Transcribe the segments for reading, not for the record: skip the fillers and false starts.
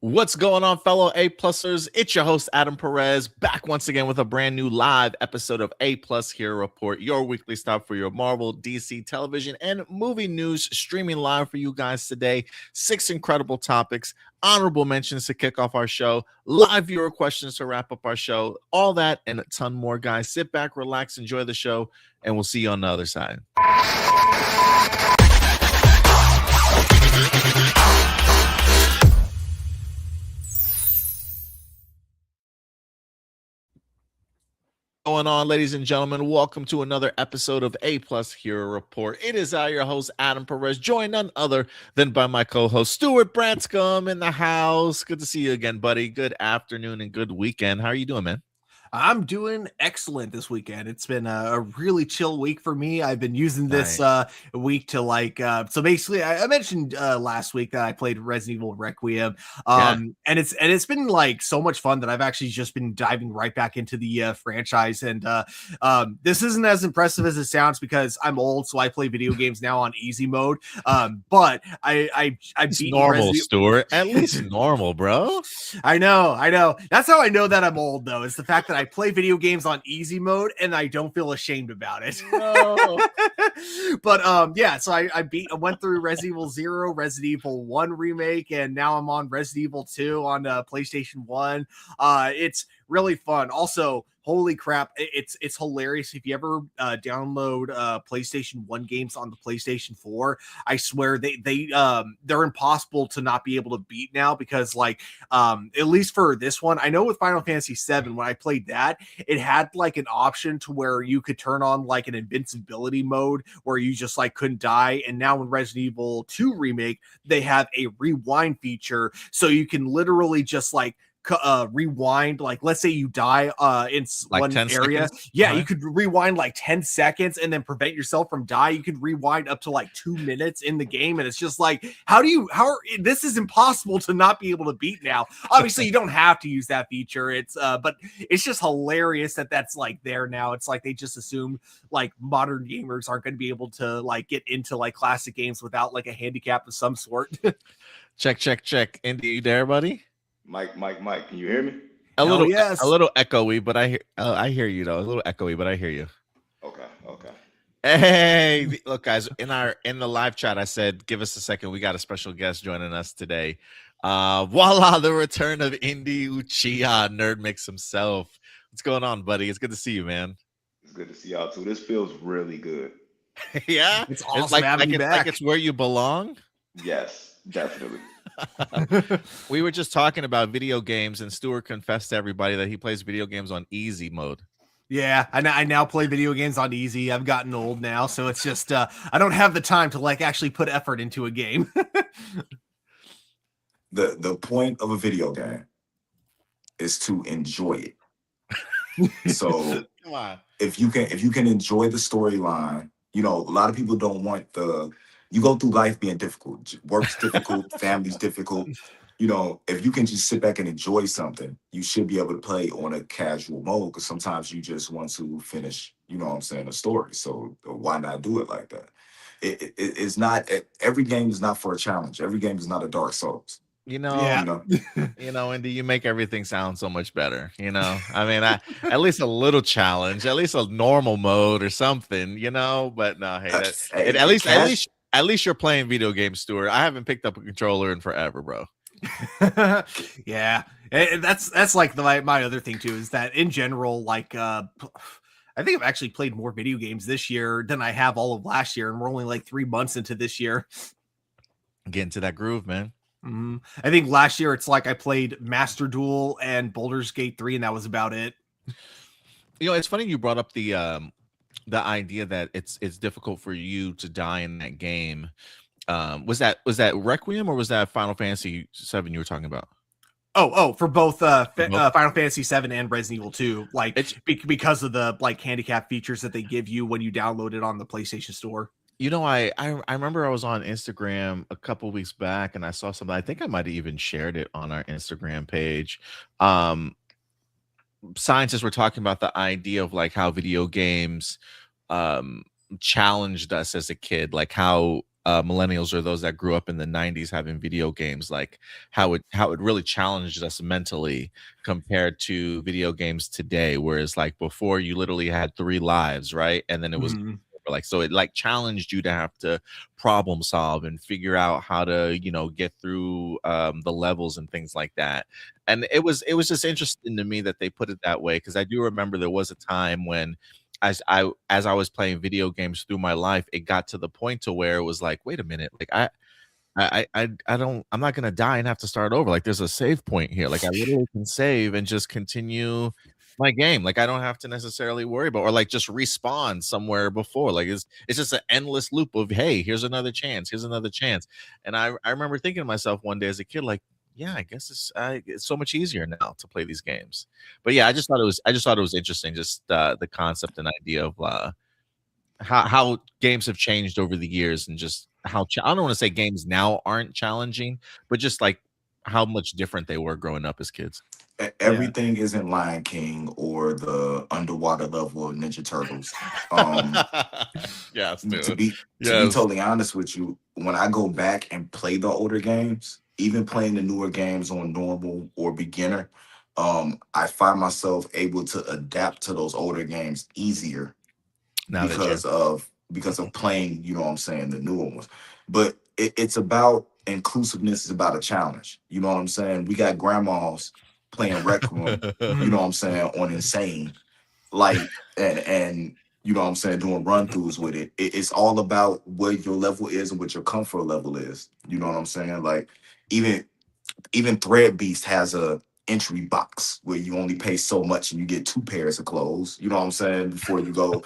What's going on, fellow A-plusers? It's your host, Adam Perez, back once again with a brand new live episode of A-Plus Hero Report, your weekly stop for your Marvel, DC, television, and movie news, streaming live for you guys today. 6 incredible topics, honorable mentions to kick off our show, live viewer questions to wrap up our show, all that and a ton more, guys. Sit back, relax, enjoy the show, and we'll see you on the other side. Going on, ladies and gentlemen, welcome to another episode of A-Plus Hero Report. It is your host, Adam Perez, joined none other than by my co-host, Stuart Branscombe in the house. Good to see you again, buddy. Good afternoon and good weekend. How are you doing, man? I'm doing excellent this weekend. It's been a really chill week for me. I've been using this week to so basically I mentioned last week that I played Resident Evil Requiem. And it's been like so much fun that I've actually just been diving right back into the franchise. And this isn't as impressive as it sounds because I'm old, so I play video games now on easy mode. But I beat normal, Stuart. At least normal, bro. I know. That's how I know that I'm old, though. It's the fact that I play video games on easy mode and I don't feel ashamed about it. No. But so I went through Resident Evil 0, Resident Evil 1 remake, and now I'm on Resident Evil 2 on PlayStation 1. It's really fun. Also, holy crap, it's hilarious. If you ever download PlayStation 1 games on the PlayStation 4, I swear they're impossible to not be able to beat now because at least for this one, I know with Final Fantasy 7, when I played that, it had like an option to where you could turn on like an invincibility mode where you just like couldn't die. And now in Resident Evil 2 remake, they have a rewind feature, so you can literally just rewind, like let's say you die in like one area seconds. You could rewind like 10 seconds and then prevent yourself from dying. You could rewind up to like 2 minutes in the game, and it's just like this is impossible to not be able to beat now. Obviously you don't have to use that feature, but it's just hilarious that's like there now. It's like they just assume like modern gamers aren't going to be able to like get into like classic games without like a handicap of some sort. check Indy, you there, buddy? Mike, can you hear me? A little echoey, but I hear you though. A little echoey, but I hear you. Okay. Hey, look, guys, in the live chat, I said, give us a second. We got a special guest joining us today. Voila, the return of Indy Uchiha, Nerd Mix himself. What's going on, buddy? It's good to see you, man. It's good to see y'all too. This feels really good. Yeah, it's awesome having you back. Like it's where you belong. Yes, definitely. We were just talking about video games, and Stuart confessed to everybody that he plays video games on easy mode. Yeah, I now play video games on easy. I've gotten old now, so it's just I don't have the time to like actually put effort into a game. The point of a video game is to enjoy it. So come on. If you can enjoy the storyline, a lot of people don't want you go through life being difficult. Work's difficult, family's difficult. If you can just sit back and enjoy something, you should be able to play on a casual mode, because sometimes you just want to finish, a story. So why not do it like that? It's not, every game is not for a challenge. Every game is not a Dark Souls. Andy, you make everything sound so much better. I mean, at least a little challenge, at least a normal mode or something, but no, at least you're playing video games, Stuart. I haven't picked up a controller in forever, bro. Yeah, that's like my other thing too, is that in general, like I think I've actually played more video games this year than I have all of last year, and we're only like 3 months into this year. Get into that groove, man. Mm-hmm. I think last year it's like I played Master Duel and Baldur's Gate 3, and that was about it. It's funny you brought up the idea that it's difficult for you to die in that game. Was that Requiem, or was that Final Fantasy 7 you were talking about? Oh, for both Final Fantasy 7 and Resident Evil 2, because of the like handicap features that they give you when you download it on the PlayStation Store. I remember I was on Instagram a couple weeks back and I saw something. I think I might have even shared it on our Instagram page. Scientists were talking about the idea of like how video games challenged us as a kid, like how millennials or those that grew up in the 90s having video games, like how it really challenged us mentally compared to video games today, whereas like before you literally had 3 lives, right? And then it was Mhm. like, so it like challenged you to have to problem solve and figure out how to, get through the levels and things like that. And it was just interesting to me that they put it that way, because I do remember there was a time when as I was playing video games through my life, it got to the point to where it was like, wait a minute, like I'm not gonna die and have to start over. Like there's a save point here. Like I literally can save and just continue my game. Like I don't have to necessarily worry about, or like just respawn somewhere before. Like it's just an endless loop of, hey, here's another chance, here's another chance. And I remember thinking to myself one day as a kid, like, yeah, I guess it's so much easier now to play these games. But yeah, I just thought it was interesting, just the concept and idea of how games have changed over the years, and just how I don't want to say games now aren't challenging, but just like how much different they were growing up as kids. Yeah. Everything isn't Lion King or the underwater level of Ninja Turtles. Um, Yes, to dude. be Yes. totally honest with you, when I go back and play the older games, even playing the newer games on normal or beginner, I find myself able to adapt to those older games easier Now that you're because of playing, you know what I'm saying, the newer ones. But it's about inclusiveness, is about a challenge. You know what I'm saying? We got grandmas playing Rec Room, you know Mhm. what I'm saying, on Insane. Like and you know what I'm saying, doing run throughs with it. It's all about what your level is and what your comfort level is. You know what I'm saying? Like even Thread Beast has a entry box where you only pay so much and you get 2 pairs of clothes. You know what I'm saying? Before you go,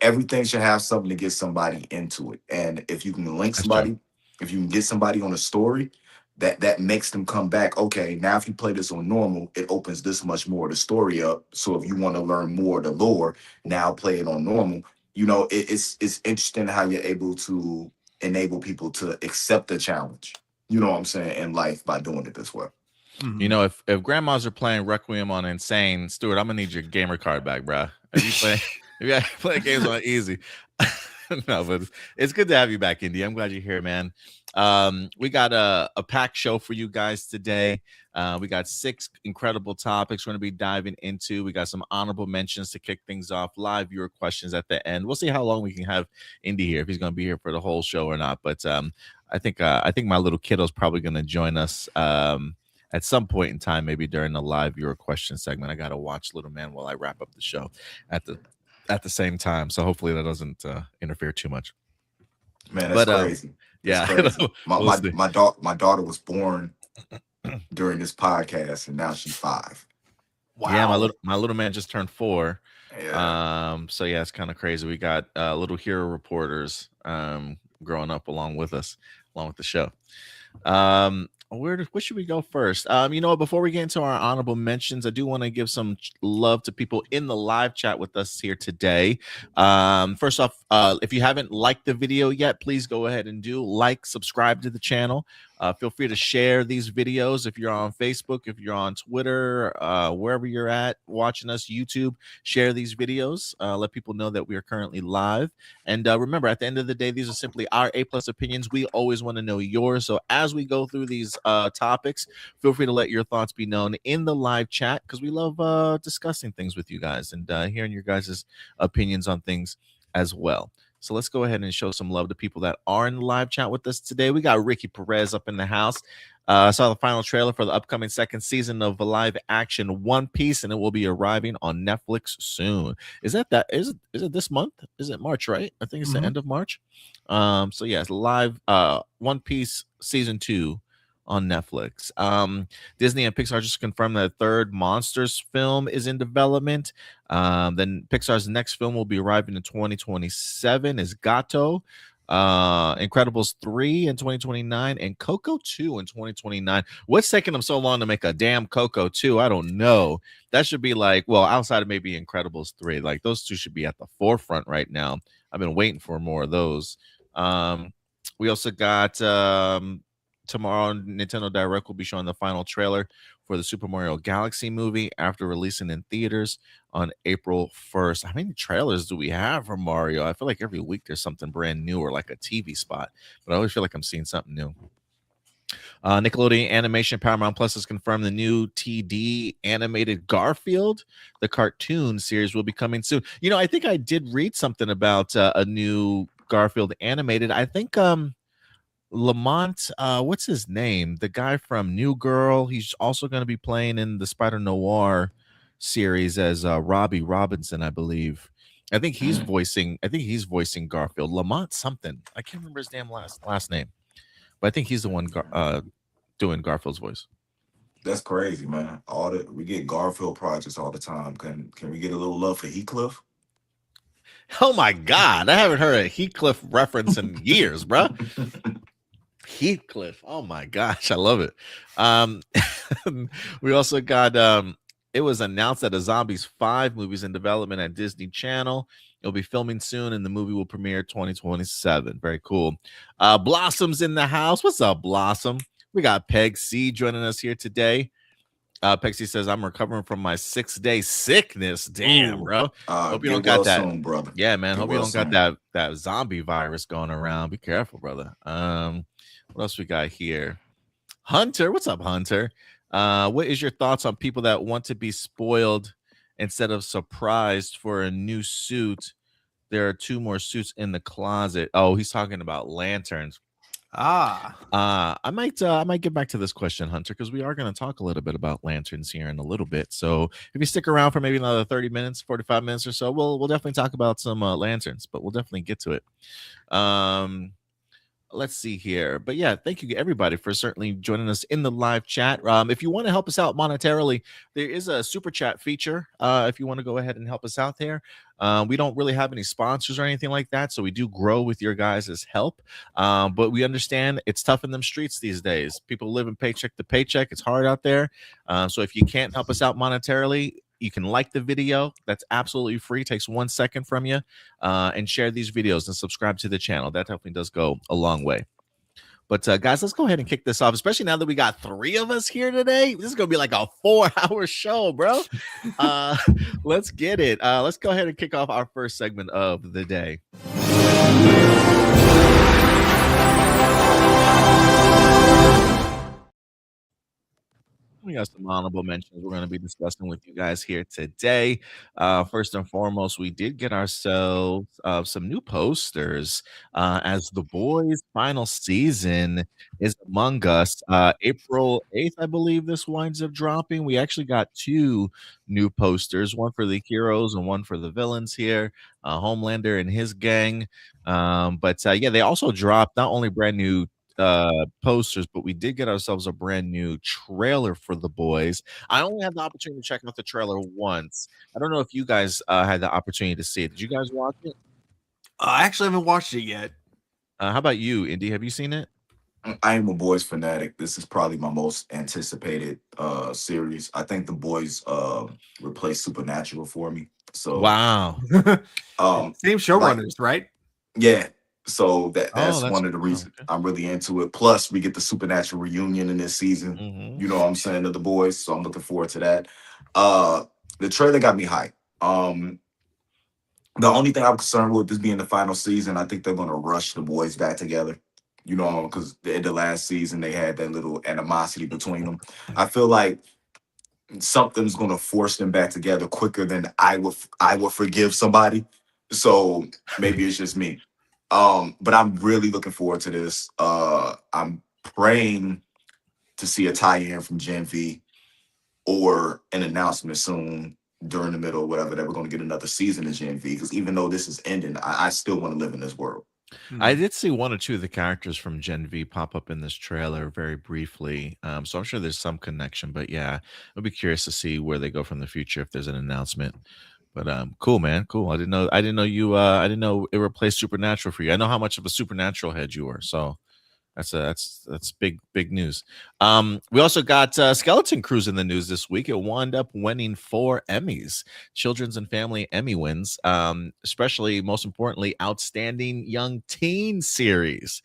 everything should have something to get somebody into it. And if you can link That's true. somebody, if you can get somebody on a story, that makes them come back. Okay, now if you play this on normal, it opens this much more of the story up. So if you want to learn more of the lore, now play it on normal. You know, it's interesting how you're able to enable people to accept the challenge, you know what I'm saying, in life by doing it this way. Mhm. If grandmas are playing Requiem on Insane, Stuart, I'm gonna need your gamer card back, bruh. If you play if you play games on easy. No, but it's good to have you back, Indy. I'm glad you're here, man. We got a packed show for you guys today. We got 6 incredible topics we're going to be diving into. We got some honorable mentions to kick things off, live viewer questions at the end. We'll see how long we can have Indy here, if he's going to be here for the whole show or not. But I think my little kiddo's probably going to join us at some point in time, maybe during the live viewer question segment. I got to watch Little Man while I wrap up the show at the same time. So hopefully that doesn't interfere too much. Man, that's But crazy. It's yeah, crazy. My we'll my see. my daughter was born during this podcast, and now she's 5. Yeah, Wow. my little man just turned 4. Yeah, So yeah, it's kind of crazy. We got little hero reporters growing up along with us, along with the show. Where should we go first? Before we get into our honorable mentions, I do want to give some love to people in the live chat with us here today. First off, if you haven't liked the video yet, please go ahead and subscribe to the channel. Feel free to share these videos if you're on Facebook, if you're on Twitter, wherever you're at watching us, YouTube. Share these videos. Let people know that we are currently live. And remember, at the end of the day, these are simply our A+ opinions. We always want to know yours. So as we go through these topics, feel free to let your thoughts be known in the live chat, because we love discussing things with you guys and hearing your guys' opinions on things as well. So let's go ahead and show some love to people that are in the live chat with us today. We got Ricky Perez up in the house. Saw the final trailer for the upcoming 2nd season of live action One Piece, and it will be arriving on Netflix soon. Is it this month? Is it March, right? I think it's the Mhm. end of March. So yeah, it's live One Piece season 2 on Netflix. Disney and Pixar just confirmed that a 3rd Monsters film is in development. Then Pixar's next film will be arriving in 2027 is Gato. Incredibles 3 in 2029 and Coco 2 in 2029. What's taking them so long to make a damn Coco 2? I don't know. That should be like, well, outside of maybe Incredibles 3, like those two should be at the forefront right now. I've been waiting for more of those. We also got tomorrow Nintendo Direct will be showing the final trailer for the Super Mario Galaxy movie after releasing in theaters on April 1st. How many trailers do we have for Mario? I feel like every week there's something brand new or like a TV spot, but I always feel like I'm seeing something new. Nickelodeon Animation Paramount Plus has confirmed the new TD animated Garfield, the cartoon series, will be coming soon. You know, I think I did read something about a new Garfield animated. I think Lamont, what's his name? The guy from New Girl. He's also going to be playing in the Spider-Noir series as Robbie Robinson, I believe. I think he's voicing Garfield. Lamont something. I can't remember his damn last name. But I think he's the one doing Garfield's voice. That's crazy, man. We get Garfield projects all the time. Can we get a little love for Heathcliff? Oh my God, I haven't heard a Heathcliff reference in years, bro. Heathcliff. Oh my gosh, I love it. We also got it was announced that a Zombies 5 movie is in development at Disney Channel. It'll be filming soon, and the movie will premiere 2027. Very cool. Blossom's in the house. What's up, Blossom? We got Peg C joining us here today. Peg C says, I'm recovering from my 6-day sickness. Damn, bro. Hope you don't got that soon, brother. Yeah, man. Hope you don't got that zombie virus going around. Be careful, brother. What else we got here? Hunter, what's up, Hunter? What is your thoughts on people that want to be spoiled instead of surprised for a new suit? There are 2 more suits in the closet. Oh, he's talking about lanterns. I might get back to this question, Hunter, because we are going to talk a little bit about lanterns here in a little bit. So if you stick around for maybe another 30 minutes, 45 minutes or so, we'll definitely talk about some lanterns, but we'll definitely get to it. Let's see here. But yeah, thank you everybody for certainly joining us in the live chat. If you want to help us out monetarily, there is a super chat feature. If you want to go ahead and help us out there. We don't really have any sponsors or anything like that, so we do grow with your guys' help. But we understand it's tough in them streets these days. People living paycheck to paycheck. It's hard out there. So if you can't help us out monetarily, you can like the video. That's absolutely free. It takes 1 second from you. And share these videos and subscribe to the channel. That definitely does go a long way. But guys, let's go ahead and kick this off, especially now that we got 3 of us here today. This is going to be like a 4-hour show, bro. Let's get it. Let's go ahead and kick off our first segment of the day. We got some honorable mentions we're going to be discussing with you guys here today. First and foremost, we did get ourselves some new posters as The Boys' final season is among us. April 8th, I believe this winds up dropping. We actually got 2 new posters, one for the heroes and one for the villains here, Homelander and his gang. But yeah, they also dropped not only brand new posters, but we did get ourselves a brand new trailer for The Boys. I only had the opportunity to check out the trailer once. I don't know if you guys had the opportunity to see it. Did you guys watch it? I actually haven't watched it yet. How about you, Indy? Have you seen it? I am a Boys fanatic. This is probably my most anticipated series. I think The Boys replaced Supernatural for me. So Wow. Same showrunners, right? Yeah. So that's that's one of the reasons I'm really into it. Plus, we get the Supernatural reunion in this season. You know what I'm saying, of The Boys. So I'm looking forward to that. The trailer got me hyped. The only thing I'm concerned with this being the final season, I think they're going to rush the boys back together. You know, because the end of last season, they had that little animosity between them. I feel like something's going to force them back together quicker than I would forgive somebody. So maybe it's just me. But I'm really looking forward to this. I'm praying to see a tie-in from Gen V or an announcement soon during the middle, whatever, that we're going to get another season of Gen V. Because even though this is ending, I still want to live in this world. I did see 1 or 2 of the characters from Gen V pop up in this trailer very briefly. So I'm sure there's some connection. But yeah, I'll be curious to see where they go from the future if there's an announcement. But cool, man. Cool. I didn't know it replaced Supernatural for you. I know how much of a Supernatural head you were. So that's big news. We also got Skeleton Crews in the news this week. It wound up winning 4 Emmys, Children's and Family Emmy wins, especially most importantly, Outstanding Young Teen Series.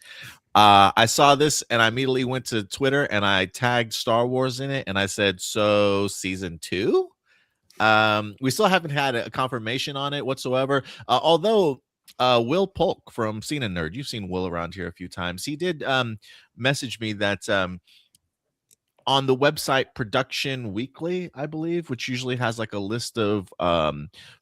I saw this and I immediately went to Twitter and I tagged Star Wars in it and I said, so season 2? We still haven't had a confirmation on it whatsoever. Although Will Polk from Cena Nerd, you've seen Will around here a few times. He did message me that on the website Production Weekly, I believe, which usually has like a list of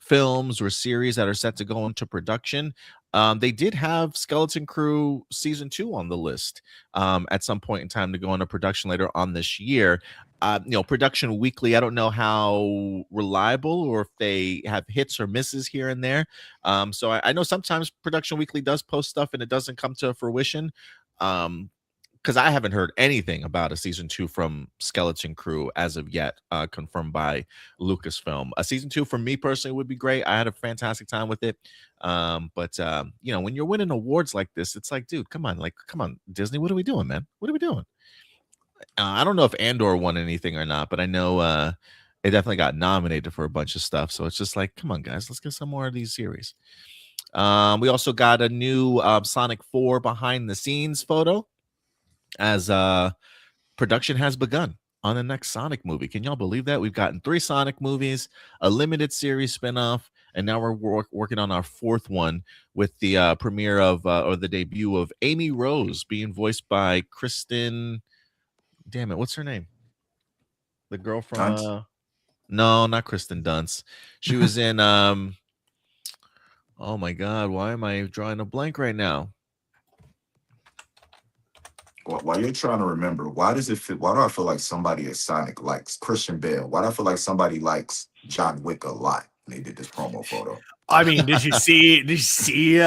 films or series that are set to go into production. They did have Skeleton Crew season 2 on the list at some point in time to go into production later on this year. Production Weekly, I don't know how reliable or if they have hits or misses here and there. So I know sometimes Production Weekly does post stuff and it doesn't come to fruition. Because I haven't heard anything about a season 2 from Skeleton Crew as of yet, confirmed by Lucasfilm. A season 2 for me personally would be great. I had a fantastic time with it. But when you're winning awards like this, it's like, dude, come on, Disney, what are we doing, man? What are we doing? I don't know if Andor won anything or not, but I know it definitely got nominated for a bunch of stuff. So it's just like, come on, guys, let's get some more of these series. We also got a new Sonic 4 behind the scenes photo, as production has begun on the next Sonic movie. Can y'all believe that? We've gotten 3 Sonic movies, a limited series spinoff, and now we're working on our 4th one with the premiere of or the debut of Amy Rose being voiced by Kristen. Damn it, what's her name? The girl from no, not Kristen Dunst. She was in oh my god, why am I drawing a blank right now? While you're trying to remember, why do I feel like somebody at Sonic likes Christian Bale? Why do I feel like somebody likes John Wick a lot when they did this promo photo? I mean, did you see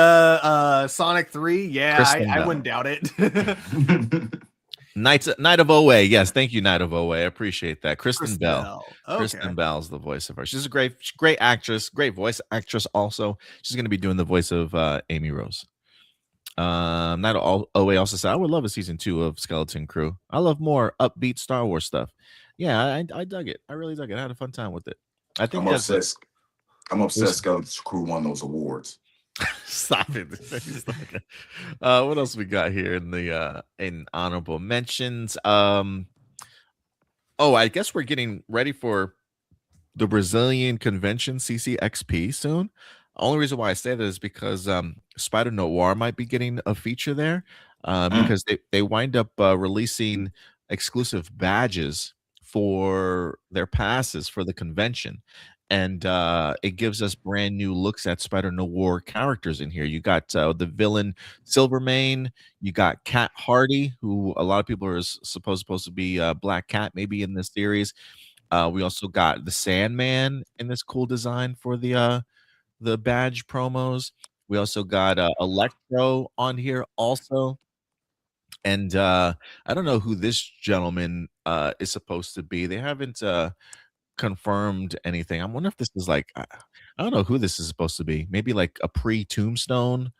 Sonic 3? Yeah, I wouldn't doubt it. Night of Owe. Yes, thank you, Night of Owe. I appreciate that. Kristen Bell. Okay. Kristen Bell's the voice of her. She's a great actress, great voice actress also. She's going to be doing the voice of Amy Rose. Night of Owe also said, I would love a season 2 of Skeleton Crew. I love more upbeat Star Wars stuff. Yeah, I dug it. I really dug it. I had a fun time with it. I think I'm obsessed Skeleton Crew won those awards. Stop it. What else we got here in the in honorable mentions? I guess we're getting ready for the Brazilian convention CCXP soon. Only reason why I say that is because Spider-Noir might be getting a feature there because they wind up releasing exclusive badges for their passes for the convention. And it gives us brand new looks at Spider-Noir characters in here. You got the villain Silvermane. You got Cat Hardy, who a lot of people are supposed to be Black Cat, maybe in this series. We also got the Sandman in this cool design for the badge promos. We also got Electro on here also. And I don't know who this gentleman is supposed to be. They haven't confirmed anything. I wonder if this is like I don't know who this is supposed to be. Maybe like a pre-Tombstone.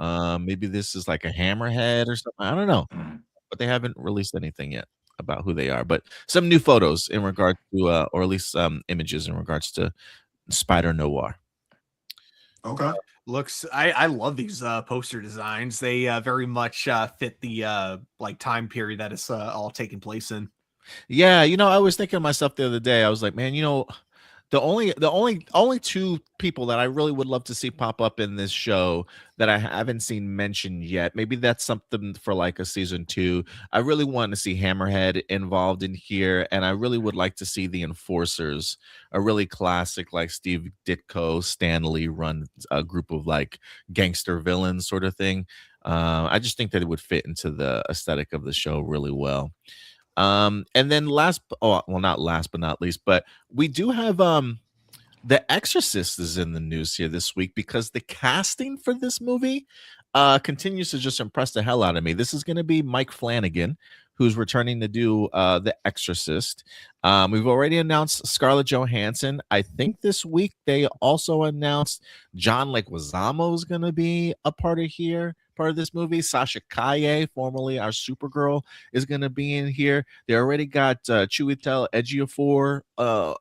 Maybe this is like a Hammerhead or something. I don't know. But they haven't released anything yet about who they are. But some new photos in regards to or at least images in regards to Spider-Noir. Okay. I love these poster designs. They very much fit the like time period that it's all taking place in. Yeah, I was thinking to myself the other day, I was like, man, the only 2 people that I really would love to see pop up in this show that I haven't seen mentioned yet. Maybe that's something for like a season 2. I really want to see Hammerhead involved in here, and I really would like to see the Enforcers, a really classic like Steve Ditko, Stan Lee run a group of like gangster villains sort of thing. I just think that it would fit into the aesthetic of the show really well. And then not last but not least, but we do have The Exorcist is in the news here this week because the casting for this movie continues to just impress the hell out of me. This is going to be Mike Flanagan, who's returning to do The Exorcist. We've already announced Scarlett Johansson. I think this week they also announced John Leguizamo is going to be a part of this movie. Sasha Calle, formerly our Supergirl, is going to be in here. They already got Chiwetel Ejiofor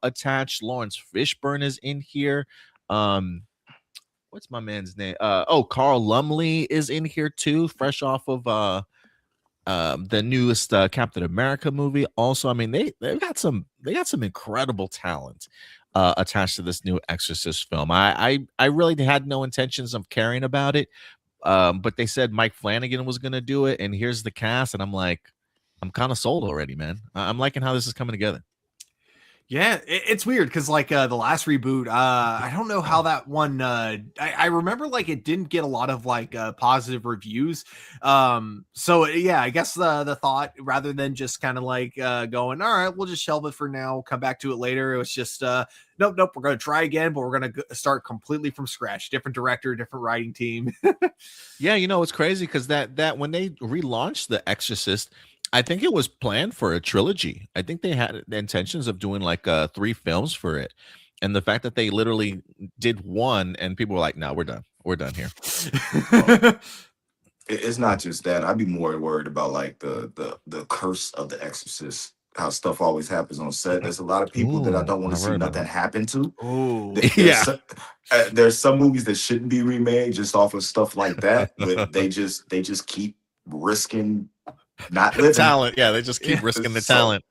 attached. Lawrence Fishburne is in here. What's my man's name? Carl Lumley is in here too, fresh off of the newest Captain America movie. Also, I mean, they've got some incredible talent attached to this new Exorcist film. I really had no intentions of caring about it, but they said Mike Flanagan was going to do it, and here's the cast, and I'm like, I'm kind of sold already, man. I'm liking how this is coming together. Yeah, it's weird because like the last reboot, I don't know how that one. I remember like it didn't get a lot of like positive reviews. So yeah, I guess the thought rather than just kind of like going, all right, we'll just shelve it for now, come back to it later. It was just nope, we're gonna try again, but we're gonna start completely from scratch, different director, different writing team. Yeah, it's crazy because that when they relaunched The Exorcist, I think it was planned for a trilogy. I think they had the intentions of doing like 3 films for it. And the fact that they literally did one and people were like, no, we're done. We're done here. It's not just that. I'd be more worried about like the curse of The Exorcist. How stuff always happens on set. There's a lot of people that I don't want to see nothing happen to. Oh, yeah. There's some movies that shouldn't be remade just off of stuff like that, but they just keep risking not living. Talent. Yeah, they just keep risking the talent.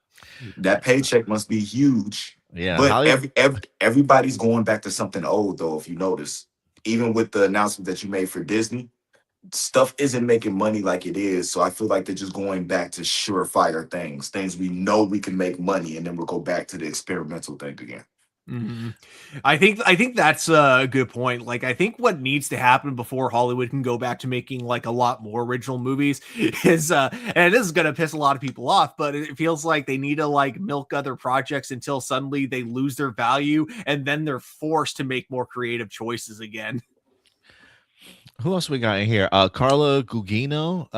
That paycheck must be huge. Yeah, but everybody's going back to something old though. If you notice, even with the announcement that you made for Disney, stuff isn't making money like it is. So I feel like they're just going back to surefire things we know we can make money, and then we'll go back to the experimental thing again. Mm-hmm. I think that's a good point. Like, I think what needs to happen before Hollywood can go back to making like a lot more original movies is, and this is going to piss a lot of people off, but it feels like they need to like milk other projects until suddenly they lose their value, and then they're forced to make more creative choices again. Who else we got in here? Carla Gugino.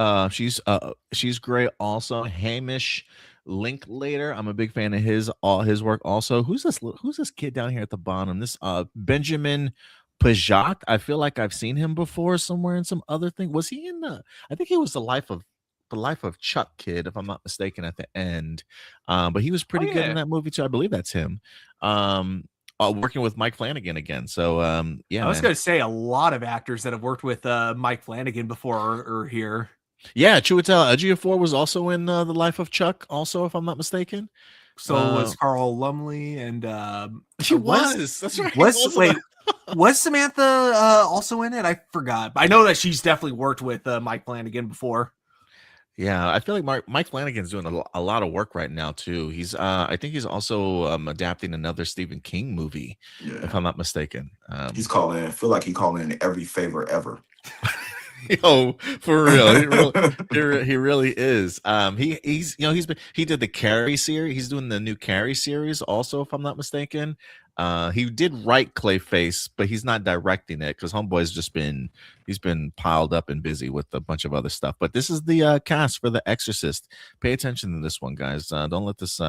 She's great. Also, Hamish Linklater. I'm a big fan of his work. Also, who's this kid down here at the bottom? This Benjamin Pajak. I feel like I've seen him before somewhere in some other thing. Was he in I think he was the life of Chuck kid, if I'm not mistaken, at the end. But he was pretty good in that movie too. I believe that's him. Working with Mike Flanagan again. So yeah, I was going to say a lot of actors that have worked with Mike Flanagan before are here. Yeah, Chiwetel Ejiofor was also in The Life of Chuck, also, if I'm not mistaken. So was Carl Lumley, and he was. That's right. Was Samantha also in it? I forgot. I know that she's definitely worked with Mike Flanagan before. Yeah, I feel like Mike Flanagan's doing a lot of work right now too. He's I think he's also adapting another Stephen King movie, if I'm not mistaken. He's calling. I feel like he's calling in every favor ever. Yo, for real, he really is. He did the Carrie series. He's doing the new Carrie series also, if I'm not mistaken. He did write Clayface, but he's not directing it because Homeboy's he's been piled up and busy with a bunch of other stuff. But this is the cast for The Exorcist. Pay attention to this one, guys. Don't let this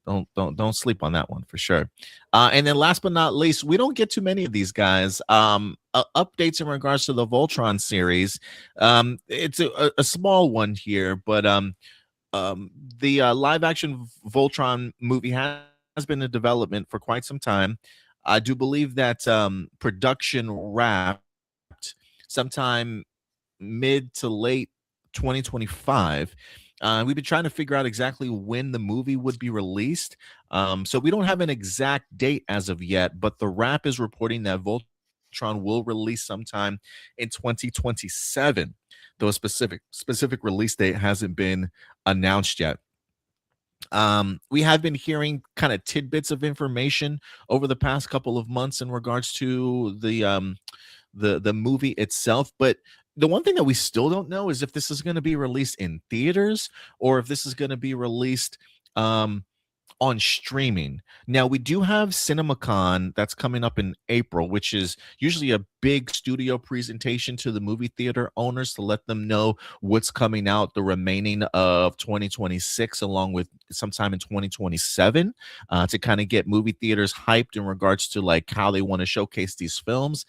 don't sleep on that one for sure. And then last but not least, we don't get too many of these guys. Updates in regards to the Voltron series. It's a small one here, but the live action Voltron movie has been in development for quite some time. I do believe that production wrapped sometime mid to late 2025. We've been trying to figure out exactly when the movie would be released. So we don't have an exact date as of yet, but the Wrap is reporting that Voltron will release sometime in 2027, though a specific release date hasn't been announced yet. We have been hearing kind of tidbits of information over the past couple of months in regards to the movie itself, but the one thing that we still don't know is if this is going to be released in theaters or if this is going to be released on streaming. Now, we do have CinemaCon that's coming up in April, which is usually a big studio presentation to the movie theater owners to let them know what's coming out the remaining of 2026, along with sometime in 2027, to kind of get movie theaters hyped in regards to like how they want to showcase these films.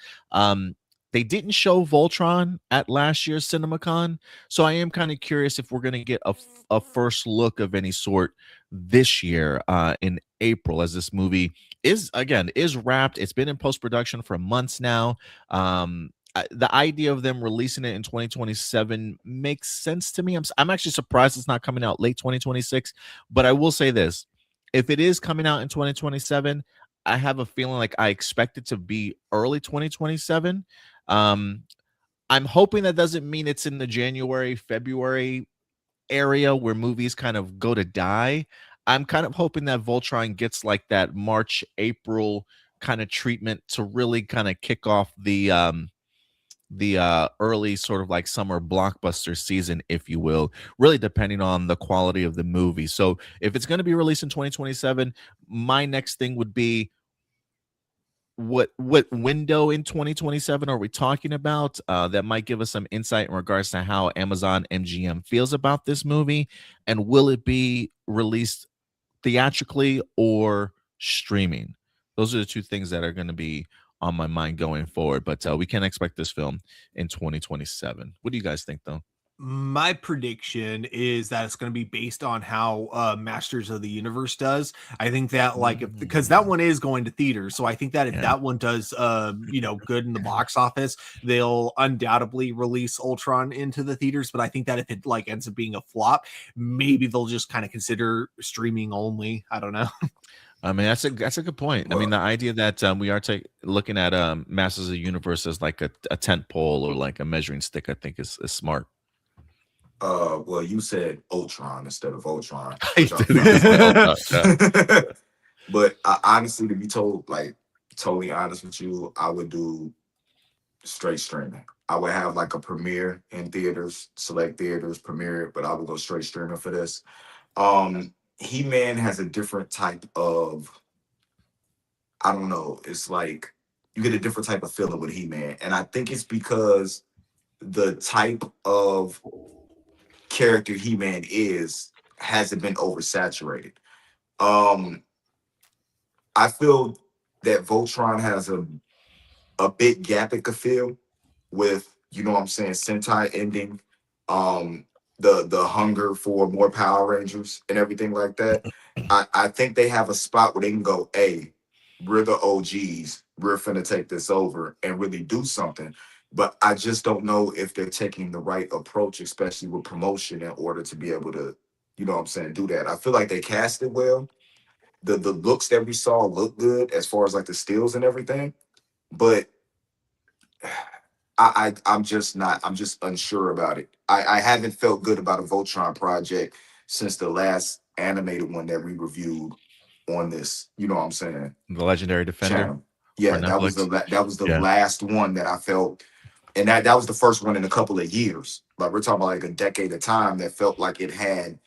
They didn't show Voltron at last year's CinemaCon, so I am kind of curious if we're going to get a first look of any sort this year in April, as this movie is wrapped. It's been in post-production for months now. the idea of them releasing it in 2027 makes sense to me. I'm actually surprised it's not coming out late 2026, but I will say this: if it is coming out in 2027, I have a feeling like I expect it to be early 2027. I'm hoping that doesn't mean it's in the January, February area where movies kind of go to die. I'm kind of hoping that Voltron gets like that March, April kind of treatment to really kind of kick off the early sort of like summer blockbuster season, if you will, really depending on the quality of the movie. So if it's going to be released in 2027, my next thing would be what window in 2027 are we talking about? That might give us some insight in regards to how Amazon MGM feels about this movie, and will it be released theatrically or streaming? Those are the two things that are going to be on my mind going forward, but we can expect this film in 2027. What do you guys think, though? My prediction is that it's going to be based on how Masters of the Universe does. I think that because that one is going to theaters, so I think that if that one does good in the box office, they'll undoubtedly release Ultron into the theaters. But I think that if it ends up being a flop, maybe they'll just kind of consider streaming only. I don't know. I mean, that's a good point. I mean, the idea that we are looking at Masters of the Universe as like a tent pole or like a measuring stick, I think is smart. Well, you said Ultron instead of Ultron. But honestly, to be totally honest with you, I would do straight streaming. I would have like a premiere in theaters, select theaters, premiere, but I would go straight streaming for this. He-Man has a different type of, I don't know, it's like you get a different type of feeling with He-Man. And I think it's because the type of character He-Man hasn't been oversaturated. I feel that Voltron has a big gap it could fill with, Sentai ending, the hunger for more Power Rangers and everything like that. I think they have a spot where they can go, hey, we're the OGs, we're finna take this over and really do something. But I just don't know if they're taking the right approach, especially with promotion, in order to be able to, do that. I feel like they cast it well. The looks that we saw look good as far as like the stills and everything. But I'm just unsure about it. I haven't felt good about a Voltron project since the last animated one that we reviewed on this, The Legendary Defender. Channel. Yeah, that was the last one that I felt. And that was the first one in a couple of years. Like we're talking about like a decade of time that felt like it had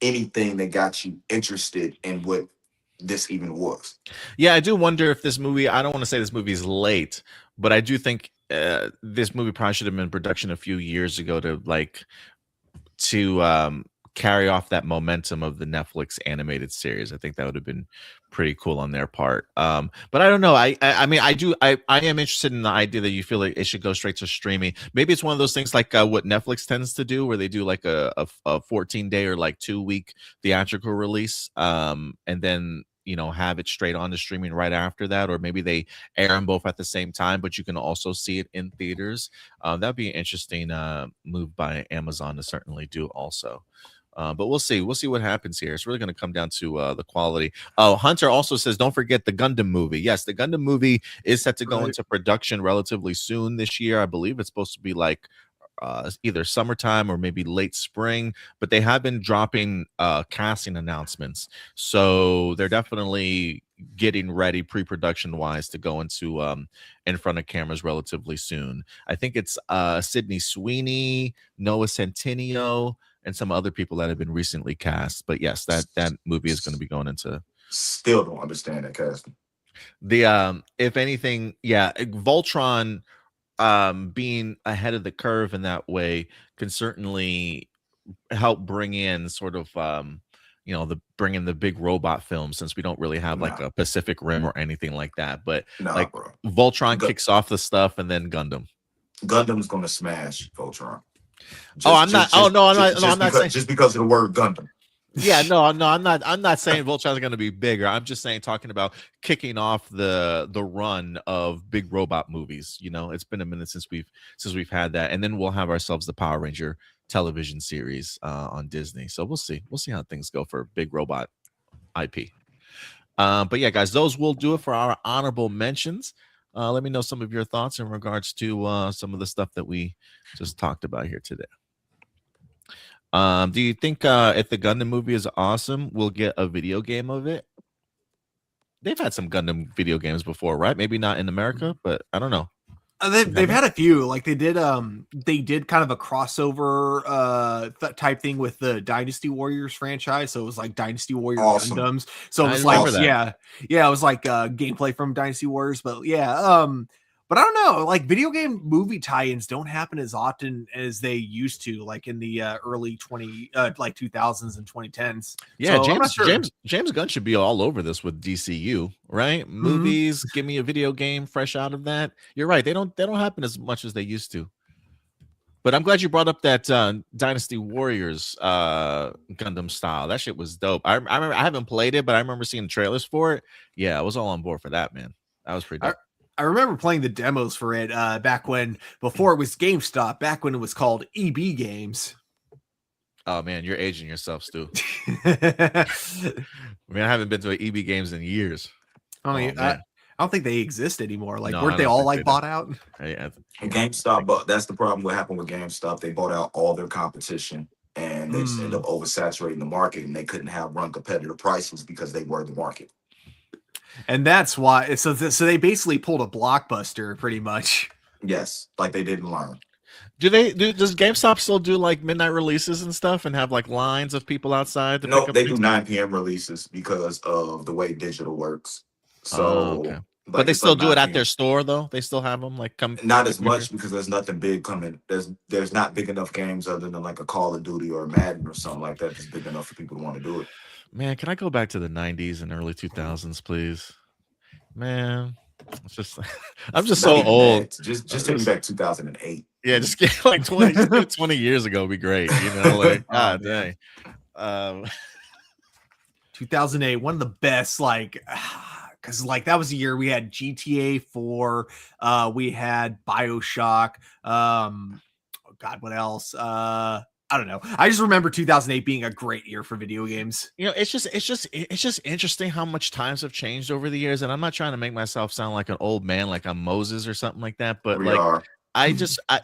anything that got you interested in what this even was. Yeah, I do wonder if this movie, I don't want to say this movie is late, but I do think this movie probably should have been in production a few years ago to carry off that momentum of the Netflix animated series. I think that would have been pretty cool on their part. But I don't know. I mean, I am interested in the idea that you feel like it should go straight to streaming. Maybe it's one of those things like what Netflix tends to do, where they do like a 14-day or like 2-week theatrical release, and then have it straight on to streaming right after that, or maybe they air them both at the same time, but you can also see it in theaters. That'd be an interesting move by Amazon to certainly do also. But we'll see what happens here. It's really going to come down to the quality. Oh, Hunter also says, don't forget the Gundam movie. Yes, the Gundam movie is set to go into production relatively soon this year. I believe it's supposed to be like either summertime or maybe late spring, but they have been dropping casting announcements, so they're definitely getting ready pre-production wise to go into in front of cameras relatively soon. I think it's Sydney Sweeney, Noah Centineo, and some other people that have been recently cast. But yes, that movie is going to be going into. Still don't understand that casting. The if anything, yeah, Voltron being ahead of the curve in that way can certainly help bring in sort of bring in the big robot films, since we don't really have like a Pacific Rim or anything like that. But bro. Voltron kicks off the stuff, and then Gundam's gonna smash Voltron. I'm not saying just because of the word Gundam. Yeah, no, I'm not saying Voltron's going to be bigger. I'm just saying, talking about kicking off the run of big robot movies. You know, it's been a minute since we've had that, and then we'll have ourselves the Power Ranger television series on Disney. So we'll see how things go for big robot IP. But yeah, guys, those will do it for our honorable mentions. Let me know some of your thoughts in regards to some of the stuff that we just talked about here today. Do you think if the Gundam movie is awesome, we'll get a video game of it? They've had some Gundam video games before, right? Maybe not in America, but I don't know. They've had a few. Like they did kind of a crossover type thing with the Dynasty Warriors franchise. So it was like Dynasty Warrior Gundams. So it was like it was like gameplay from Dynasty Warriors. But yeah, but I don't know. Like video game movie tie-ins don't happen as often as they used to, like in the early 2000s and 2010s. Yeah, so James Gunn should be all over this with DCU, right? Movies, give me a video game fresh out of that. You're right. They don't happen as much as they used to. But I'm glad you brought up that Dynasty Warriors Gundam style. That shit was dope. I remember, I haven't played it, but I remember seeing trailers for it. Yeah, I was all on board for that, man. That was pretty dope. I remember playing the demos for it back before it was GameStop, back when it was called EB Games. Oh man, you're aging yourself, Stu. I mean, I haven't been to an EB Games in years. I don't think they exist anymore. Like, weren't they all like bought out? GameStop, but that's the problem. What happened with GameStop? They bought out all their competition, and they just ended up oversaturating the market, and they couldn't run competitive prices because they were the market. And that's why. So they basically pulled a Blockbuster, pretty much. Yes, like they didn't learn. Does GameStop still do like midnight releases and stuff, and have like lines of people outside? No, they do 9 p.m. releases because of the way digital works. So, okay. But they still do it at their store, though. They still have them like come. Not as much because there's nothing big coming. There's not big enough games other than like a Call of Duty or a Madden or something like that that's big enough for people to want to do it. Man, can I go back to the 90s and early 2000s, please? Man, it's just I'm just so old. Just take me back 2008. Yeah, just get like 20 years ago would be great. You know, like God dang. 2008, one of the best, like, because like that was the year we had GTA 4, we had BioShock. God, what else? I don't know. I just remember 2008 being a great year for video games. You know, it's just interesting how much times have changed over the years. And I'm not trying to make myself sound like an old man, like I'm Moses or something like that. But I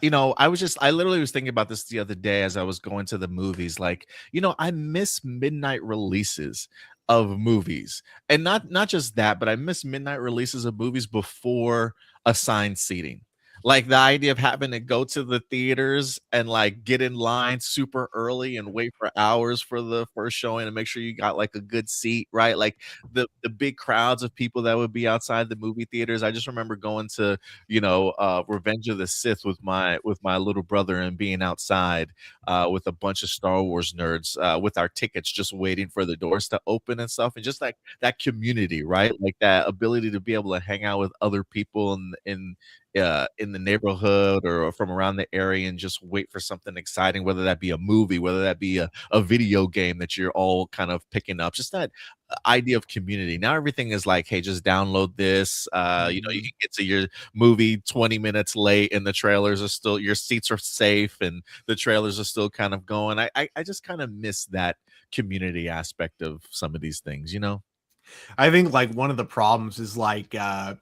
literally was thinking about this the other day as I was going to the movies. Like, you know, I miss midnight releases of movies, and not just that, but I miss midnight releases of movies before assigned seating. Like the idea of having to go to the theaters and like get in line super early and wait for hours for the first showing and make sure you got like a good seat, right? Like the big crowds of people that would be outside the movie theaters. I just remember going to, you know, Revenge of the Sith with my little brother and being outside with a bunch of Star Wars nerds with our tickets, just waiting for the doors to open and stuff. And just like that community, right? Like that ability to be able to hang out with other people in the neighborhood or from around the area and just wait for something exciting, whether that be a movie, whether that be a video game that you're all kind of picking up. Just that idea of community. Now everything is like, hey, just download this. You know, you can get to your movie 20 minutes late and the trailers are still, your seats are safe and the trailers are still kind of going. I just kind of miss that community aspect of some of these things, you know? I think like one of the problems is like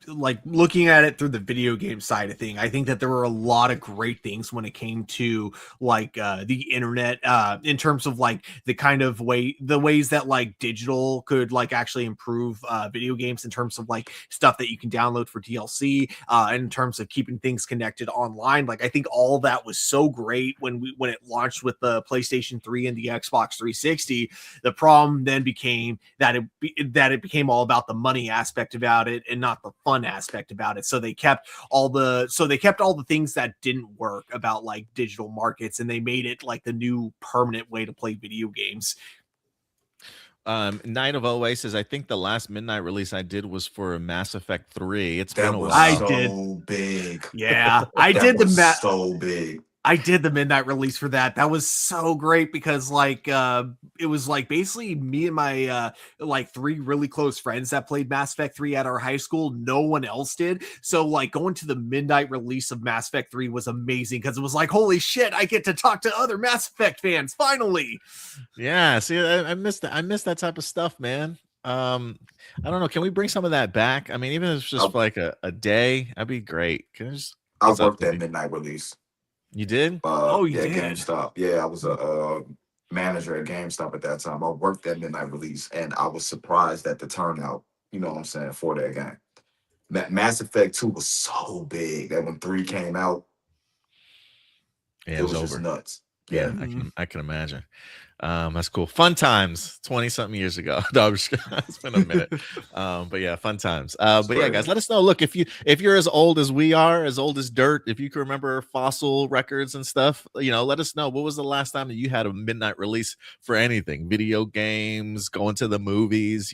looking at it through the video game side of thing. I think that there were a lot of great things when it came to like the internet in terms of like the kind of ways that like digital could like actually improve video games in terms of like stuff that you can download for DLC in terms of keeping things connected online. Like I think all that was so great when it launched with the PlayStation 3 and the Xbox 360. The problem then became that it became all about the money aspect about it and not the fun aspect about it. So they kept all the things that didn't work about like digital markets, and they made it like the new permanent way to play video games. Night of OA says, I think the last midnight release I did was for Mass Effect 3. It's that been a was while. so big. Yeah, I did the so big. I did the midnight release for that. That was so great because like it was like basically me and my like 3 really close friends that played Mass Effect 3 at our high school. No one else did. So like going to the midnight release of Mass Effect 3 was amazing because it was like, holy shit, I get to talk to other Mass Effect fans finally. Yeah, see, I missed that. I missed that type of stuff, man. I don't know. Can we bring some of that back? I mean, even if it's just for like a day, that'd be great. Can I just I what's up, worked that Izzy? midnight release. You did? Oh, you Yeah, did? GameStop. Yeah, I was a manager at GameStop at that time. I worked that midnight release, and I was surprised at the turnout. You know what I'm saying, for that game. Mass Effect 2 was so big that when 3 came out, Yeah, it was just over. nuts. Yeah, I can imagine. That's cool. Fun times 20 something years ago. No, it's been a minute. But yeah, fun times. But yeah, guys, let us know. Look, if you're as old as we are, as old as dirt, if you can remember fossil records and stuff, let us know. What was the last time that you had a midnight release for anything? Video games, going to the movies,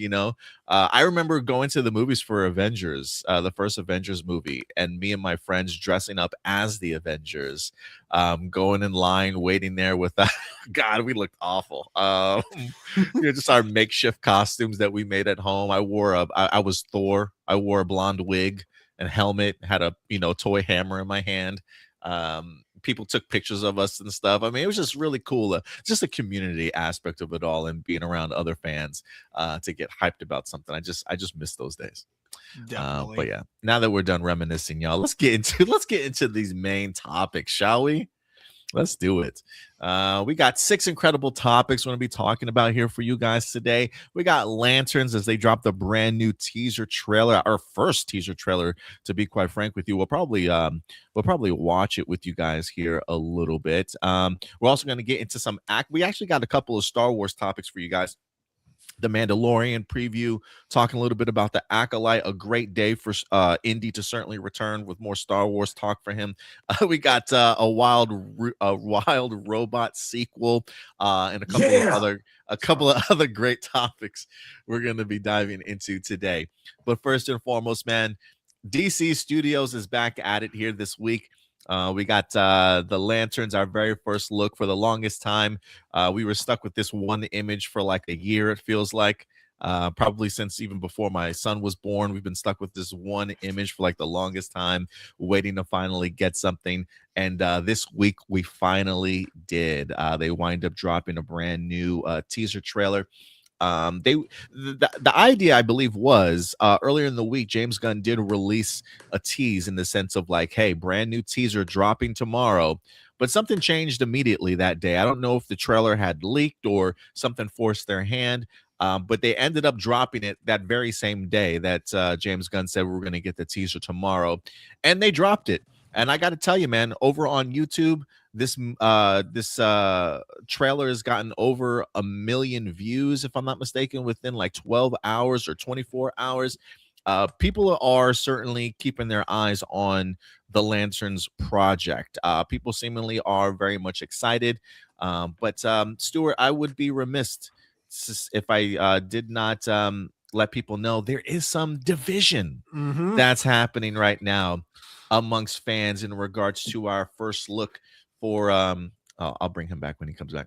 I remember going to the movies for Avengers, the first Avengers movie, and me and my friends dressing up as the Avengers, going in line, waiting there with God, we looked awful. Just our makeshift costumes that we made at home. I was Thor. I wore a blonde wig and helmet, had a toy hammer in my hand. People took pictures of us and stuff. I mean, it was just really cool. Just a community aspect of it all, and being around other fans to get hyped about something. I just miss those days. Definitely. But yeah, now that we're done reminiscing, y'all, let's get into these main topics, shall we? Let's do it. We got 6 incredible topics we're going to be talking about here for you guys today. We got Lanterns as they dropped a brand new teaser trailer, our first teaser trailer, to be quite frank with you. We'll probably watch it with you guys here a little bit. We're also going to get into some we actually got a couple of Star Wars topics for you guys. The Mandalorian preview, talking a little bit about the Acolyte, a great day for Indy to certainly return with more Star Wars talk for him. We got a wild robot sequel, and a couple of other great topics we're going to be diving into today. But first and foremost, man, DC Studios is back at it here this week. We got the Lanterns, our very first look. For the longest time, we were stuck with this one image for like a year, it feels like. Probably since even before my son was born, we've been stuck with this one image for like the longest time, waiting to finally get something. And this week we finally did. They wind up dropping a brand new teaser trailer. The idea, I believe, was earlier in the week, James Gunn did release a tease in the sense of like, hey, brand new teaser dropping tomorrow. But something changed immediately that day. I don't know if the trailer had leaked or something forced their hand, but they ended up dropping it that very same day that James Gunn said we're going to get the teaser tomorrow. And they dropped it. And I got to tell you, man, over on YouTube, this trailer has gotten over 1 million views, if I'm not mistaken, within like 12 hours or 24 hours. People are certainly keeping their eyes on the Lanterns project. People seemingly are very much excited. But Stuart, I would be remiss if I did not let people know there is some division that's happening right now amongst fans in regards to our first look for I'll bring him back when he comes back.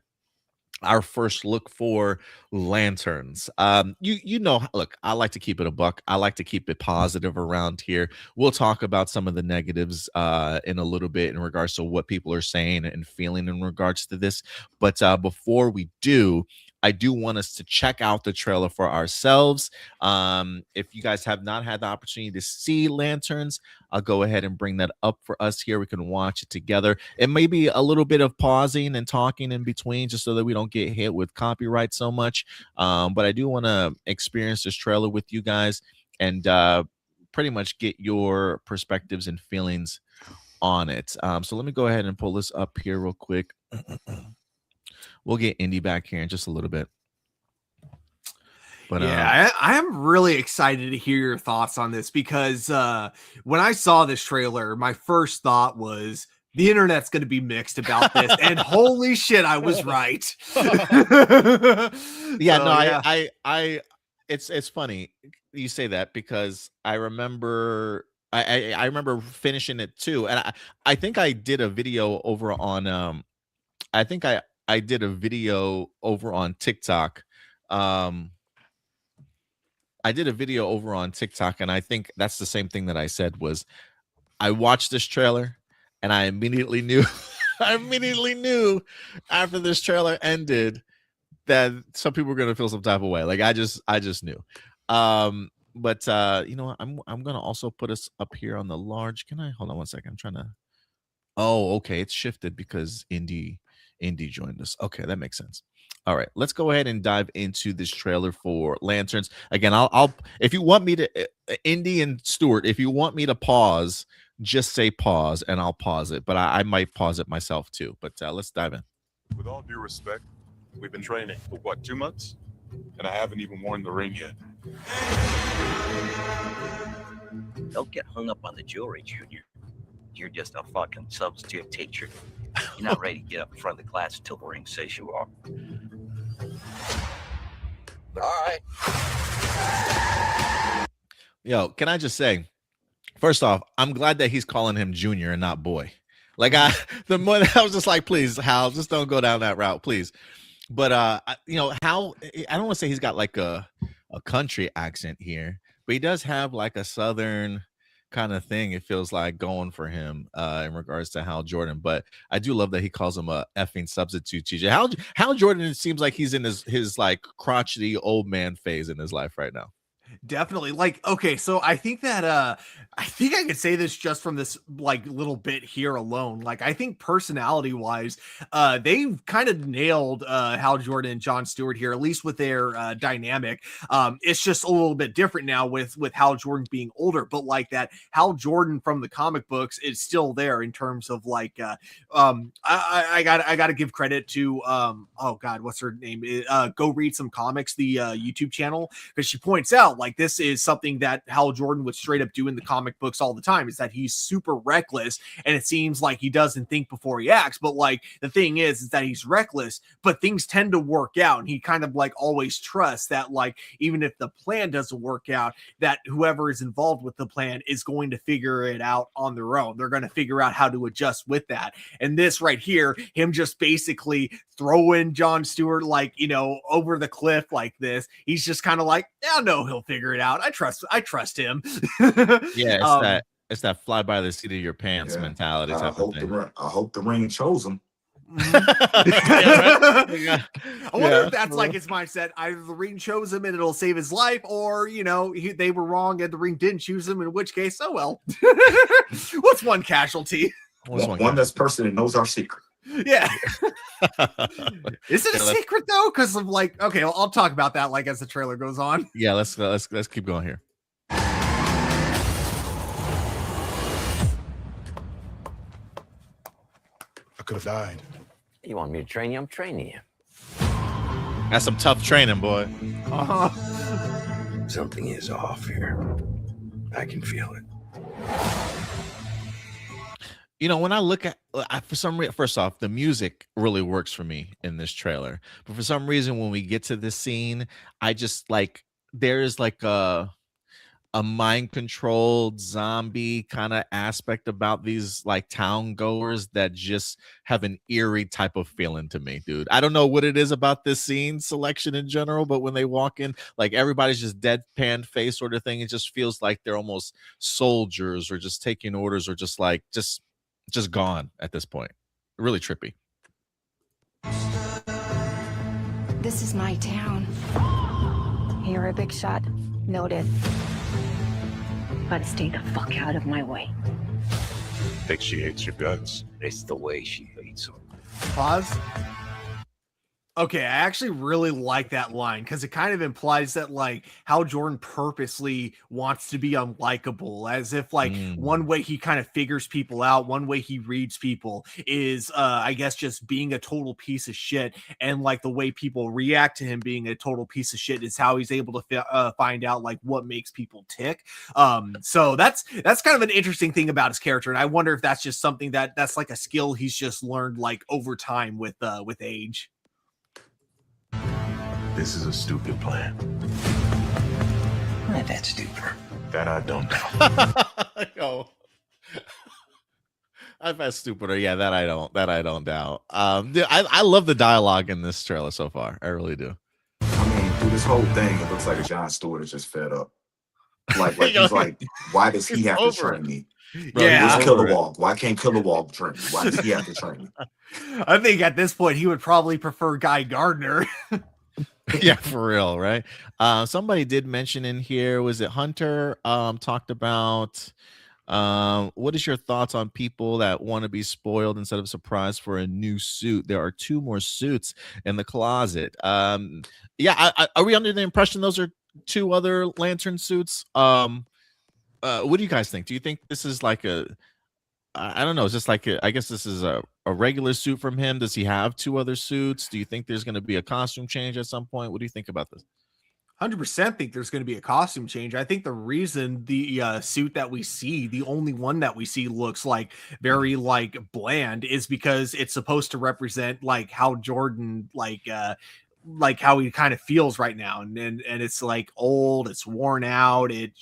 Our first look for Lanterns. Look, I like to keep it a buck. I like to keep it positive around here. We'll talk about some of the negatives in a little bit in regards to what people are saying and feeling in regards to this. But before we do, I do want us to check out the trailer for ourselves. If you guys have not had the opportunity to see Lanterns, I'll go ahead and bring that up for us here. We can watch it together. It may be a little bit of pausing and talking in between just so that we don't get hit with copyright so much. But I do want to experience this trailer with you guys and pretty much get your perspectives and feelings on it. So let me go ahead and pull this up here real quick. We'll get Indy back here in just a little bit. But yeah, I am really excited to hear your thoughts on this because when I saw this trailer, my first thought was the internet's going to be mixed about this, and holy shit, I was right. It's funny you say that because I remember I remember finishing it too, and I think I did a video over on I think I did a video over on TikTok. I did a video over on TikTok, and I think that's the same thing that I said was I watched this trailer and I immediately knew I immediately knew after this trailer ended that some people were gonna feel some type of way. Like I just knew. But you know what? I'm gonna also put us up here on the large. Can I hold on one second? I'm trying to okay, it's shifted because Indy joined us. Okay, that makes sense. All right, let's go ahead and dive into this trailer for Lanterns. Again, I'll if you want me to Indy and Stuart, if you want me to pause, just say pause and I'll pause it. But I might pause it myself too. But let's dive in. With all due respect, we've been training for what, 2 months? And I haven't even worn the ring yet. Don't get hung up on the jewelry, Junior. You're just a fucking substitute teacher. You're not ready to get up in front of the class until the ring says you are. All right. Yo, can I just say, first off, I'm glad that he's calling him Junior and not boy. Like I was just like, please, Hal, just don't go down that route, please. But you know, Hal, I don't want to say he's got like a country accent here, but he does have like a southern kind of thing. It feels like going for him in regards to Hal Jordan. But I do love that he calls him a effing substitute teacher. Hal Jordan, it seems like he's in his like crotchety old man phase in his life right now. Definitely. Like, okay, so I think that I think I could say this just from this like little bit here alone. Like, I think personality wise, they've kind of nailed Hal Jordan and Jon Stewart here, at least with their dynamic. It's just a little bit different now with Hal Jordan being older, but like that Hal Jordan from the comic books is still there in terms of like I gotta give credit to oh god, what's her name? Go Read Some Comics, the YouTube channel, because she points out like this is something that Hal Jordan would straight up do in the comic books all the time, is that he's super reckless and it seems like he doesn't think before he acts. But like the thing is that he's reckless, but things tend to work out, and he kind of like always trusts that like even if the plan doesn't work out, that whoever is involved with the plan is going to figure it out on their own. They're going to figure out how to adjust with that. And this right here, him just basically throwing Jon Stewart like, you know, over the cliff like this, he's just kind of like, yeah, no, he'll figure it out. I trust him. Yeah, it's that fly by the seat of your pants mentality type of thing. I hope the ring chose him. I wonder if that's like his mindset. Either the ring chose him and it'll save his life, or you know, they were wrong and the ring didn't choose him, in which case, oh well. What's one casualty? One that's person that knows our secret. Yeah. Is it a secret though? Because of like, okay, I'll talk about that like as the trailer goes on. Yeah, let's keep going here. I could have died. You want me to train you? I'm training you. That's some tough training, boy. Something is off here. I can feel it. You know, when I look at, for some reason, first off, the music really works for me in this trailer. But for some reason, when we get to this scene, I just like, there is like a mind-controlled zombie kind of aspect about these like town goers that just have an eerie type of feeling to me, dude. I don't know what it is about this scene selection in general, but when they walk in, like everybody's just deadpan face sort of thing. It just feels like they're almost soldiers or just taking orders or just like, just gone at this point. Really trippy. This is my town. You're a big shot. Noted. But stay the fuck out of my way. Think she hates your guts. It's the way she hates them. Pause. Okay, I actually really like that line because it kind of implies that like Hal Jordan purposely wants to be unlikable, as if like one way he kind of figures people out, one way he reads people is I guess just being a total piece of shit, and like the way people react to him being a total piece of shit is how he's able to find out like what makes people tick. So that's kind of an interesting thing about his character, and I wonder if that's just something that's like a skill he's just learned like over time with age. This is a stupid plan. Not that stupid. That I don't know. Yo. I've had stupider. Yeah, that I don't doubt. Dude, I love the dialogue in this trailer so far. I really do. I mean, through this whole thing, it looks like Jon Stewart is just fed up. Like Yo, he's like, why does he he's have to over train it. me? Bro, Yeah. he's Where's over it. Kilowog? Why can't Kilowog train me? Why does he have to train me? I think at this point he would probably prefer Guy Gardner. Yeah, for real, right? Somebody did mention in here, was it Hunter? Talked about what is your thoughts on people that want to be spoiled instead of surprised for a new suit? There are 2 more suits in the closet. Yeah, are we under the impression those are 2 other lantern suits? What do you guys think? Do you think this is like I don't know, it's just like I guess this is a regular suit from him? Does he have 2 other suits? Do you think there's going to be a costume change at some point? What do you think about this? 100% think there's going to be a costume change. I think the reason the suit that we see, the only one that we see looks like very like bland, is because it's supposed to represent like how Jordan like how he kind of feels right now, and it's like old, it's worn out, it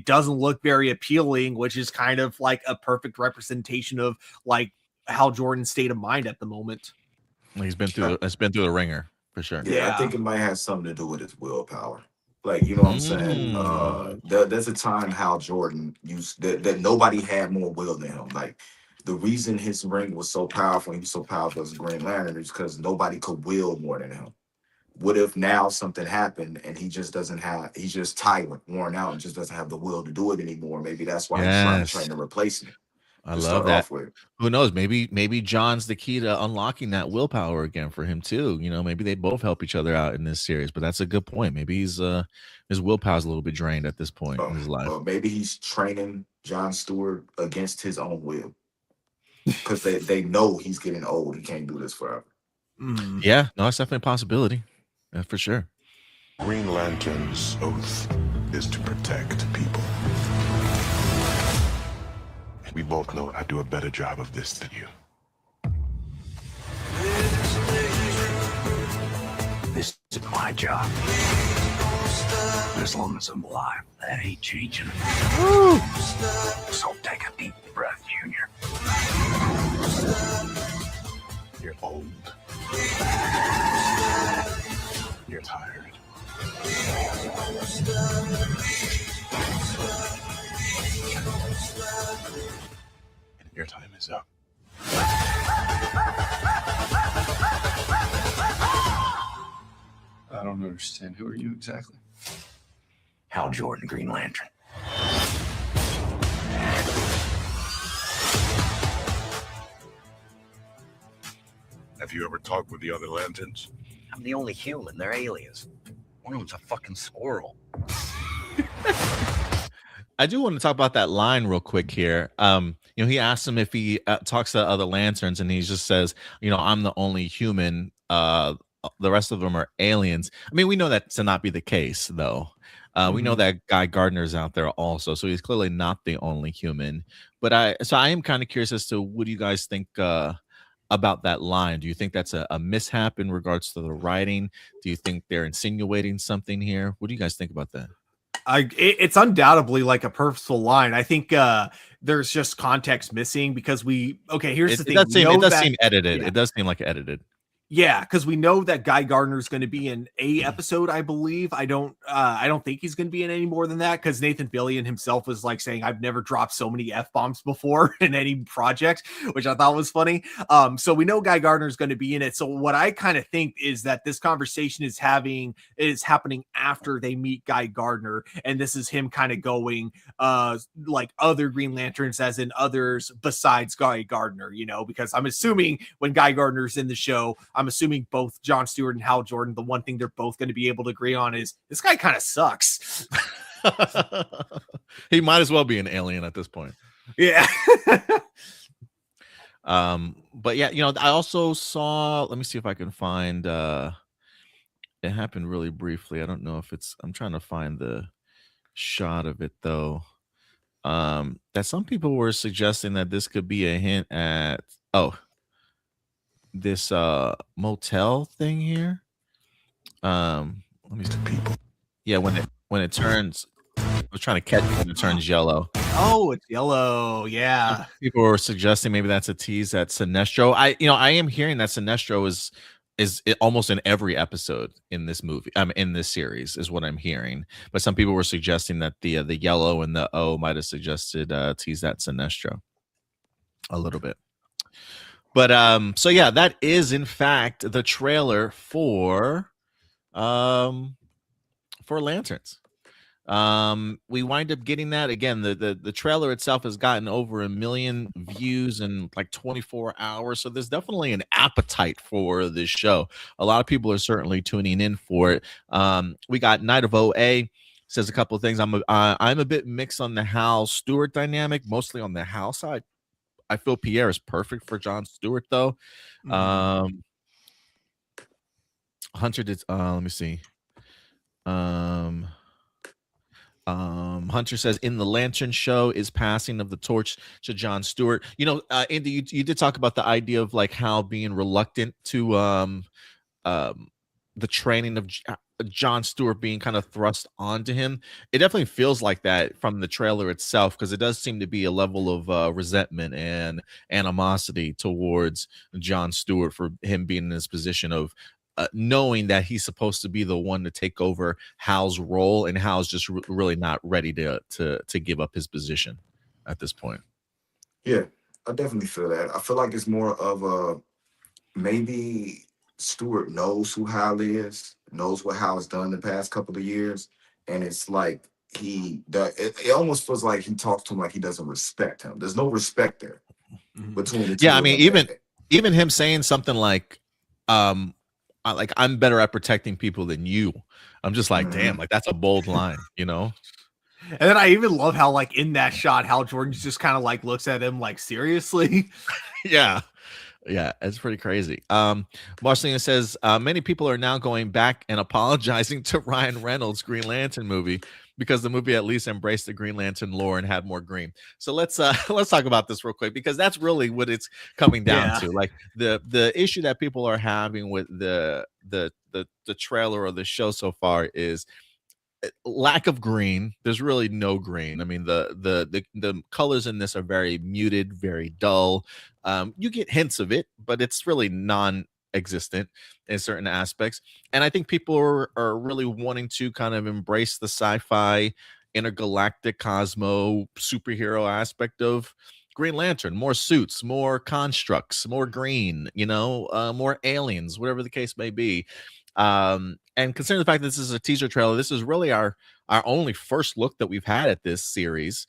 doesn't look very appealing, which is kind of like a perfect representation of like how Jordan's state of mind at the moment. He's been through the ringer for sure. Yeah, I think it might have something to do with his willpower. Like, you know what I'm saying? There's a time how Jordan used that nobody had more will than him. Like, the reason his ring was so powerful, and he was so powerful as a Green Lantern, is because nobody could will more than him. What if now something happened and he just doesn't have, he's just tired, worn out, and just doesn't have the will to do it anymore? Maybe that's why he's trying to train a replacement. I love that. Who knows? Maybe John's the key to unlocking that willpower again for him too. You know, maybe they both help each other out in this series. But that's a good point. Maybe he's his willpower's a little bit drained at this point in his life. Maybe he's training Jon Stewart against his own will, because they know he's getting old. He can't do this forever. Yeah, no, it's definitely a possibility. Yeah, for sure. Green Lantern's oath is to protect people. We both know I do a better job of this than you. This is my job. As long as I'm alive, that ain't changing. Woo! So take a deep breath, Junior. You're old. You're tired. And your time is up. I don't understand. Who are you exactly? Hal Jordan, Green Lantern. Have you ever talked with the other Lanterns? I'm the only human. They're aliens. One of them's a fucking squirrel. I do want to talk about that line real quick here. You know, he asks him if he talks to other lanterns, and he just says, you know, I'm the only human. The rest of them are aliens. I mean, we know that to not be the case, though. We know that Guy Gardner's out there also, so he's clearly not the only human. But I am kind of curious as to what do you guys think about that line? Do you think that's a mishap in regards to the writing? Do you think they're insinuating something here? What do you guys think about that? It's undoubtedly like a purposeful line. I think there's just context missing because here's the thing. It does seem edited. Yeah. It does seem like edited. Yeah, because we know that Guy Gardner's going to be in a episode, I believe. I don't think he's going to be in any more than that, because Nathan Fillion himself was like saying, I've never dropped so many F-bombs before in any project, which I thought was funny. So we know Guy Gardner's going to be in it. So what I kind of think is that this conversation is happening after they meet Guy Gardner, and this is him kind of going like other Green Lanterns, as in others besides Guy Gardner, you know, because I'm assuming when Guy Gardner's in the show, I'm assuming both Jon Stewart and Hal Jordan, the one thing they're both going to be able to agree on is this guy kind of sucks. He might as well be an alien at this point. Yeah. But yeah, you know, I also saw, let me see if I can find, it happened really briefly. I don't know if I'm trying to find the shot of it though. That some people were suggesting that this could be a hint at, this motel thing here. Let me see. People. Yeah, when it turns was trying to catch when it turns yellow. Oh, it's yellow. Yeah. People were suggesting maybe that's a tease at Sinestro. I am hearing that Sinestro is almost in every episode in this movie. In this series is what I'm hearing. But some people were suggesting that the yellow and the O might have suggested tease that Sinestro a little bit. But so yeah, that is in fact the trailer for Lanterns. We wind up getting that again. The trailer itself has gotten over 1 million views in like 24 hours, so there's definitely an appetite for this show. A lot of people are certainly tuning in for it. We got Night of OA says a couple of things. I'm a bit mixed on the Hal Stewart dynamic, mostly on the Hal side. I feel Pierre is perfect for Jon Stewart though. Hunter did let me see. Hunter says in the Lantern show is passing of the torch to Jon Stewart. Andy, you did talk about the idea of like Hal being reluctant to the training of Jon Stewart being kind of thrust onto him. It definitely feels like that from the trailer itself, because it does seem to be a level of resentment and animosity towards Jon Stewart for him being in this position of knowing that he's supposed to be the one to take over Hal's role, and Hal's just really not ready to give up his position at this point. Yeah, I definitely feel that. I feel like it's more of a maybe Stewart knows who Hal is, knows what Hal's done the past couple of years, and it's like it almost feels like he talks to him like he doesn't respect him. There's no respect there between the two. Yeah, I mean, even him saying something like I'm better at protecting people than you. I'm just like, damn, like that's a bold line, And then I even love how, like, in that shot, Hal Jordan just kind of like looks at him like, seriously? Yeah, it's pretty crazy. Marcelina says many people are now going back and apologizing to Ryan Reynolds' Green Lantern movie because the movie at least embraced the Green Lantern lore and had more green. So let's talk about this real quick, because that's really what it's coming down to. Like the issue that people are having with the trailer or the show so far is lack of green. There's really no green. I mean, the colors in this are very muted, very dull. You get hints of it, but it's really non-existent in certain aspects. And I think people are really wanting to kind of embrace the sci-fi intergalactic cosmo superhero aspect of Green Lantern. More suits, more constructs, more green, more aliens, whatever the case may be. And considering the fact that this is a teaser trailer, this is really our only first look that we've had at this series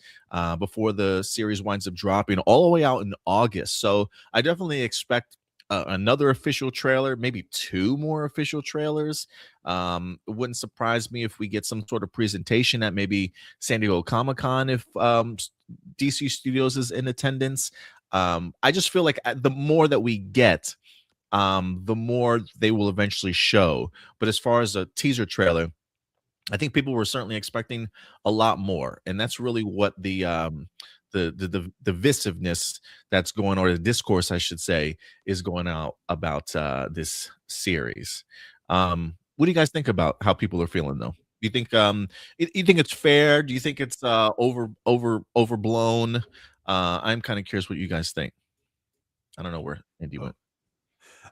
before the series winds up dropping all the way out in August. So I definitely expect another official trailer, maybe 2 more official trailers. It wouldn't surprise me if we get some sort of presentation at maybe San Diego Comic-Con if DC Studios is in attendance. I just feel like the more that we get, the more they will eventually show. But as far as a teaser trailer, I think people were certainly expecting a lot more, and that's really what the divisiveness that's going, or the discourse, I should say, is going out about this series. What do you guys think about how people are feeling, though? You think you think it's fair? Do you think it's overblown? I'm kind of curious what you guys think. I don't know where Andy went.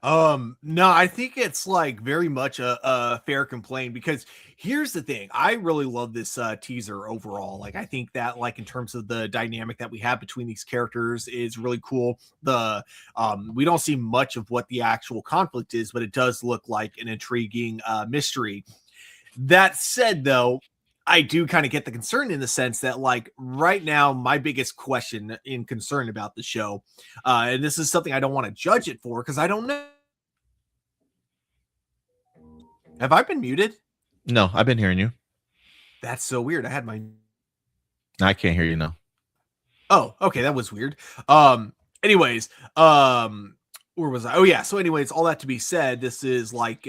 No, I think it's like very much a fair complaint, because here's the thing. I really love this teaser overall. Like, I think that, like, in terms of the dynamic that we have between these characters is really cool. We don't see much of what the actual conflict is, but it does look like an intriguing mystery. That said, though, I do kind of get the concern in the sense that, like, right now, my biggest question and concern about the show, and this is something I don't want to judge it for because I don't know. Have I been muted? No, I've been hearing you. That's so weird. I can't hear you now. Oh, okay. That was weird. Anyways, where was I? Oh yeah. So anyways, all that to be said, this is like,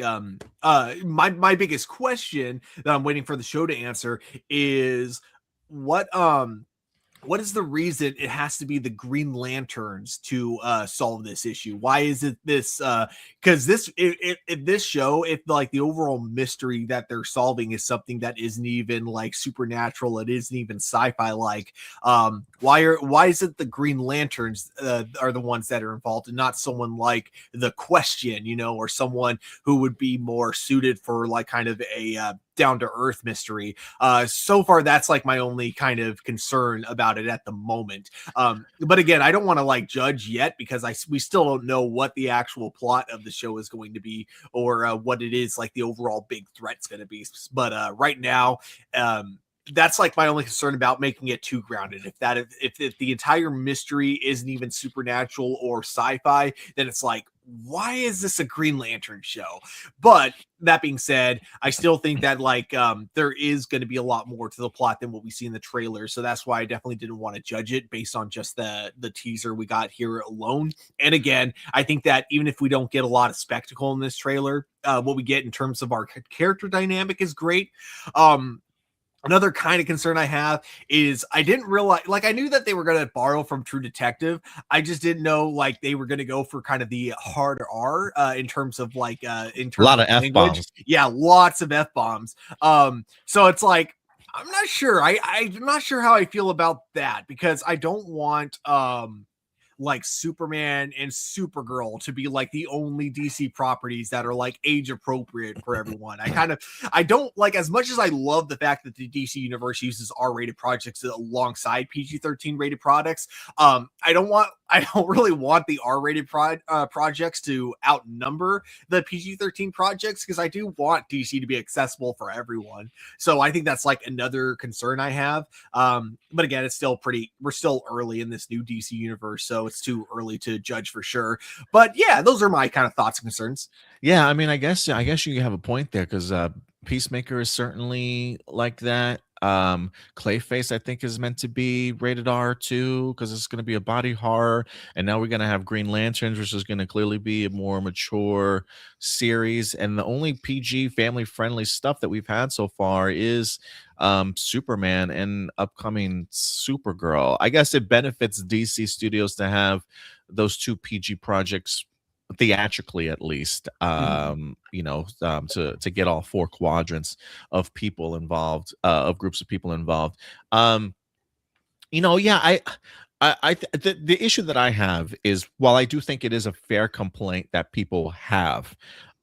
my biggest question that I'm waiting for the show to answer is what what is the reason it has to be the Green Lanterns to solve this issue? Why is it this? Because this, if this show, if like the overall mystery that they're solving is something that isn't even like supernatural, it isn't even sci-fi like. Why is it the Green Lanterns are the ones that are involved, and not someone like the Question, you know, or someone who would be more suited for like kind of a down to earth mystery? So far, that's like my only kind of concern about it at the moment. But again, I don't want to like judge yet because we still don't know what the actual plot of the show is going to be, or what it is like the overall big threat's going to be. But right now, that's like my only concern about making it too grounded. If the entire mystery isn't even supernatural or sci-fi, then it's like, why is this a Green Lantern show? But that being said, I still think that like there is going to be a lot more to the plot than what we see in the trailer. So that's why I definitely didn't want to judge it based on just the teaser we got here alone. And again, I think that even if we don't get a lot of spectacle in this trailer, what we get in terms of our character dynamic is great. Another kind of concern I have is I didn't realize, like, I knew that they were going to borrow from True Detective. I just didn't know, like, they were going to go for kind of the hard R in terms of, like, in terms A lot of of F-bombs. Yeah, lots of F-bombs. So it's like, I'm not sure. I'm not sure how I feel about that, because I don't want, like Superman and Supergirl to be like the only DC properties that are like age appropriate for everyone. I don't like, as much as I love the fact that the DC universe uses R-rated projects alongside PG-13 rated products. I don't really want the R-rated projects to outnumber the PG-13 projects, because I do want DC to be accessible for everyone. So I think that's like another concern I have. But again, we're still early in this new DC universe, so it's too early to judge for sure. But yeah, those are my kind of thoughts and concerns. Yeah, I mean, I guess you have a point there, because Peacemaker is certainly like that. Clayface, I think, is meant to be rated R too, because it's going to be a body horror, and now we're going to have Green Lanterns, which is going to clearly be a more mature series. And the only PG family friendly stuff that we've had so far is Superman and upcoming Supergirl. I guess it benefits DC Studios to have those two PG projects theatrically, at least, to get all four quadrants of people involved, of groups of people involved. Yeah, the issue that I have is, while I do think it is a fair complaint that people have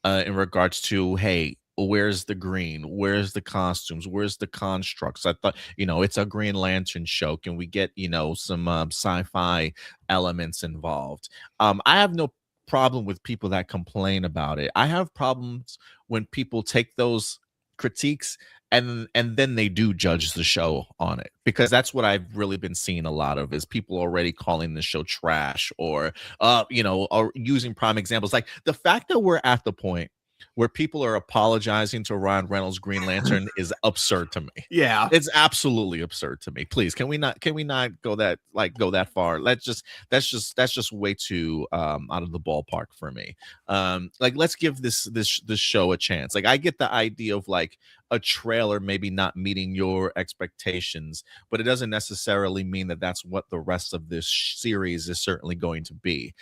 in regards to, hey, where's the green? Where's the costumes? Where's the constructs? I thought, it's a Green Lantern show. Can we get, some sci-fi elements involved? I have no problem with people that complain about it. I have problems when people take those critiques and then they do judge the show on it, because that's what I've really been seeing a lot of, is people already calling the show trash, or or using prime examples, like the fact that we're at the point where people are apologizing to Ryan Reynolds' Green Lantern is absurd to me. Yeah, it's absolutely absurd to me. Please, can we not go that far? That's just way too out of the ballpark for me. Let's give this show a chance. Like, I get the idea of like a trailer maybe not meeting your expectations, but it doesn't necessarily mean that that's what the rest of this series is certainly going to be.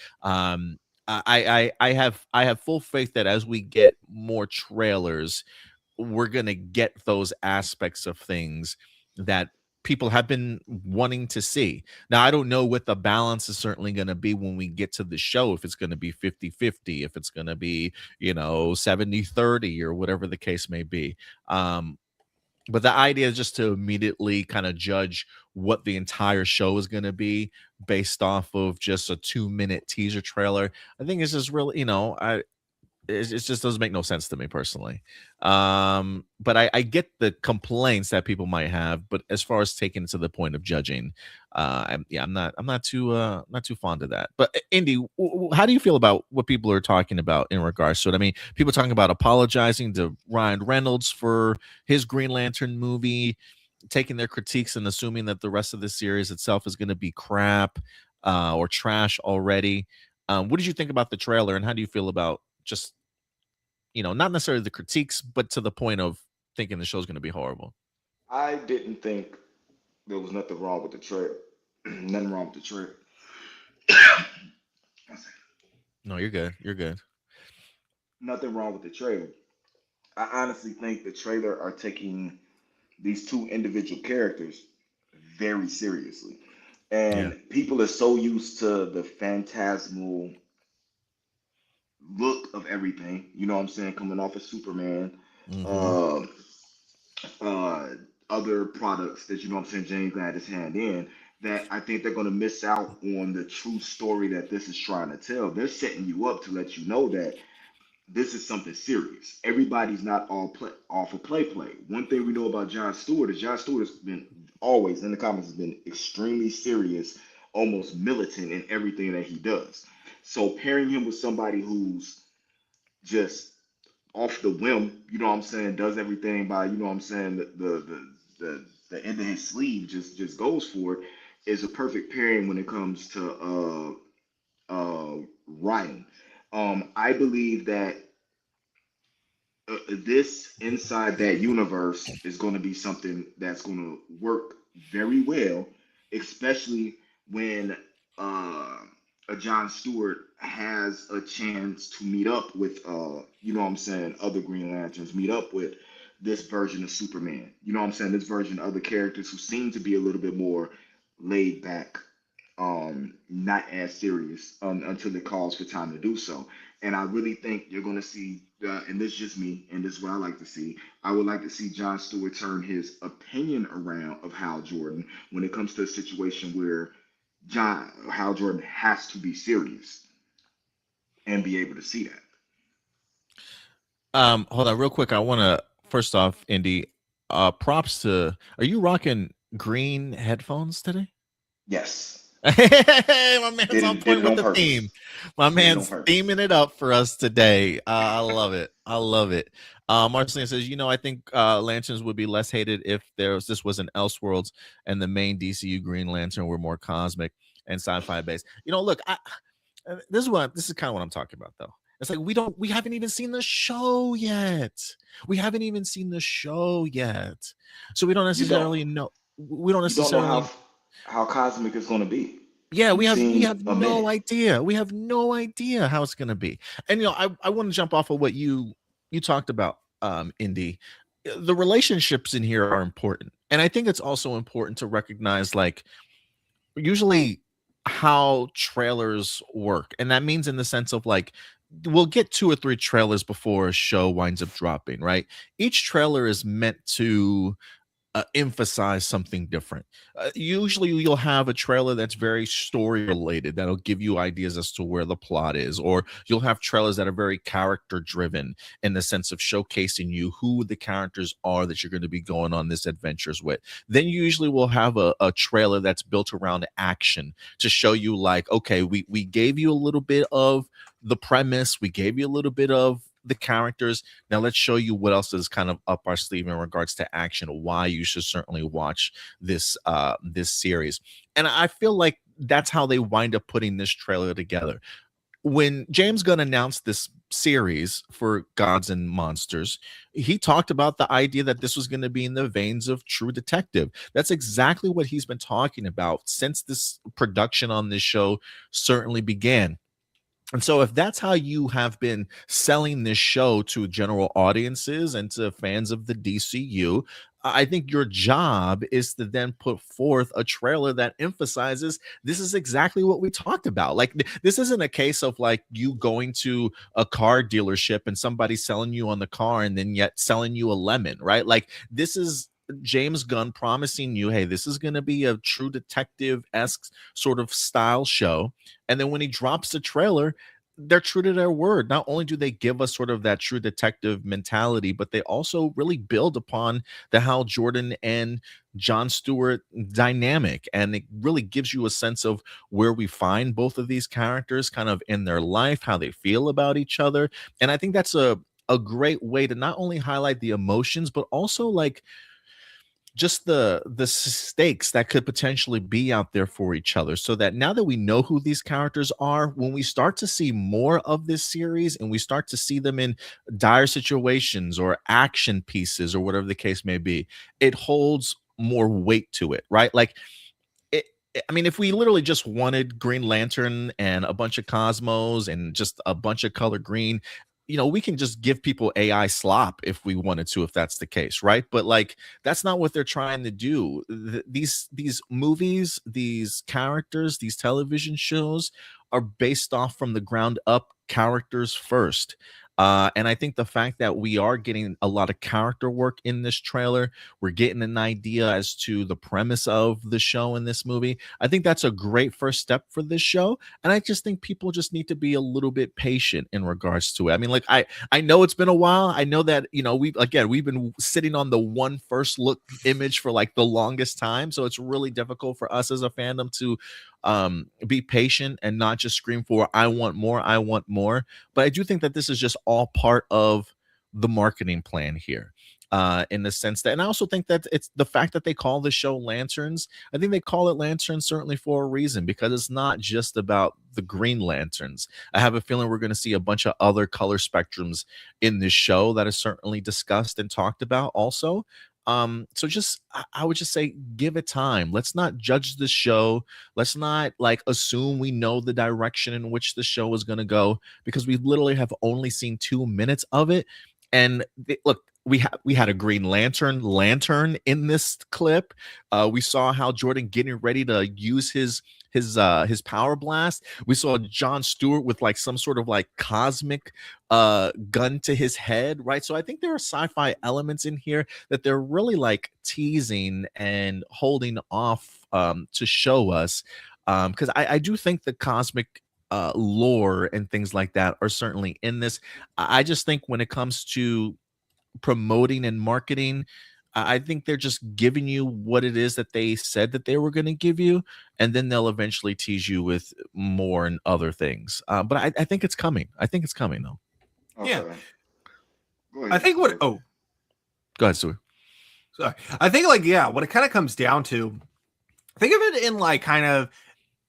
I have full faith that as we get more trailers, we're gonna get those aspects of things that people have been wanting to see. Now, I don't know what the balance is certainly going to be when we get to the show, if it's going to be 50-50, if it's going to be 70-30, or whatever the case may be. But the idea is just to immediately kind of judge what the entire show is going to be based off of just a 2-minute teaser trailer. I think it's just really, it just doesn't make no sense to me personally. But I get the complaints that people might have, but as far as taking it to the point of judging, I'm not too fond of that. But Indy, how do you feel about what people are talking about in regards to it? I mean, people talking about apologizing to Ryan Reynolds for his Green Lantern movie, taking their critiques and assuming that the rest of the series itself is going to be crap or trash already. What did you think about the trailer, and how do you feel about just, not necessarily the critiques, but to the point of thinking the show's going to be horrible? I didn't think there was nothing wrong with the Nothing wrong with the trailer. No, you're good. You're good. Nothing wrong with the trailer. I honestly think the trailer are taking these two individual characters very seriously. Yeah. And people are so used to the phantasmal look of everything, you know what I'm saying, coming off of Superman, Mm-hmm. uh, uh, other products that, you know what I'm saying, James had his hand in, that I think they're going to miss out on the true story that this is trying to tell. They're setting you up to let you know that this is something serious. Everybody's not all play off of play. One thing we know about Jon Stewart is Jon Stewart has been always in the comics has been extremely serious, almost militant in everything that he does. So pairing him with somebody who's just off the whim, you know what I'm saying, does everything by, you know what I'm saying, the end of his sleeve, just goes for it, is a perfect pairing when it comes to writing. I believe that this inside that universe is going to be something that's going to work very well, especially when uh, a John Stewart has a chance to meet up with, you know what I'm saying, other Green Lanterns, meet up with this version of Superman. You know what I'm saying? This version of other characters who seem to be a little bit more laid back, not as serious until it calls for time to do so. And I really think you're going to see, and this is just me, and this is what I like to see. I would like to see John Stewart turn his opinion around of Hal Jordan when it comes to a situation where Hal Jordan has to be serious and be able to see that. Hold on real quick. I want to first off, Indy, props to, are you rocking green headphones today? Yes. Hey, my man's on Did point it with on the purpose. theme. My Did it on man's purpose. theming it up for us today. I love it. I love it. Marcelina says, I think lanterns would be less hated if this was an Elseworlds and the main DCU Green Lantern were more cosmic and sci-fi based. Look, this is kind of what I'm talking about though. It's like we haven't even seen the show yet. We haven't even seen the show yet. So we don't necessarily know. We don't You don't know necessarily. how cosmic it's going to be. Yeah, we You've have seen a no minute. idea. We have no idea how it's gonna be. And I want to jump off of what you talked about, Indy. The relationships in here are important. And I think it's also important to recognize like usually how trailers work. And that means in the sense of like we'll get 2 or 3 trailers before a show winds up dropping, right? Each trailer is meant to emphasize something different. Usually, you'll have a trailer that's very story related that'll give you ideas as to where the plot is, or you'll have trailers that are very character driven in the sense of showcasing you who the characters are that you're going to be going on this adventures with. Then you usually will have a trailer that's built around action to show you like, okay, we gave you a little bit of the premise, we gave you a little bit of the characters. Now let's show you what else is kind of up our sleeve in regards to action, why you should certainly watch this this series. And I feel like that's how they wind up putting this trailer together. When James Gunn announced this series for Gods and Monsters, he talked about the idea that this was going to be in the veins of True Detective. That's exactly what he's been talking about since this production on this show certainly began. And so, if that's how you have been selling this show to general audiences and to fans of the DCU, I think your job is to then put forth a trailer that emphasizes this is exactly what we talked about. Like, this isn't a case of like you going to a car dealership and somebody selling you on the car and then yet selling you a lemon, right? Like, this is James Gunn promising you, hey, this is going to be a True Detective-esque sort of style show. And then when he drops the trailer, they're true to their word. Not only do they give us sort of that True Detective mentality, but they also really build upon the Hal Jordan and Jon Stewart dynamic. And it really gives you a sense of where we find both of these characters kind of in their life, how they feel about each other. And I think that's a great way to not only highlight the emotions, but also like just the stakes that could potentially be out there for each other, so that now that we know who these characters are, when we start to see more of this series and we start to see them in dire situations or action pieces or whatever the case may be, it holds more weight to it, right? Like I mean, if we literally just wanted Green Lantern and a bunch of cosmos and just a bunch of color green, we can just give people AI slop if we wanted to, if that's the case, right? But like, that's not what they're trying to do. These movies, these characters, these television shows are based off from the ground up characters first. And I think the fact that we are getting a lot of character work in this trailer, we're getting an idea as to the premise of the show in this movie. I think that's a great first step for this show. And I just think people just need to be a little bit patient in regards to it. I mean, like I know it's been a while. I know that, we've been sitting on the one first look image for like the longest time. So it's really difficult for us as a fandom to be patient and not just scream for I want more. But I do think that this is just all part of the marketing plan here, in the sense that, and I also think that it's the fact that they call the show Lanterns. I think they call it Lanterns certainly for a reason, because it's not just about the Green Lanterns. I have a feeling we're going to see a bunch of other color spectrums in this show that is certainly discussed and talked about also. So just I would just say give it time. Let's not judge the show. Let's not like assume we know the direction in which the show is going to go, because we literally have only seen 2 minutes of it. And look, we had a Green Lantern in this clip. We saw how Jordan getting ready to use his power blast. We saw Jon Stewart with like some sort of like cosmic gun to his head, right? So I think there are sci-fi elements in here that they're really like teasing and holding off to show us, because I do think the cosmic lore and things like that are certainly in this. I just think when it comes to promoting and marketing, I think they're just giving you what it is that they said that they were going to give you, and then they'll eventually tease you with more and other things. But I think it's coming. I think it's coming though. Okay. Yeah. Go ahead. I think what Go ahead, Stuart. sorry. I think what it kind of comes down to, think of it in like kind of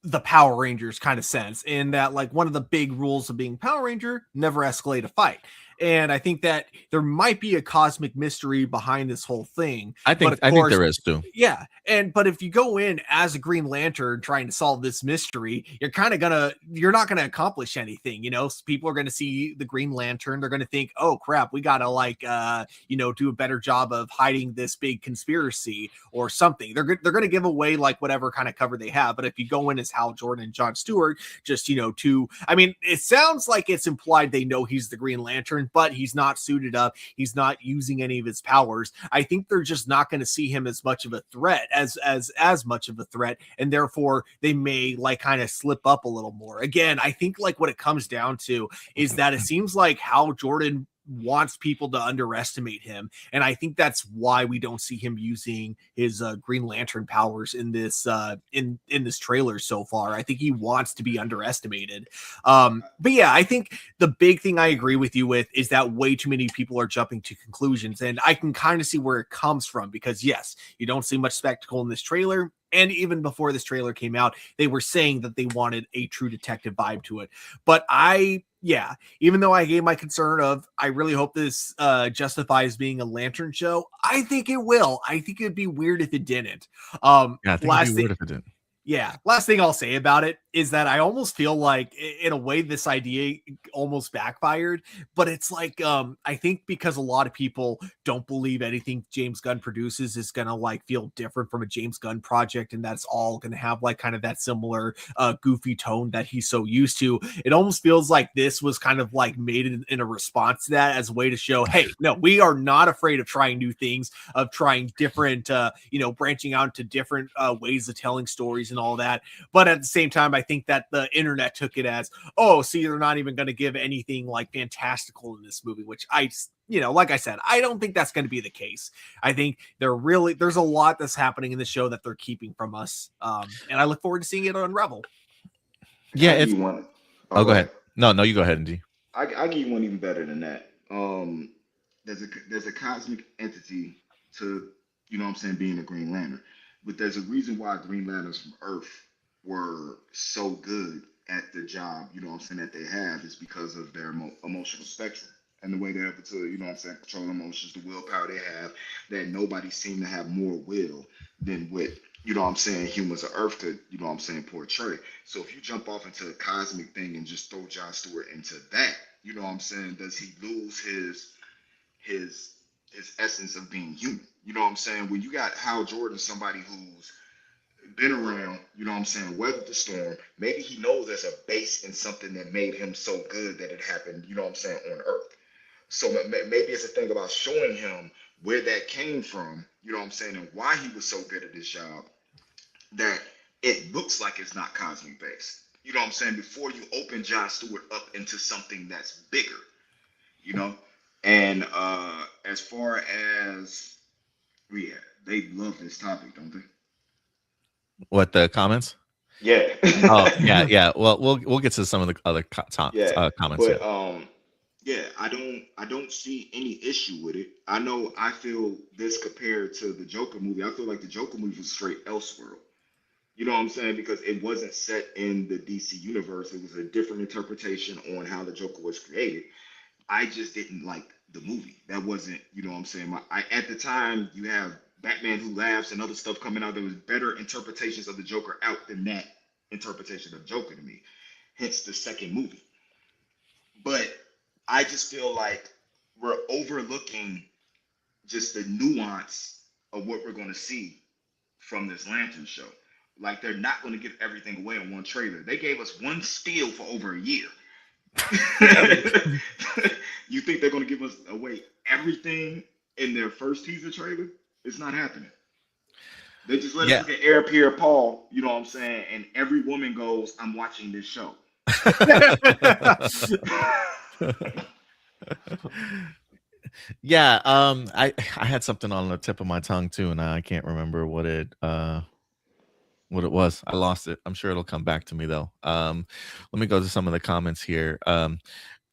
the Power Rangers kind of sense, in that like one of the big rules of being Power Ranger, never escalate a fight. And I think that there might be a cosmic mystery behind this whole thing. I think there is too. Yeah. But if you go in as a Green Lantern trying to solve this mystery, you're not gonna accomplish anything. People are gonna see the Green Lantern, they're gonna think, oh crap, we gotta do a better job of hiding this big conspiracy or something. They're gonna give away like whatever kind of cover they have. But if you go in as Hal Jordan and Jon Stewart, just it sounds like it's implied they know he's the Green Lantern, but he's not suited up. He's not using any of his powers. I think they're just not going to see him as much of a threat, as much of a threat, and therefore they may like kind of slip up a little more. Again, I think like what it comes down to is that it seems like Hal Jordan wants people to underestimate him, and I think that's why we don't see him using his Green Lantern powers in this in this trailer so far. I think he wants to be underestimated. But yeah, I think the big thing I agree with you with is that way too many people are jumping to conclusions, and I can kind of see where it comes from, because yes, you don't see much spectacle in this trailer. And even before this trailer came out, they were saying that they wanted a true detective vibe to it. But even though I gave my concern of, I really hope this justifies being a Lantern show, I think it will. I think it'd be weird if it didn't. I think it'd be weird if it didn't. Yeah. Last thing I'll say about it is that I almost feel like in a way this idea almost backfired, but it's like, I think because a lot of people don't believe anything James Gunn produces is going to like feel different from a James Gunn project. And that's all going to have like kind of that similar goofy tone that he's so used to. It almost feels like this was kind of like made in a response to that, as a way to show, hey, no, we are not afraid of trying new things, of trying different, branching out to different ways of telling stories and all that. But at the same time, I think that the internet took it as, oh, see, they're not even going to give anything like fantastical in this movie, which like I said, I don't think that's going to be the case. I think there's a lot that's happening in the show that they're keeping from us. And I look forward to seeing it unravel. Yeah. It's one. Oh, go ahead. No, you go ahead, Andy. I give you one even better than that. There's a cosmic entity to, being a Green Lantern. But there's a reason why Green Lanterns from Earth were so good at the job, that they have, is because of their emotional spectrum and the way they're able to, control emotions, the willpower they have, that nobody seemed to have more will than what you know what I'm saying, humans of Earth to, you know what I'm saying, portray. So if you jump off into the cosmic thing and just throw Jon Stewart into that, you know what I'm saying, does he lose his his essence of being human? You know what I'm saying? When you got Hal Jordan, somebody who's been around, you know what I'm saying, weathered the storm, maybe he knows there's a base in something that made him so good that it happened, you know what I'm saying, on Earth. So maybe it's a thing about showing him where that came from, you know what I'm saying, and why he was so good at this job, that it looks like it's not cosmic based. You know what I'm saying? Before you open Jon Stewart up into something that's bigger, you know? And as far as yeah, they love this topic, don't they? What, the comments? Yeah. Oh yeah, yeah. Well, we'll get to some of the other Yeah. comments. But yeah, I don't see any issue with it. I know I feel this compared to the Joker movie. I feel like the Joker movie was straight Elseworld. You know what I'm saying? Because it wasn't set in the DC universe. It was a different interpretation on how the Joker was created. I just didn't like the movie. That wasn't, you know what I'm saying? At the time, you have Batman Who Laughs and other stuff coming out. There was better interpretations of the Joker out than that interpretation of Joker to me. Hence the second movie. But I just feel like we're overlooking just the nuance of what we're going to see from this Lantern show. Like, they're not going to give everything away in one trailer. They gave us one steal for over a year. You think they're going to give us away everything in their first teaser trailer? It's not happening. They just let us look at Air Pierre Paul, you know what I'm saying? And every woman goes, I'm watching this show. Yeah, I had something on the tip of my tongue too, and I can't remember what it was. I lost it. I'm sure it'll come back to me though. Let me go to some of the comments here.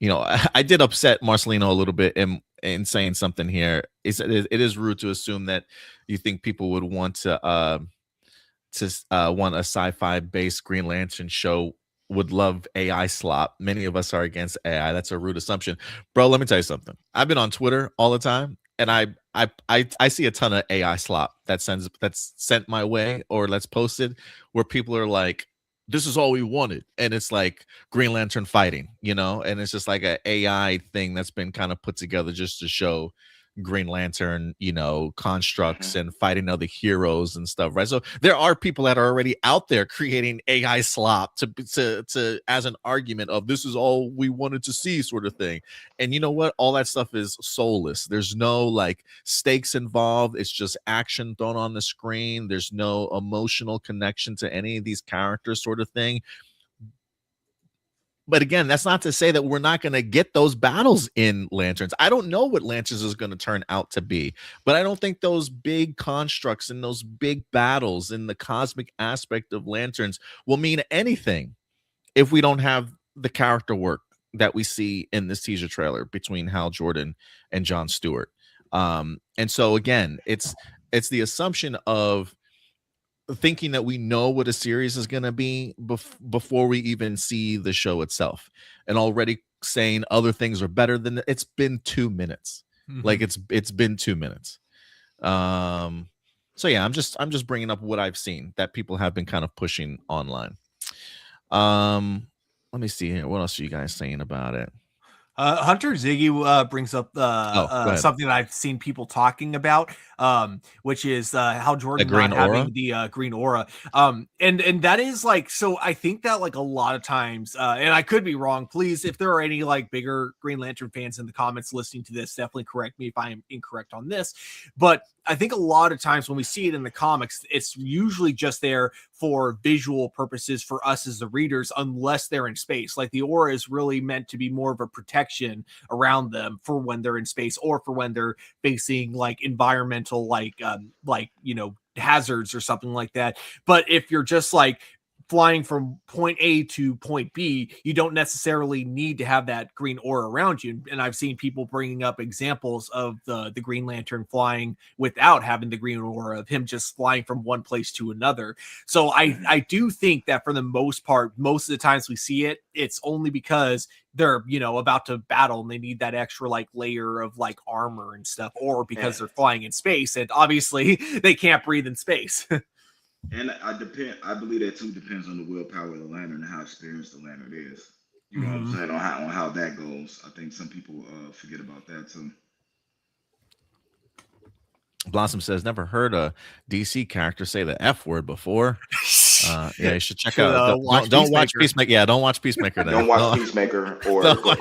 You know, I did upset Marcelino a little bit in saying something here. It is rude to assume that you think people would want to want a sci-fi based Green Lantern show, would love AI slop. Many of us are against AI. That's a rude assumption. Bro, let me tell you something. I've been on Twitter all the time, and I see a ton of AI slop that's sent my way or that's posted where people are like, this is all we wanted. And it's like Green Lantern fighting, you know, and it's just like an AI thing that's been kind of put together just to show Green Lantern, you know, constructs and fighting other heroes and stuff, right? So there are people that are already out there creating AI slop to as an argument of this is all we wanted to see, sort of thing. And you know what? All that stuff is soulless. There's no like stakes involved. It's just action thrown on the screen. There's no emotional connection to any of these characters, sort of thing. But again, that's not to say that we're not going to get those battles in Lanterns. I don't know what Lanterns is going to turn out to be, but I don't think those big constructs and those big battles in the cosmic aspect of Lanterns will mean anything if we don't have the character work that we see in this teaser trailer between Hal Jordan and Jon Stewart. And so again, it's the assumption of thinking that we know what a series is going to be before we even see the show itself, and already saying other things are better than it's been 2 minutes. Like it's been 2 minutes. So yeah, I'm just bringing up what I've seen that people have been kind of pushing online. Let me see here. What else are you guys saying about it? Hunter Ziggy brings up something that I've seen people talking about, which is how Jordan not having the green aura. And that is like, so I think that like a lot of times, and I could be wrong, please, if there are any like bigger Green Lantern fans in the comments listening to this, definitely correct me if I am incorrect on this. But I think a lot of times when we see it in the comics, it's usually just there for visual purposes for us as the readers, unless they're in space. Like the aura is really meant to be more of a protection around them for when they're in space or for when they're facing like environmental, like, you know, hazards or something like that. But if you're just like flying from point A to point B, you don't necessarily need to have that green aura around you. And I've seen people bringing up examples of the Green Lantern flying without having the green aura, of him just flying from one place to another. So I do think that for the most part, most of the times we see it, it's only because they're, you know, about to battle and they need that extra like layer of like armor and stuff, or because they're flying in space and obviously they can't breathe in space. And I believe that too depends on the willpower of the lantern and how experienced the lantern is. You know what I'm Mhm. saying, on how that goes. I think some people forget about that too. Blossom says, never heard a DC character say the F word before. Yeah, you should check Should, out. watch Don't watch Peacemaker. Peacemaker. Yeah, don't watch Peacemaker then. Don't watch Peacemaker, or Don't watch,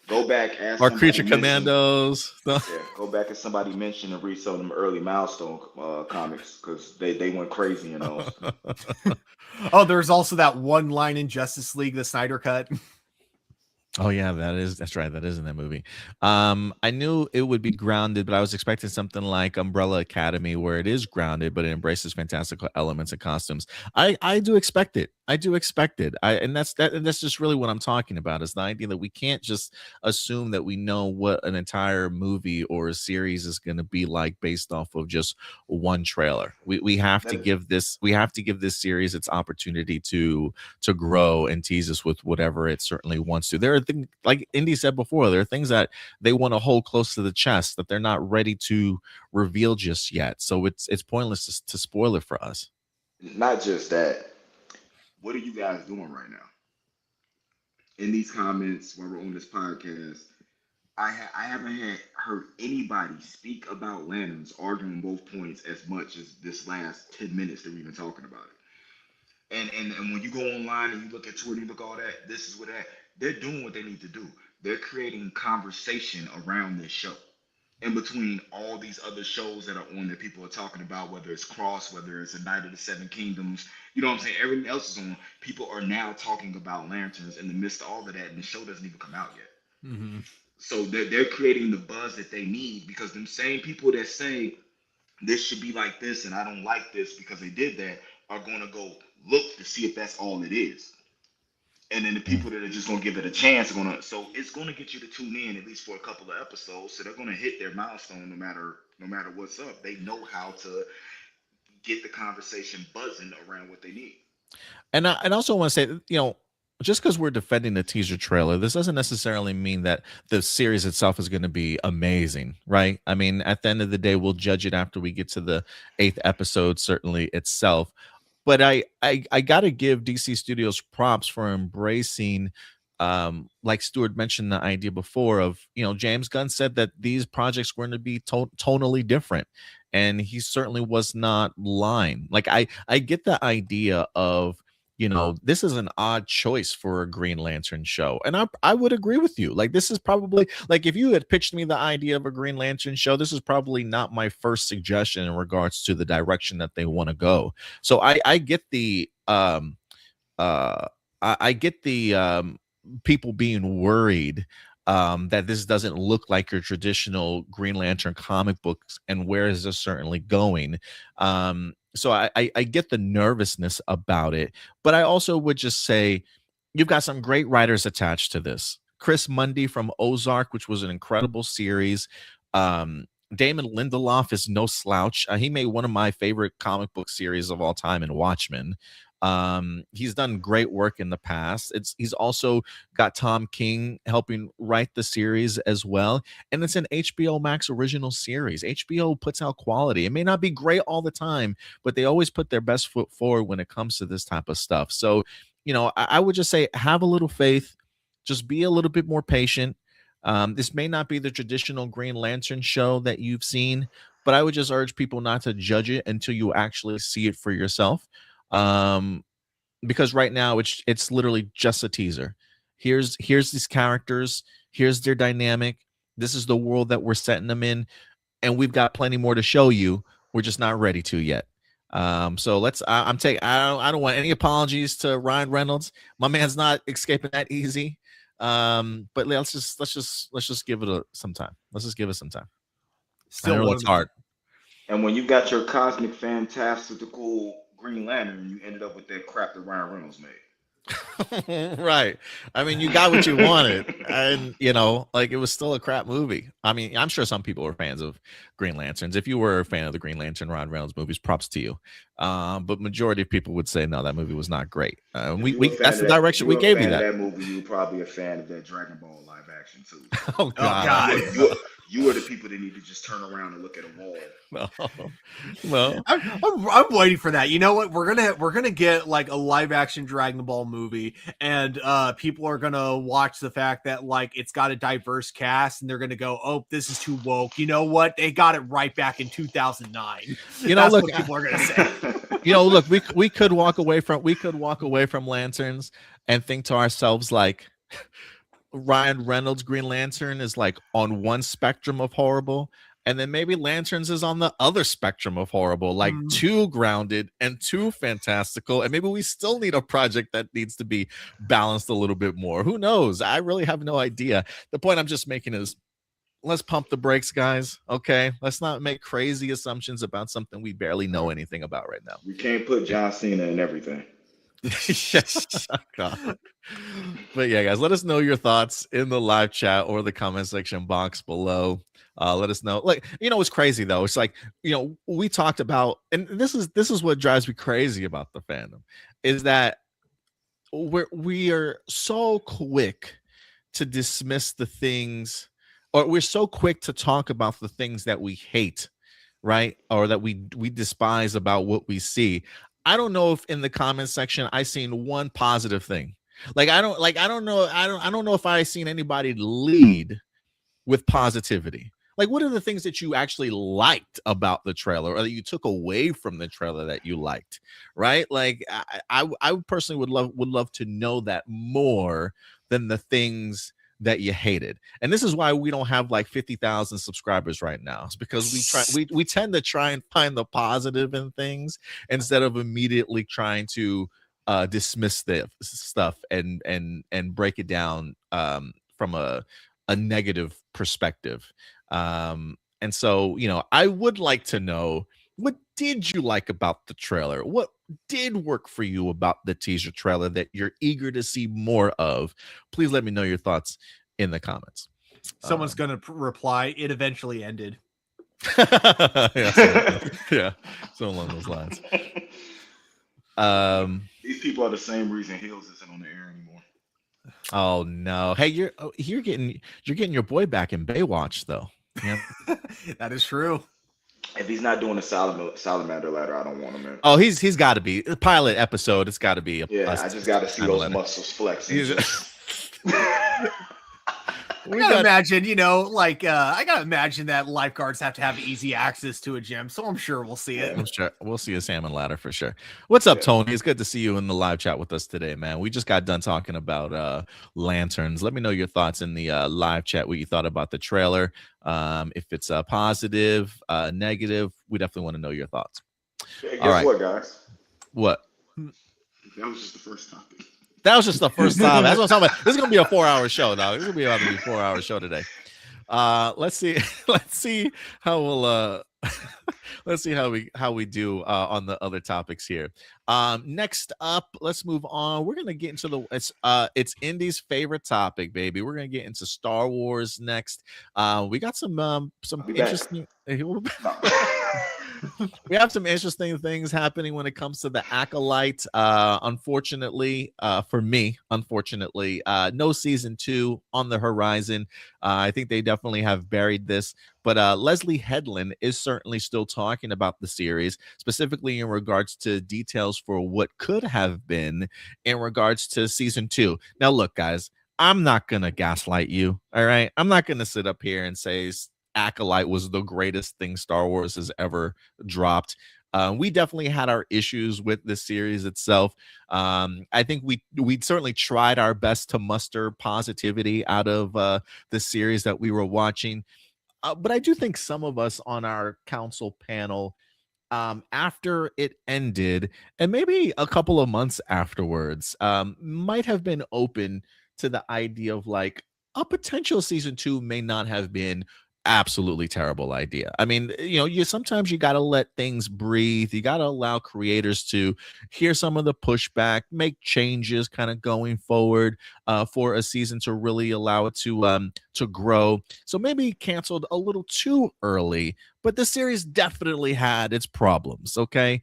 go back, ask or somebody Creature mention. Commandos. Yeah, go back and somebody mention and read some of them early Milestone comics because they went crazy in those. Oh, there's also that one line in Justice League, the Snyder cut. Oh yeah, that's right. That is in that movie. I knew it would be grounded, but I was expecting something like Umbrella Academy, where it is grounded, but it embraces fantastical elements and costumes. I do expect it. I do expect it. And that's just really what I'm talking about. Is the idea that we can't just assume that we know what an entire movie or a series is going to be like based off of just one trailer. We have to That give this series its opportunity to grow and tease us with whatever it certainly wants to. There are things, like Indy said before, there are things that they want to hold close to the chest that they're not ready to reveal just yet. So it's pointless to spoil it for us. Not just that. What are you guys doing right now? In these comments while we're on this podcast, I haven't heard anybody speak about lanterns arguing both points as much as this last 10 minutes that we've been talking about it. And when you go online and you look at Twitter, you look all that, this is what that they're doing what they need to do. They're creating conversation around this show. In between all these other shows that are on that people are talking about, whether it's Cross, whether it's A Night of the Seven Kingdoms, you know what I'm saying? Everything else is on. People are now talking about lanterns in the midst of all of that, and the show doesn't even come out yet. Mm-hmm. So they're creating the buzz that they need because them same people that say this should be like this and I don't like this because they did that are going to go look to see if that's all it is. And then the people that are just gonna give it a chance are gonna, so it's gonna get you to tune in at least for a couple of episodes. So they're gonna hit their milestone no matter what's up. They know how to get the conversation buzzing around what they need. And I also want to say, just because we're defending the teaser trailer, this doesn't necessarily mean that the series itself is going to be amazing, right? I mean, at the end of the day, we'll judge it after we get to the 8th episode, certainly itself. But I gotta give DC Studios props for embracing, like Stuart mentioned the idea before of, James Gunn said that these projects were going to be tonally different, and he certainly was not lying. Like I get the idea of, this is an odd choice for a Green Lantern show. And I would agree with you. Like, this is probably, like, if you had pitched me the idea of a Green Lantern show, this is probably not my first suggestion in regards to the direction that they want to go. So I get the I get the people being worried that this doesn't look like your traditional Green Lantern comic books, and where is this certainly going. So I get the nervousness about it, but I also would just say you've got some great writers attached to this. Chris Mundy from Ozark, which was an incredible series. Damon Lindelof is no slouch. He made one of my favorite comic book series of all time in Watchmen. He's done great work in the past. He's also got Tom King helping write the series as well, and it's an HBO Max original series. HBO puts out quality. It may not be great all the time, but they always put their best foot forward when it comes to this type of stuff. So, I would just say have a little faith, just be a little bit more patient. This may not be the traditional Green Lantern show that you've seen, but I would just urge people not to judge it until you actually see it for yourself. Because right now it's literally just a teaser. Here's these characters, here's their dynamic, this is the world that we're setting them in, and we've got plenty more to show you. We're just not ready to yet. So I don't want any apologies to Ryan Reynolds. My man's not escaping that easy. But let's just give it some time. Let's just give it some time. Still, I know it's hard. And when you got your cosmic fantastical Green Lantern, you ended up with that crap that Ryan Reynolds made. Right. I mean, you got what you wanted, and like, it was still a crap movie. I mean, I'm sure some people were fans of Green Lanterns. If you were a fan of the Green Lantern Ryan Reynolds movies, props to you. But majority of people would say no, that movie was not great. That's the direction we gave you. That movie, you were probably a fan of that Dragon Ball live action too. Oh God. You are the people that need to just turn around and look at a wall. Well, I'm waiting for that. You know what? We're gonna get like a live action Dragon Ball movie, and people are gonna watch the fact that like it's got a diverse cast, and they're gonna go, "Oh, this is too woke." You know what? They got it right back in 2009. You know, That's look, what people are gonna say. you know, look, we could walk away from Lanterns and think to ourselves like, Ryan Reynolds' Green Lantern is like on one spectrum of horrible, and then maybe Lanterns is on the other spectrum of horrible, like too grounded and too fantastical, and maybe we still need a project that needs to be balanced a little bit more. Who knows? I really have no idea. The point I'm just making is, let's pump the brakes, guys. Okay, let's not make crazy assumptions about something we barely know anything about right now. We can't put John Cena in everything. Yes. God. But yeah, guys, let us know your thoughts in the live chat or the comment section box below. Let us know. Like, you know, it's crazy though. It's like, you know, we talked about, and this is what drives me crazy about the fandom, is that we are so quick to dismiss the things, or we're so quick to talk about the things that we hate, right? Or that we despise about what we see. I don't know if in the comment section I seen one positive thing. Like I don't know if I seen anybody lead with positivity. Like, what are the things that you actually liked about the trailer, or that you took away from the trailer that you liked, right? Like I personally would love to know that more than the things that you hated. And this is why we don't have like 50,000 subscribers right now. It's because we tend to try and find the positive in things instead of immediately trying to dismiss the stuff and break it down from a negative perspective. And so, you know, I would like to know, what did you like about the trailer? What did work for you about the teaser trailer that you're eager to see more of? Please let me know your thoughts in the comments. Someone's gonna reply, "It eventually ended." Yeah, so along those lines. These people are the same reason Hills isn't on the air anymore. Oh no! Hey, you're getting your boy back in Baywatch though. Yeah, that is true. If he's not doing a salamander ladder, I don't want him in. Oh, he's got to be the pilot episode. It's got to be. I just got to see those muscles flexing. I gotta imagine, you know, like I gotta imagine that lifeguards have to have easy access to a gym, so I'm sure we'll see it. I'm sure we'll see a salmon ladder for sure. What's up, Tony? It's good to see you in the live chat with us today, man. We just got done talking about Lanterns. Let me know your thoughts in the live chat, what you thought about the trailer. If it's positive, negative, we definitely want to know your thoughts. Hey, guess what, guys? What? That was just the first topic. That was just the first time. That's what I'm talking about. This is gonna be a 4-hour show, dog. This is gonna be about to be a 4-hour show today. Let's see how we'll let's see how we do on the other topics here. Next up, let's move on. We're gonna get into it's Indy's favorite topic, baby. We're gonna get into Star Wars next. We got some interesting. We have some interesting things happening when it comes to the Acolyte. Unfortunately, for me, no season 2 on the horizon. I think they definitely have buried this. But Leslie Headland is certainly still talking about the series, specifically in regards to details for what could have been in regards to season 2. Now, look, guys, I'm not going to gaslight you. All right. I'm not going to sit up here and say Acolyte was the greatest thing Star Wars has ever dropped. We definitely had our issues with the series itself. I think we certainly tried our best to muster positivity out of the series that we were watching. But I do think some of us on our council panel, after it ended, and maybe a couple of months afterwards, might have been open to the idea of like a potential season 2 may not have been absolutely terrible idea. I mean, you know, sometimes you got to let things breathe. You got to allow creators to hear some of the pushback, make changes kind of going forward for a season to really allow it to grow. So maybe canceled a little too early, but the series definitely had its problems. Okay.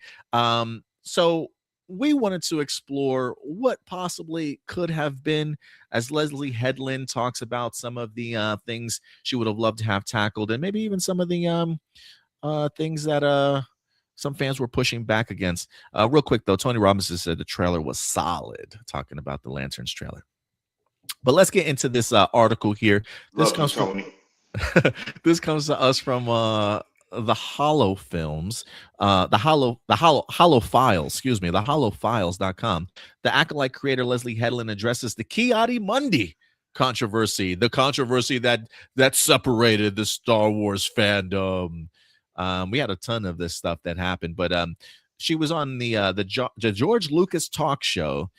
So we wanted to explore what possibly could have been, as Leslie Headland talks about some of the things she would have loved to have tackled, and maybe even some of the things that some fans were pushing back against. Real quick though, Tony Robinson said the trailer was solid, talking about the Lanterns trailer. But let's get into this article here. This comes from this comes to us from the Hollow Films, the Hollow Files, excuse me, the HollowFiles.com. The Acolyte creator Leslie Headland addresses the Ki-Adi-Mundi controversy, the controversy that separated the Star Wars fandom. We had a ton of this stuff that happened, but she was on the George Lucas talk show.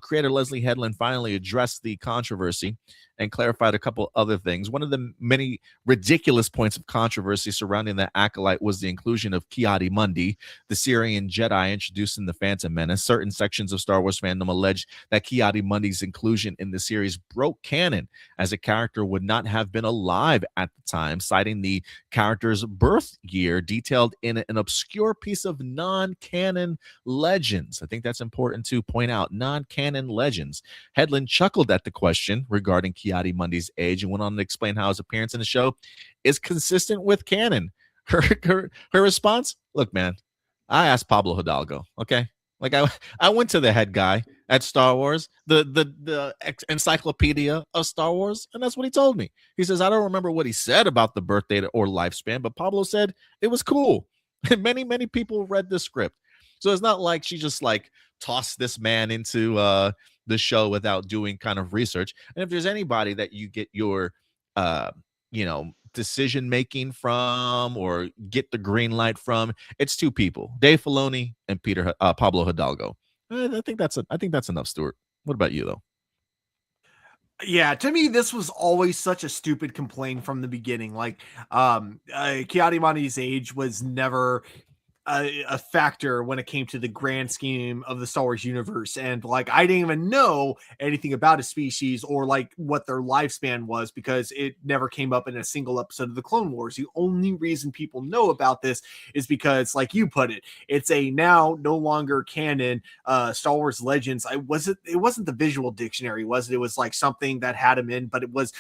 Creator Leslie Headland finally addressed the controversy and clarified a couple other things. One of the many ridiculous points of controversy surrounding the Acolyte was the inclusion of Ki-Adi-Mundi, the Syrian Jedi introduced in The Phantom Menace. Certain sections of Star Wars fandom alleged that Ki-Adi-Mundi's inclusion in the series broke canon, as a character would not have been alive at the time, citing the character's birth year detailed in an obscure piece of non-canon legends. I think that's important to point out, non-canon legends. Headland chuckled at the question regarding Ki-Adi-Mundi's age and went on to explain how his appearance in the show is consistent with canon. Her response, look, man, I asked Pablo Hidalgo, okay? Like I went to the head guy at Star Wars, the encyclopedia of Star Wars, and that's what he told me. He says, I don't remember what he said about the birth date or lifespan, but Pablo said it was cool. And many people read the script. So it's not like she just like tossed this man into the show without doing kind of research. And if there's anybody that you get your decision making from or get the green light from, it's two people, Dave Filoni and Pablo Hidalgo. I think that's enough, Stuart. What about you though? Yeah, to me, this was always such a stupid complaint from the beginning. Like, Ki-Adi-Mundi's age was never a factor when it came to the grand scheme of the Star Wars universe. And like, I didn't even know anything about a species or like what their lifespan was, because it never came up in a single episode of the Clone Wars. The only reason people know about this is because, like you put it, it's a now no longer canon Star Wars Legends. It wasn't the visual dictionary, was it? It was like something that had them in, but it was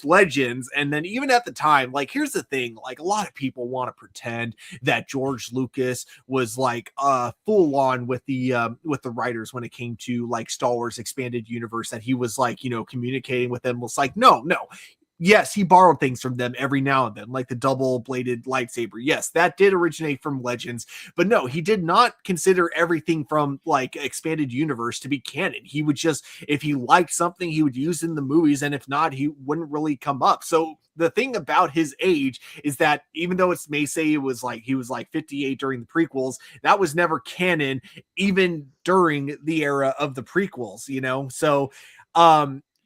Legends. And then even at the time, like, here's the thing, like, a lot of people want to pretend that George Lucas was like full on with the writers when it came to like Star Wars expanded universe, that he was like, communicating with them. Was like, no. Yes, he borrowed things from them every now and then, like the double-bladed lightsaber. Yes, that did originate from Legends, but no, he did not consider everything from like expanded universe to be canon. He would just, if he liked something, he would use it in the movies, and if not, he wouldn't really come up. So the thing about his age is that even though it's may say it was like he was like 58 during the prequels, that was never canon, even during the era of the prequels, So,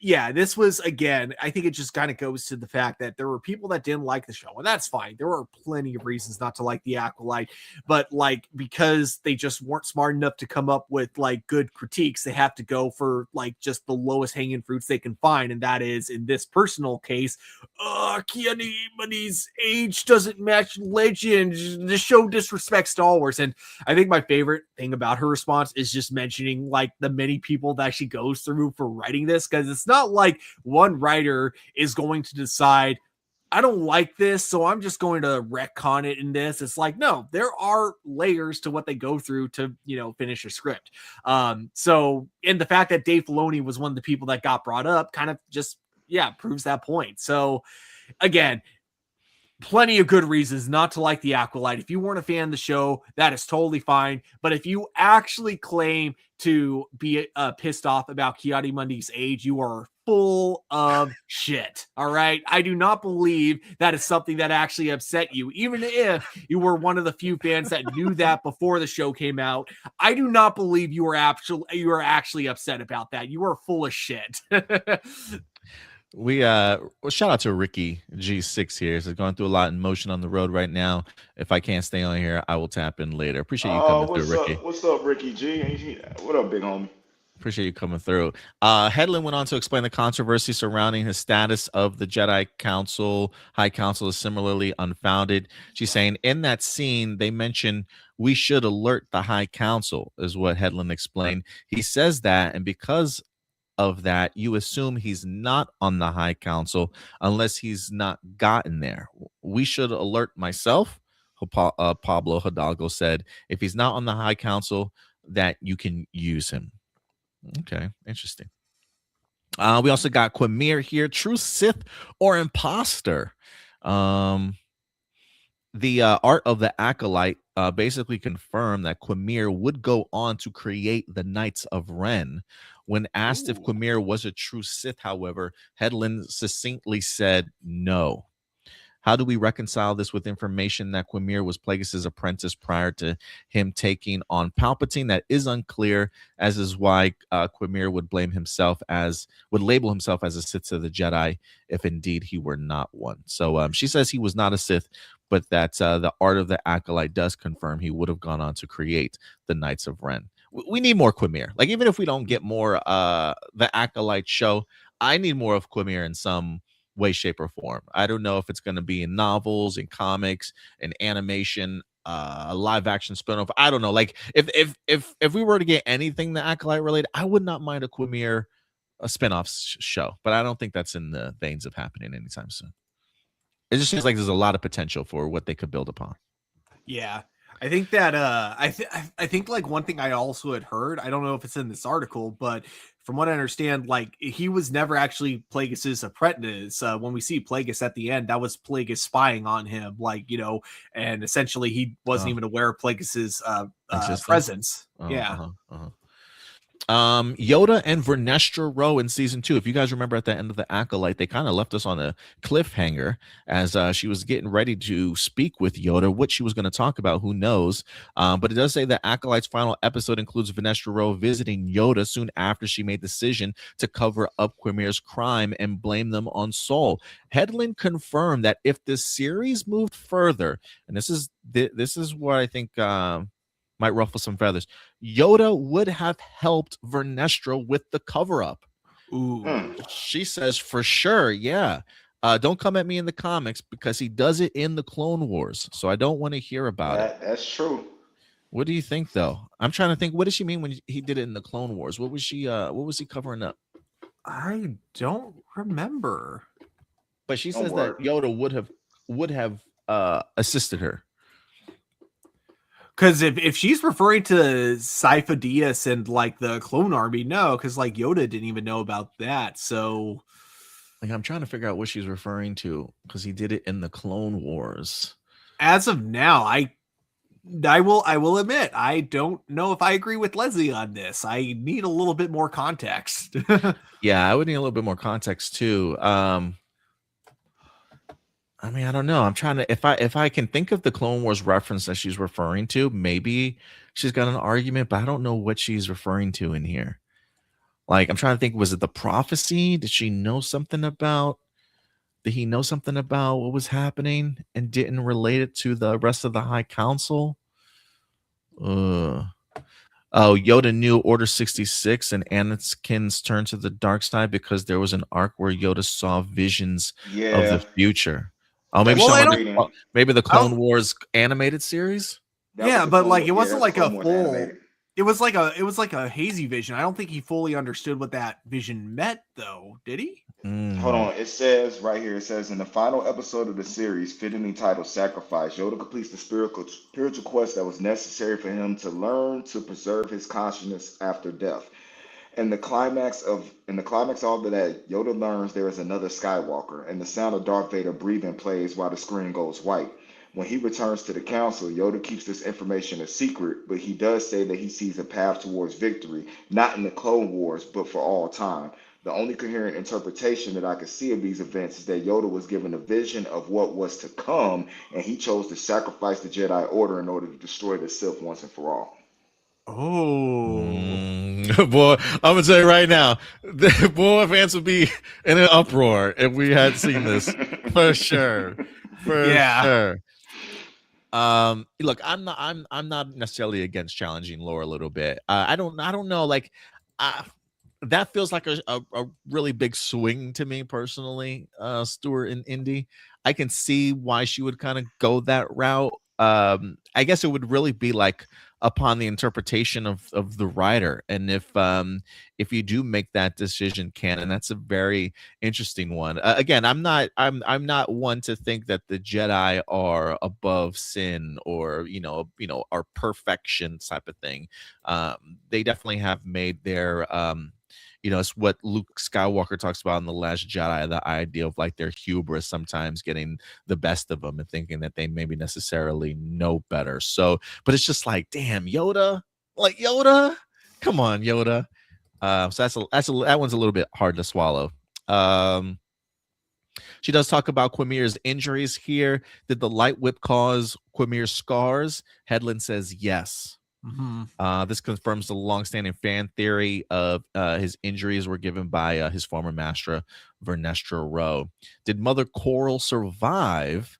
yeah, this was, again, I think it just kind of goes to the fact that there were people that didn't like the show, and that's fine. There were plenty of reasons not to like the Acolyte, but like, because they just weren't smart enough to come up with like good critiques, they have to go for like just the lowest hanging fruits they can find. And that is, in this personal case, Ki-Adi-Mundi's age doesn't match Legends. The show disrespects Star Wars. And I think my favorite thing about her response is just mentioning like the many people that she goes through for writing this, because it's not like one writer is going to decide, I don't like this, so I'm just going to retcon it in this. It's like, no, there are layers to what they go through to, finish a script. So, and the fact that Dave Filoni was one of the people that got brought up kind of just, proves that point. So again, plenty of good reasons not to like the Acolyte. If you weren't a fan of the show, that is totally fine. But if you actually claim to be pissed off about Ki-Adi-Mundi's age, you are full of shit. All right. I do not believe that is something that actually upset you. Even if you were one of the few fans that knew that before the show came out, I do not believe you are actually upset about that. You are full of shit. We shout out to Ricky G6 here. He's going through a lot in motion on the road right now. If I can't stay on here, I will tap in later. Appreciate you coming through, Ricky. What's up, Ricky G? What up, big homie? Appreciate you coming through. Headland went on to explain the controversy surrounding his status of the Jedi Council. High Council is similarly unfounded. She's saying in that scene, they mention we should alert the High Council, is what Headland explained. He says that, and because of that, you assume he's not on the High Council unless he's not gotten there. We should alert myself, Pablo Hidalgo said, if he's not on the High Council, that you can use him. Okay, interesting. We also got Quamir here, true Sith or imposter. The art of the Acolyte basically confirmed that Quamir would go on to create the Knights of Ren. When asked if Quamir was a true Sith, however, Headland succinctly said no. How do we reconcile this with information that Quamir was Plagueis' apprentice prior to him taking on Palpatine? That is unclear, as is why Quamir would label himself as a Sith of the Jedi if indeed he were not one. So she says he was not a Sith, but that the art of the Acolyte does confirm he would have gone on to create the Knights of Ren. We need more Quamir. Like, even if we don't get more the Acolyte show, I need more of Quamir in some way, shape, or form. I don't know if it's going to be in novels, in comics, in animation, a live action spinoff. I don't know. Like, if we were to get anything the Acolyte related, I would not mind a Quamir spinoff show, but I don't think that's in the veins of happening anytime soon. It just seems like there's a lot of potential for what they could build upon. Yeah. I think that I think like one thing I also had heard, I don't know if it's in this article, but from what I understand, like he was never actually Plagueis' apprentice. When we see Plagueis at the end, that was Plagueis spying on him, like, you know, and essentially he wasn't even aware of Plagueis' presence. Yoda and Vernestra Rowe in season 2. If you guys remember at the end of the Acolyte, they kind of left us on a cliffhanger as she was getting ready to speak with Yoda. What she was going to talk about, who knows? But it does say that Acolyte's final episode includes Vernestra Rowe visiting Yoda soon after she made the decision to cover up Quamir's crime and blame them on Saul. Headland confirmed that if the series moved further, and this is what I think might ruffle some feathers, Yoda would have helped Vernestra with the cover-up. Ooh. She says for sure, yeah. Don't come at me in the comics because he does it in the Clone Wars, so I don't want to hear about it. That's true. What do you think, though? I'm trying to think. What does she mean when he did it in the Clone Wars? What was he covering up? I don't remember. But she says that Yoda would have assisted her. Because if she's referring to Sifo Dyas and like the clone army, no, because like Yoda didn't even know about that. So, like, I'm trying to figure out what she's referring to because he did it in the Clone Wars. As of now, I will admit I don't know if I agree with Leslie on this. I need a little bit more context. Yeah, I would need a little bit more context too. I mean, I don't know. I'm trying to if I can think of the Clone Wars reference that she's referring to, maybe she's got an argument, but I don't know what she's referring to in here. Like, I'm trying to think, was it the prophecy? Did he know something about what was happening and didn't relate it to the rest of the High Council? Oh, Yoda knew Order 66 and Anakin's turn to the dark side because there was an arc where Yoda saw visions of the future. Oh, maybe maybe the Clone Wars animated series. Yeah, but like it wasn't like a full. It was like a hazy vision. I don't think he fully understood what that vision meant, though. Did he? Hold on. It says right here. It says in the final episode of the series, fittingly titled "Sacrifice," Yoda completes the spiritual quest that was necessary for him to learn to preserve his consciousness after death. In the climax of all of that, Yoda learns there is another Skywalker, and the sound of Darth Vader breathing plays while the screen goes white. When he returns to the council, Yoda keeps this information a secret, but he does say that he sees a path towards victory, not in the Clone Wars, but for all time. The only coherent interpretation that I could see of these events is that Yoda was given a vision of what was to come, and he chose to sacrifice the Jedi Order in order to destroy the Sith once and for all. Oh, boy, I'm gonna tell you right now, the boy fans would be in an uproar if we had seen this for sure. Sure. Look, I'm not necessarily against challenging lore a little bit. I don't know. Like, that feels like a really big swing to me personally, Stuart and Indy. I can see why she would kind of go that route. I guess it would really be like upon the interpretation of the writer, and if you do make that decision canon, that's a very interesting one. Again, I'm not one to think that the Jedi are above sin or are perfection type of thing. They definitely have made their it's what Luke Skywalker talks about in The Last Jedi, the idea of like their hubris sometimes getting the best of them and thinking that they maybe necessarily know better. So, but it's just like, damn, Yoda, like Yoda, come on, Yoda. So that one's a little bit hard to swallow. She does talk about Quimir's injuries here. Did the light whip cause Quimir's scars? Headland says yes. This confirms the longstanding fan theory of his injuries were given by his former master, Vernestra Rowe. Did Mother Coral survive?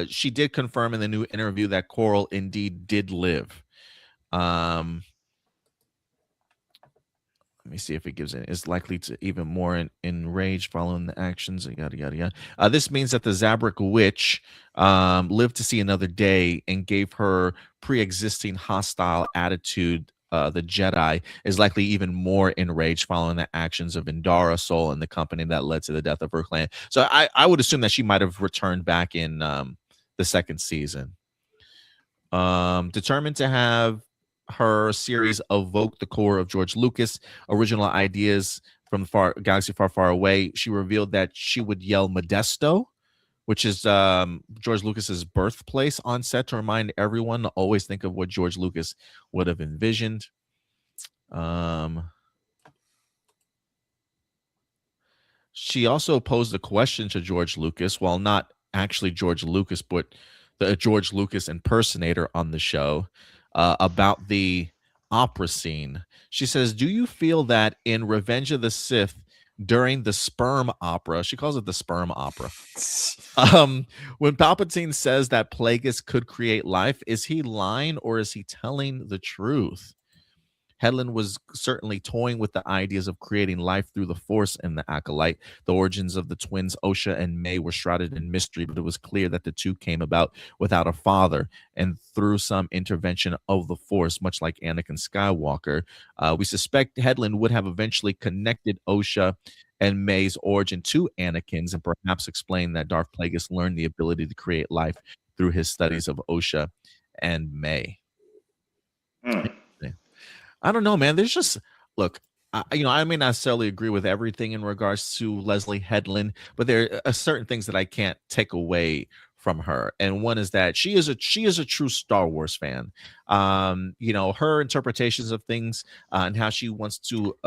She did confirm in the new interview that Coral indeed did live. Let me see if it gives it. Is likely to even more enraged following the actions. Yada yada yada. This means that the Zabrak witch lived to see another day and gave her pre-existing hostile attitude. The Jedi is likely even more enraged following the actions of Indara Sol and the company that led to the death of her clan. So I would assume that she might have returned back in the second season. Determined to have her series evoke the core of George Lucas' original ideas from the galaxy far, far away. She revealed that she would yell Modesto, which is George Lucas's birthplace, on set to remind everyone to always think of what George Lucas would have envisioned. She also posed a question to George Lucas, while not actually George Lucas, but the George Lucas impersonator on the show, about the opera scene. She says, do you feel that in Revenge of the Sith, during the sperm opera, she calls it the sperm opera, when Palpatine says that Plagueis could create life, is he lying or is he telling the truth? Headland was certainly toying with the ideas of creating life through the Force in the Acolyte. The origins of the twins Osha and May were shrouded in mystery, but it was clear that the two came about without a father and through some intervention of the Force, much like Anakin Skywalker. We suspect Headland would have eventually connected Osha and May's origin to Anakin's and perhaps explained that Darth Plagueis learned the ability to create life through his studies of Osha and May. I don't know, man. There's just, look, I may not necessarily agree with everything in regards to Leslie Headland, but there are certain things that I can't take away from her. And one is that she is a true Star Wars fan. Her interpretations of things and how she wants to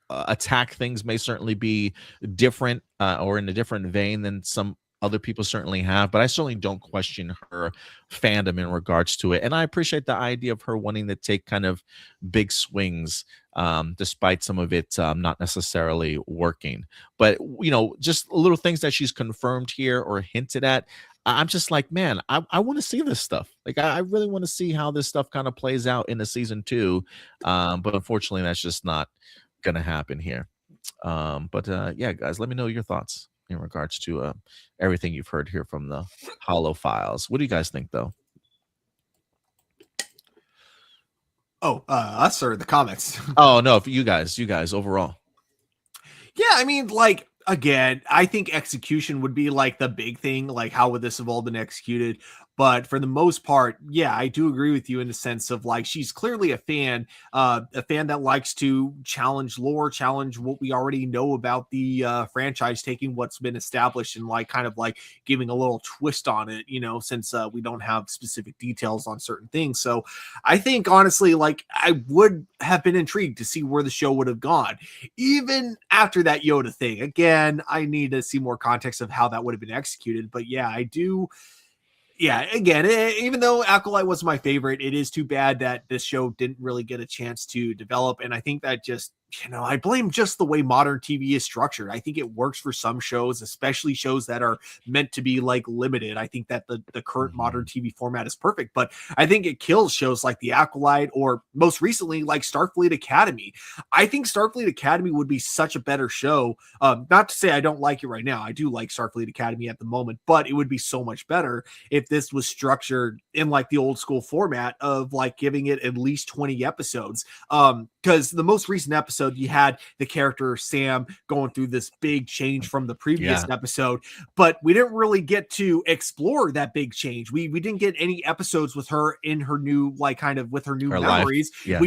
attack things may certainly be different or in a different vein than some other people certainly have, but I certainly don't question her fandom in regards to it. And I appreciate the idea of her wanting to take kind of big swings, despite some of it not necessarily working. But, just little things that she's confirmed here or hinted at, I'm just like, man, I want to see this stuff. Like, I really want to see how this stuff kind of plays out in the season 2. But unfortunately, that's just not going to happen here. Yeah, guys, let me know your thoughts in regards to everything you've heard here from the Hollow Files. What do you guys think, though? Oh, us or the comments? Oh, no, for you guys overall. Yeah, I mean, like, again, I think execution would be like the big thing. Like, how would this have all been executed? But for the most part, yeah, I do agree with you in the sense of like, she's clearly a fan that likes to challenge lore, challenge what we already know about the franchise, taking what's been established and like kind of like giving a little twist on it, since we don't have specific details on certain things. So I think honestly, like, I would have been intrigued to see where the show would have gone, even after that Yoda thing. Again, I need to see more context of how that would have been executed. But yeah, I do. Yeah, again, even though Acolyte was my favorite, it is too bad that this show didn't really get a chance to develop. And I think that just I blame just the way modern TV is structured. I think it works for some shows, especially shows that are meant to be like limited. I think that the current modern TV format is perfect, but I think it kills shows like The Acolyte or most recently like Starfleet Academy. I think Starfleet Academy would be such a better show. Not to say I don't like it right now. I do like Starfleet Academy at the moment, but it would be so much better if this was structured in like the old school format of like giving it at least 20 episodes. Because the most recent episode, you had the character Sam going through this big change from the previous episode, but we didn't really get to explore that big change. We didn't get any episodes with her in her new, like kind of with her new memories. Yeah.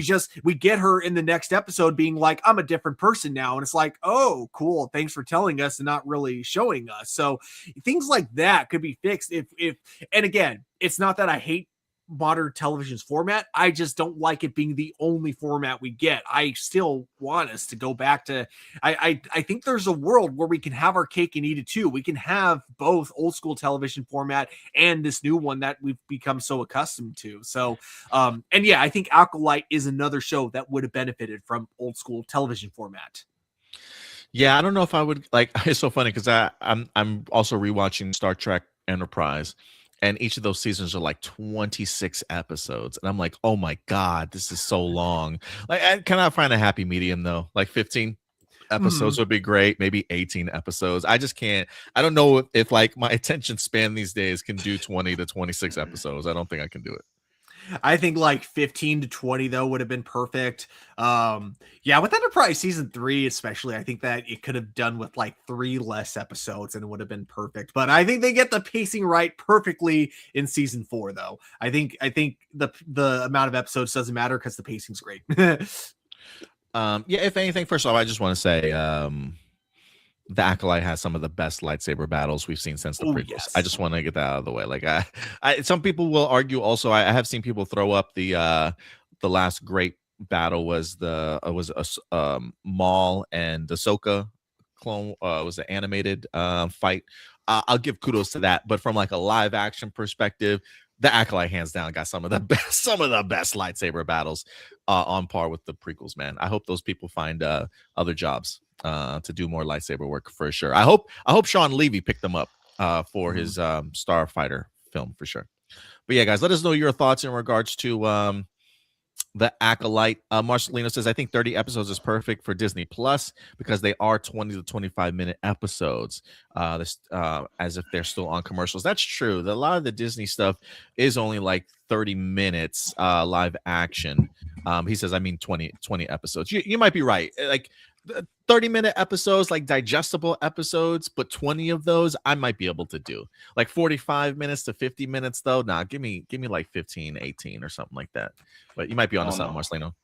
We get her in the next episode being like, I'm a different person now. And it's like, oh, cool. Thanks for telling us and not really showing us. So things like that could be fixed and again, it's not that I hate modern television's format. I just don't like it being the only format we get. I still want us to go back to I think there's a world where we can have our cake and eat it too. We can have both old school television format and this new one that we've become so accustomed to. So and yeah, I think Acolyte is another show that would have benefited from old school television format. Yeah, I don't know if I would like. It's so funny because I'm also rewatching Star Trek Enterprise, and each of those seasons are like 26 episodes, and I'm like, oh my god, this is so long. Like, I cannot find a happy medium though. Like 15 episodes would be great, maybe 18 episodes. I just can't. I don't know if like my attention span these days can do 20 to 26 episodes. I don't think I can do it. I think like 15 to 20 though would have been perfect. Yeah, with Enterprise season 3 especially, I think that it could have done with like 3 less episodes and it would have been perfect. But I think they get the pacing right perfectly in season 4 though. I think the amount of episodes doesn't matter because the pacing's great. Yeah, if anything, first off, I just want to say the Acolyte has some of the best lightsaber battles we've seen since the prequels. Yes. I just want to get that out of the way. Like, I some people will argue. Also, I have seen people throw up the last great battle was Maul and Ahsoka clone. Was an animated fight. I'll give kudos to that, but from like a live action perspective, the Acolyte hands down got some of the best lightsaber battles on par with the prequels. Man, I hope those people find other jobs to do more lightsaber work for sure. I hope Sean Levy picked them up for his Starfighter film for sure. But yeah, guys, let us know your thoughts in regards to the Acolyte. Marcelino says, I think 30 episodes is perfect for Disney Plus because they are 20 to 25-minute episodes, as if they're still on commercials. That's true. A lot of the Disney stuff is only like 30 minutes live action. He says, I mean 20 episodes. You might be right. Like 30-minute episodes, like digestible episodes, but 20 of those I might be able to do. Like 45 minutes to 50 minutes though. Nah, give me like 15, 18 or something like that. But you might be on to something, Marcelino.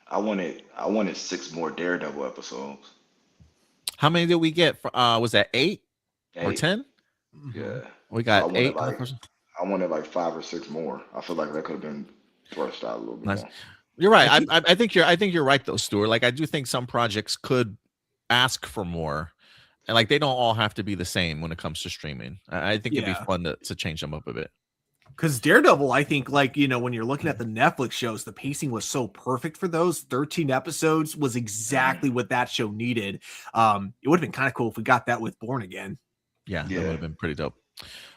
I wanted 6 more Daredevil episodes. How many did we get? Was that 8 or 10? Yeah. We got 8. I wanted like 5 or 6 more. I feel like that could have been fleshed out a little bit more. You're right. I think you're right though, Stuart. Like I do think some projects could ask for more, and like they don't all have to be the same when it comes to streaming. I think it'd be fun to change them up a bit. Because Daredevil, I think, like, when you're looking at the Netflix shows, the pacing was so perfect for those. 13 episodes was exactly what that show needed. It would have been kind of cool if we got that with Born Again. Yeah, that would have been pretty dope.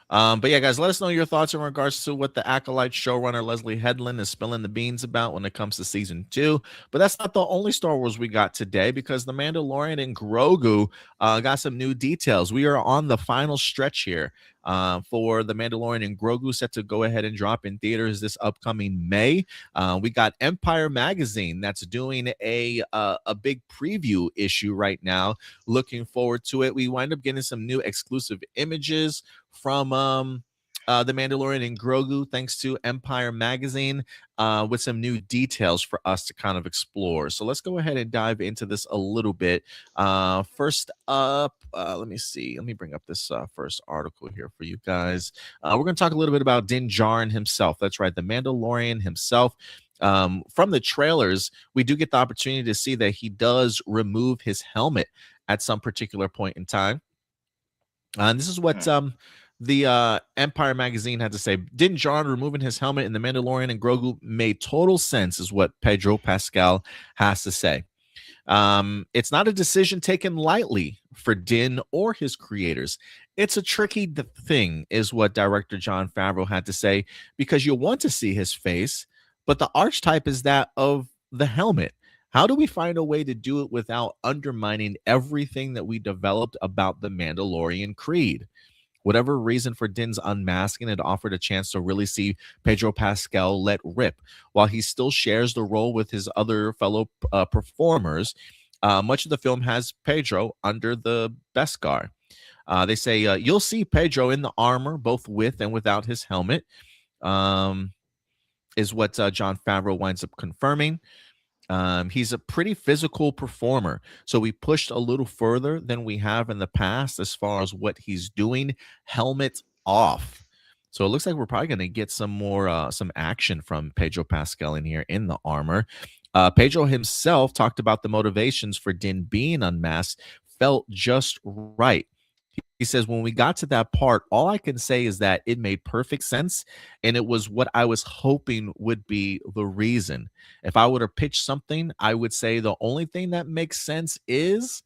But yeah, guys, let us know your thoughts in regards to what the Acolyte showrunner Leslie Headland is spilling the beans about when it comes to season 2. But that's not the only Star Wars we got today, because the Mandalorian and Grogu got some new details. We are on the final stretch here for the Mandalorian and Grogu, set to go ahead and drop in theaters this upcoming May. We got Empire Magazine that's doing a big preview issue right now. Looking forward to it. We wind up getting some new exclusive images from the Mandalorian and Grogu, thanks to Empire Magazine, with some new details for us to kind of explore. So let's go ahead and dive into this a little bit. First up, let me see. Let me bring up this first article here for you guys. We're going to talk a little bit about Din Djarin himself. That's right, the Mandalorian himself. From the trailers, we do get the opportunity to see that he does remove his helmet at some particular point in time. And this is what the Empire Magazine had to say. Din Djarin removing his helmet in The Mandalorian and Grogu made total sense, is what Pedro Pascal has to say. It's not a decision taken lightly for Din or his creators. It's a tricky thing, is what director Jon Favreau had to say, because you want to see his face, but the archetype is that of the helmet. How do we find a way to do it without undermining everything that we developed about the Mandalorian creed? Whatever reason for Din's unmasking, it offered a chance to really see Pedro Pascal let rip, while he still shares the role with his other fellow performers. Much of the film has Pedro under the Beskar. They say you'll see Pedro in the armor, both with and without his helmet, is what Jon Favreau winds up confirming. He's a pretty physical performer, so we pushed a little further than we have in the past as far as what he's doing, helmet off. So it looks like we're probably going to get some more some action from Pedro Pascal in here in the armor. Pedro himself talked about the motivations for Din being unmasked felt just right. He says, when we got to that part, all I can say is that it made perfect sense, and it was what I was hoping would be the reason. If I were to pitch something, I would say the only thing that makes sense is,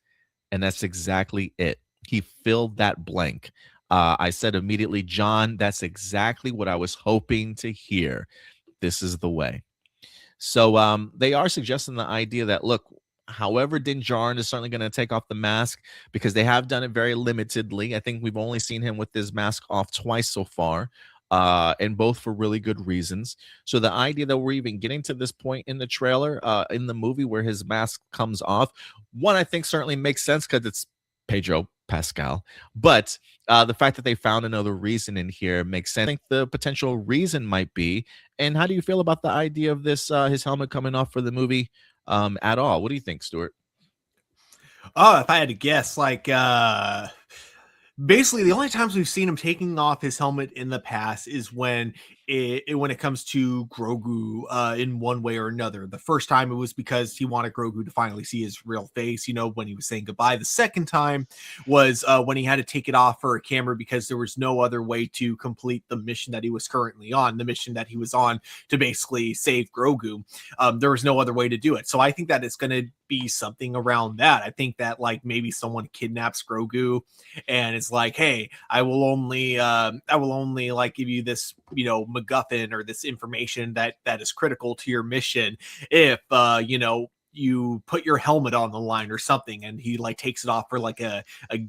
and that's exactly it. He filled that blank. I said immediately, John, that's exactly what I was hoping to hear. This is the way. So they are suggesting the idea that, look, however, Din Djarin is certainly going to take off the mask, because they have done it very limitedly. I think we've only seen him with his mask off twice so far, and both for really good reasons. So the idea that we're even getting to this point in the trailer, in the movie, where his mask comes off, one, I think certainly makes sense because it's Pedro Pascal. But the fact that they found another reason in here makes sense. I think the potential reason might be, and how do you feel about the idea of this, his helmet coming off for the movie at all? What do you think, Stuart? Oh, if I had to guess, like basically the only times we've seen him taking off his helmet in the past is when it comes to Grogu in one way or another. The first time it was because he wanted Grogu to finally see his real face, you know, when he was saying goodbye. The second time was when he had to take it off for a camera because there was no other way to complete the mission that he was currently on, the mission that he was on to basically save Grogu. There was no other way to do it. So I think that it's going to be something around that. I think that like maybe someone kidnaps Grogu and it's like, hey, I will only like give you this, you know, MacGuffin or this information that is critical to your mission if you know, you put your helmet on the line or something. And he like takes it off for like a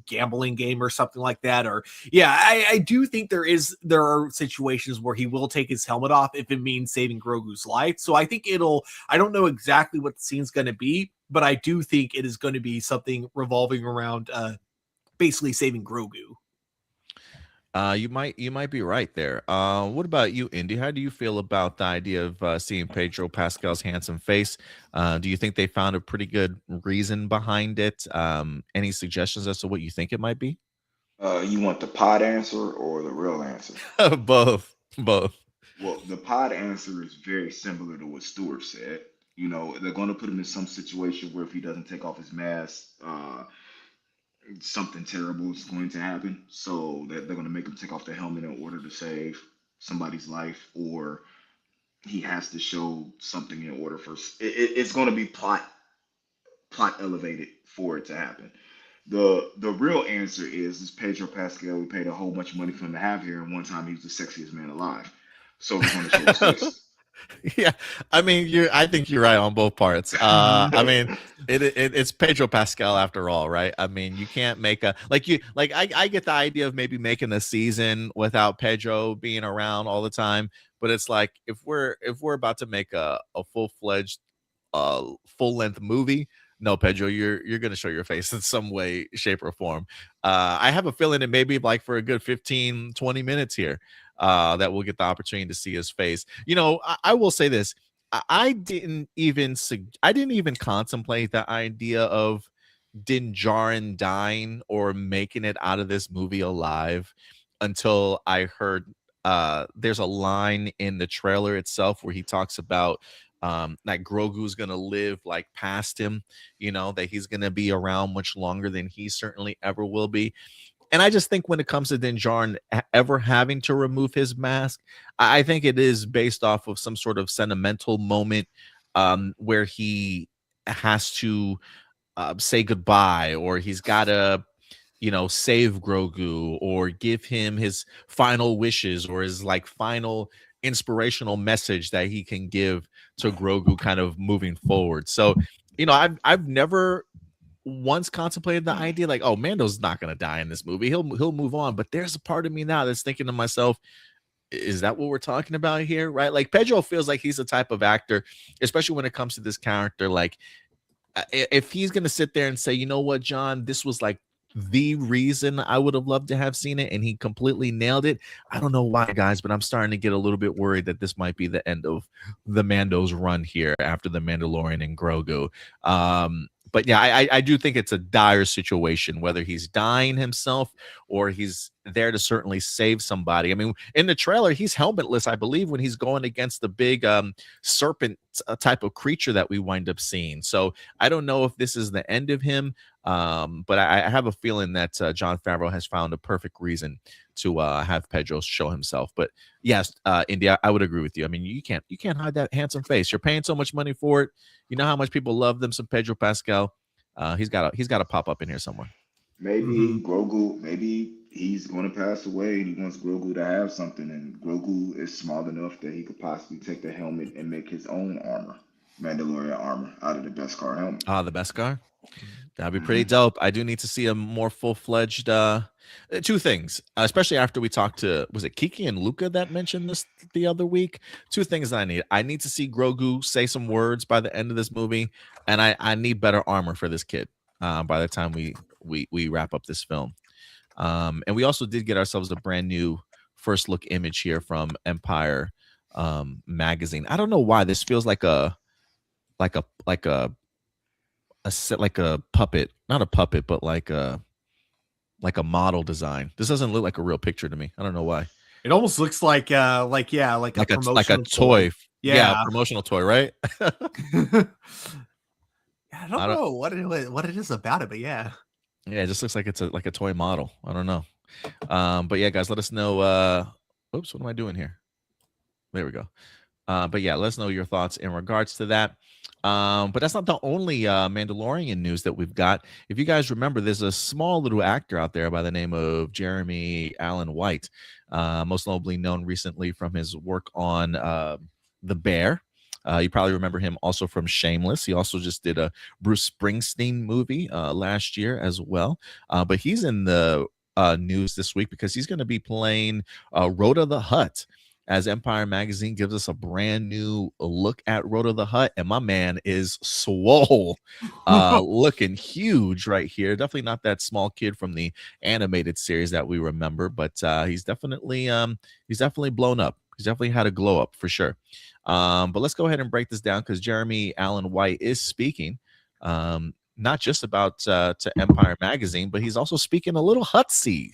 gambling game or something like that. Or yeah, I do think there are situations where he will take his helmet off if it means saving Grogu's life. So I think I don't know exactly what the scene's going to be, but I do think it is going to be something revolving around basically saving Grogu. You might be right there. What about you, Indy? How do you feel about the idea of seeing Pedro Pascal's handsome face? Do you think they found a pretty good reason behind it? Any suggestions as to what you think it might be? You want the pod answer or the real answer? Both. Well, the pod answer is very similar to what Stuart said. You know, they're going to put him in some situation where if he doesn't take off his mask, something terrible is going to happen. So they're going to make him take off the helmet in order to save somebody's life, or he has to show something in order for it's going to be plot elevated for it to happen. The real answer is Pedro Pascal. We paid a whole bunch of money for him to have here, and one time he was the sexiest man alive. So we're going to show his face. Yeah, I mean, I think you're right on both parts. I mean, it's Pedro Pascal after all, right? I mean, you can't make I get the idea of maybe making a season without Pedro being around all the time, but it's like if we're about to make a full-fledged full-length movie, no, Pedro, you're gonna show your face in some way, shape, or form. I have a feeling it may be like for a good 15-20 minutes here that we'll get the opportunity to see his face. You know, I will say this: I didn't even contemplate the idea of Din Djarin dying or making it out of this movie alive until I heard there's a line in the trailer itself where he talks about that Grogu's gonna live like past him, you know, that he's gonna be around much longer than he certainly ever will be. And I just think when it comes to Din Djarin ever having to remove his mask, I think it is based off of some sort of sentimental moment where he has to say goodbye, or he's got to, save Grogu, or give him his final wishes, or his like final inspirational message that he can give to Grogu kind of moving forward. So, I've never once contemplated the idea like, oh, Mando's not going to die in this movie. He'll move on. But there's a part of me now that's thinking to myself, is that what we're talking about here? Right? Like Pedro feels like he's the type of actor, especially when it comes to this character. Like if he's going to sit there and say, you know what, John, this was like the reason I would have loved to have seen it, and he completely nailed it. I don't know why, guys, but I'm starting to get a little bit worried that this might be the end of the Mando's run here after the Mandalorian and Grogu. But yeah, I do think it's a dire situation, whether he's dying himself or he's there to certainly save somebody. I mean, in the trailer, he's helmetless, I believe, when he's going against the big serpent type of creature that we wind up seeing. So I don't know if this is the end of him, but I have a feeling that Jon Favreau has found a perfect reason to have Pedro show himself. But yes, India, I would agree with you. I mean, you can't hide that handsome face. You're paying so much money for it. You know how much people love them some Pedro Pascal. He's got to pop up in here somewhere. Maybe Grogu, maybe he's going to pass away and he wants Grogu to have something, and Grogu is smart enough that he could possibly take the helmet and make his own armor, Mandalorian armor, out of the Beskar helmet. The Beskar? That'd be pretty dope. I do need to see a more full-fledged two things, especially after we talked to, was it Kiki and Luca that mentioned this the other week? Two things that I need. I need to see Grogu say some words by the end of this movie, and I need better armor for this kid by the time we wrap up this film. And we also did get ourselves a brand new first look image here from Empire magazine. I don't know why this feels like a puppet, not a puppet, but like a model design. This doesn't look like a real picture to me. I don't know why. It almost looks like a promotional toy. Yeah, a promotional toy, right? I don't know what it is about it, but yeah. Yeah, it just looks like it's like a toy model. I don't know. But yeah, guys, let us know. Oops, what am I doing here? There we go. But yeah, let us know your thoughts in regards to that. But that's not the only Mandalorian news that we've got. If you guys remember, there's a small little actor out there by the name of Jeremy Allen White, most notably known recently from his work on The Bear. You probably remember him also from Shameless. He also just did a Bruce Springsteen movie last year as well. But he's in the news this week because he's going to be playing Rhoda the Hutt, as Empire Magazine gives us a brand new look at Rhoda the Hutt, and my man is swole, looking huge right here. Definitely not that small kid from the animated series that we remember, but he's definitely blown up. He's definitely had a glow up for sure. But let's go ahead and break this down because Jeremy Allen White is speaking, not just about to Empire Magazine, but he's also speaking a little Hutties,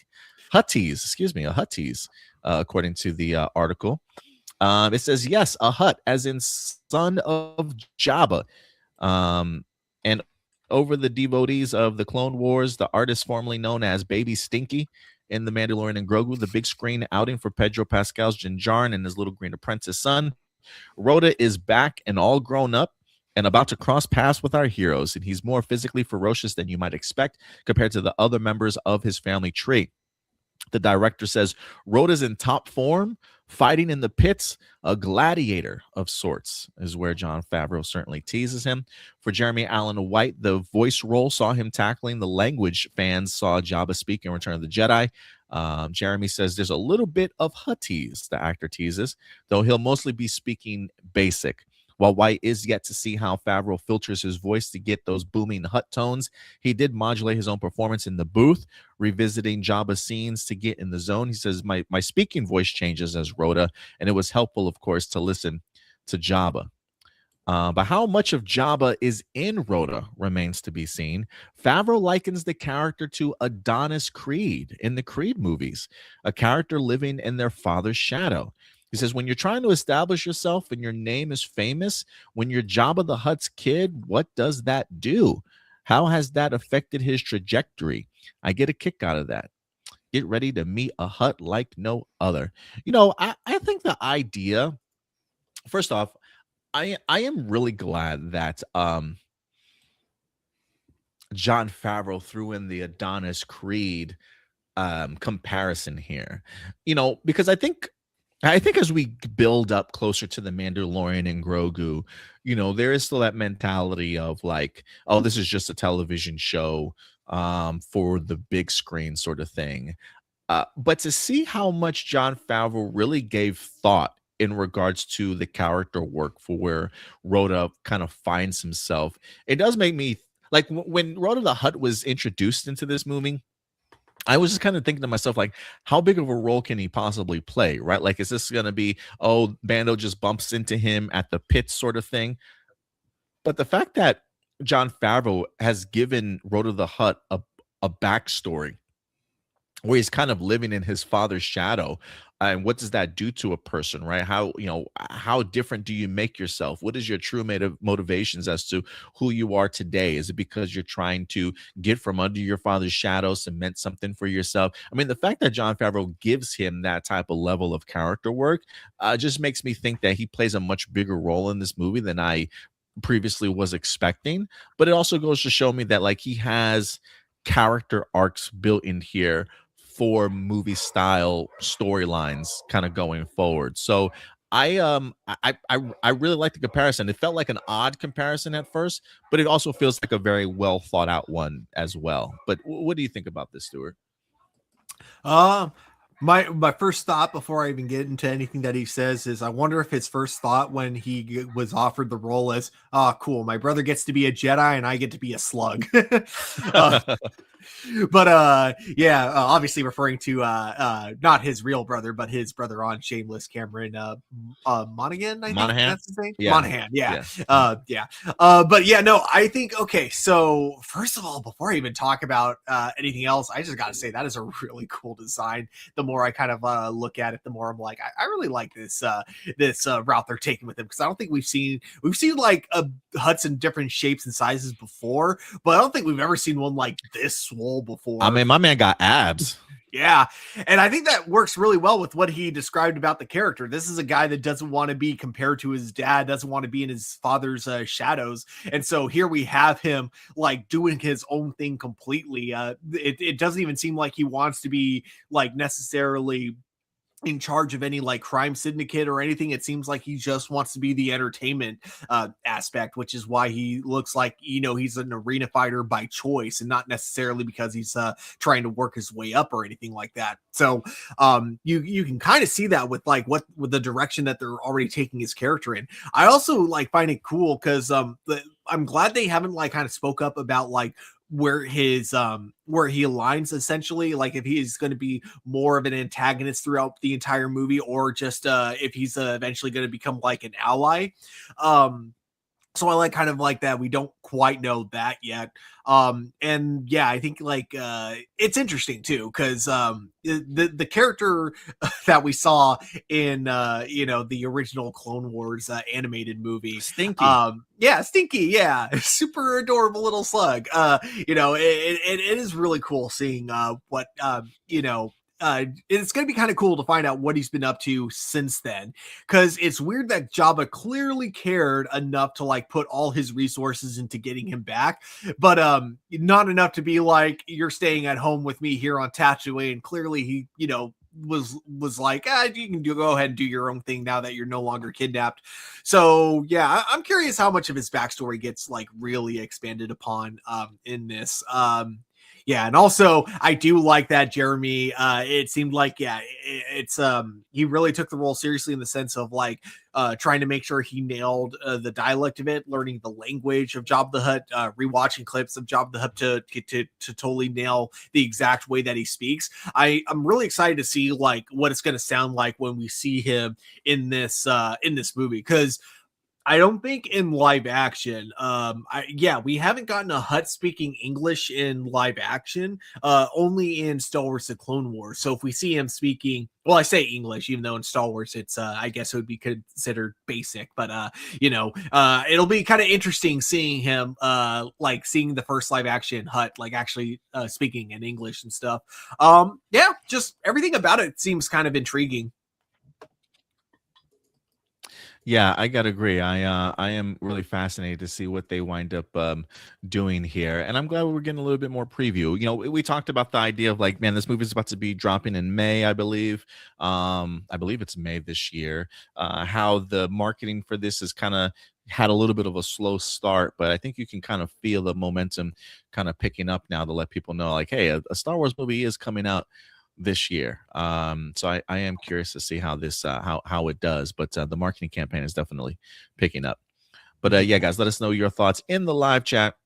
according to the article. It says, yes, a Hutt, as in son of Jabba. And over the devotees of the Clone Wars, the artist formerly known as Baby Stinky in The Mandalorian and Grogu, the big screen outing for Pedro Pascal's Din Djarin and his little green apprentice son. Rhoda is back and all grown up and about to cross paths with our heroes, and he's more physically ferocious than you might expect compared to the other members of his family tree. The director says Rhoda's in top form, fighting in the pits, a gladiator of sorts, is where Jon Favreau certainly teases him. For Jeremy Allen White, the voice role saw him tackling the language fans saw Jabba speak in Return of the Jedi. Jeremy says there's a little bit of Hutties, the actor teases, though he'll mostly be speaking basic. While White is yet to see how Favreau filters his voice to get those booming Hutt tones, he did modulate his own performance in the booth, revisiting Jabba's scenes to get in the zone. He says, my speaking voice changes as Rhoda, and it was helpful, of course, to listen to Jabba. But how much of Jabba is in Rhoda remains to be seen. Favreau likens the character to Adonis Creed in the Creed movies, a character living in their father's shadow. He says, when you're trying to establish yourself and your name is famous, when you're Jabba the Hutt's kid, what does that do? How has that affected his trajectory? I get a kick out of that. Get ready to meet a Hutt like no other. You know, I think the idea, first off, I am really glad that Jon Favreau threw in the Adonis Creed comparison here. Because I think as we build up closer to the Mandalorian and Grogu, there is still that mentality of like, oh, this is just a television show for the big screen sort of thing. But to see how much Jon Favreau really gave thought in regards to the character work for where Rhoda kind of finds himself, it does make me like when Rhoda the Hutt was introduced into this movie. I was just kind of thinking to myself, like, how big of a role can he possibly play, right? Like, is this going to be, oh, Bando just bumps into him at the pit sort of thing? But the fact that Jon Favreau has given Rhoda the Hutt a backstory where he's kind of living in his father's shadow, and what does that do to a person, right? How different do you make yourself? What is your true motivations as to who you are today? Is it because you're trying to get from under your father's shadow, cement something for yourself? I mean, the fact that Jon Favreau gives him that type of level of character work just makes me think that he plays a much bigger role in this movie than I previously was expecting. But it also goes to show me that like he has character arcs built in here for movie style storylines kind of going forward. So I really like the comparison. It felt like an odd comparison at first, but it also feels like a very well thought out one as well. But what do you think about this, Stuart? My first thought before I even get into anything that he says is I wonder if his first thought when he was offered the role is, oh, cool, my brother gets to be a Jedi and I get to be a slug. Obviously referring to not his real brother, but his brother on Shameless, Cameron Monaghan, I think that's his name. Yeah. Monahan, yeah. I think, okay, so first of all, before I even talk about anything else, I just gotta say that is a really cool design. The more I kind of look at it, the more I'm like, I really like this route they're taking with him, because I don't think we've seen like Hutts in different shapes and sizes before, but I don't think we've ever seen one like this swole before. I mean, my man got abs. Yeah. And I think that works really well with what he described about the character. This is a guy that doesn't want to be compared to his dad, doesn't want to be in his father's shadows. And so here we have him like doing his own thing completely. It doesn't even seem like he wants to be like necessarily in charge of any like crime syndicate or anything. It seems like he just wants to be the entertainment aspect, which is why he looks like, he's an arena fighter by choice and not necessarily because he's trying to work his way up or anything like that. So you can kind of see that with like with the direction that they're already taking his character in. I also like find it cool because I'm glad they haven't like kind of spoke up about like where his where he aligns, essentially, like if he's going to be more of an antagonist throughout the entire movie or just if he's eventually going to become like an ally. So I like kind of like that we don't quite know that yet. And yeah, I think like it's interesting too, because the character that we saw in the original Clone Wars animated movie, Stinky. Stinky, yeah, super adorable little slug. It is really cool seeing what it's going to be kind of cool to find out what he's been up to since then, because it's weird that Jabba clearly cared enough to like put all his resources into getting him back, but not enough to be like, you're staying at home with me here on Tatooine. Clearly he was like, you can go ahead and do your own thing now that you're no longer kidnapped. So yeah, I'm curious how much of his backstory gets like really expanded upon in this. Yeah, and also I do like that Jeremy. It seemed like it's he really took the role seriously in the sense of like trying to make sure he nailed the dialect of it, learning the language of Jabba the Hutt, rewatching clips of Jabba the Hutt to totally nail the exact way that he speaks. I'm really excited to see like what it's going to sound like when we see him in this movie, because I don't think in live action, we haven't gotten a Hutt speaking English in live action, only in Star Wars The Clone Wars. So if we see him speaking, well, I say English, even though in Star Wars it's, I guess it would be considered basic, but it'll be kind of interesting seeing him, like seeing the first live action Hutt, like actually speaking in English and stuff. Just everything about it seems kind of intriguing. Yeah, I gotta agree. I am really fascinated to see what they wind up doing here, and I'm glad we're getting a little bit more preview. You know, we talked about the idea of like, man, this movie is about to be dropping in May, I believe. I believe it's May this year. How the marketing for this is kind of had a little bit of a slow start, but I think you can kind of feel the momentum kind of picking up now to let people know, like, hey, a Star Wars movie is coming out this year. So I am curious to see how this how it does, but the marketing campaign is definitely picking up. But yeah, guys, let us know your thoughts in the live chat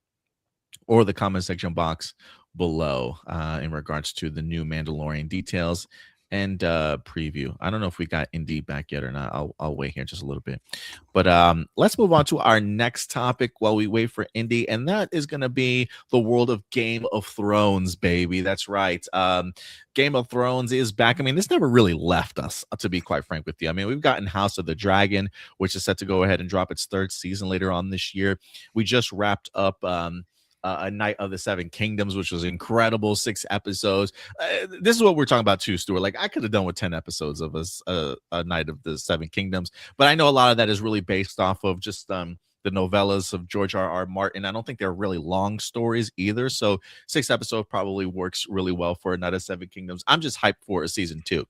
or the comment section box below in regards to the new Mandalorian details and preview. I don't know if we got Indy back yet or not. I'll wait here just a little bit. But let's move on to our next topic while we wait for Indy, and that is going to be the world of Game of Thrones, baby. That's right. Game of Thrones is back. I mean, this never really left us, to be quite frank with you. I mean, we've gotten House of the Dragon, which is set to go ahead and drop its third season later on this year. We just wrapped up A Night of the Seven Kingdoms, which was incredible, 6 episodes. This is what we're talking about too, Stuart. Like, I could have done with 10 episodes of A Night of the Seven Kingdoms, but I know a lot of that is really based off of just the novellas of George R.R. Martin. I don't think they're really long stories either, so 6 episodes probably works really well for A Night of Seven Kingdoms. I'm just hyped for a season 2,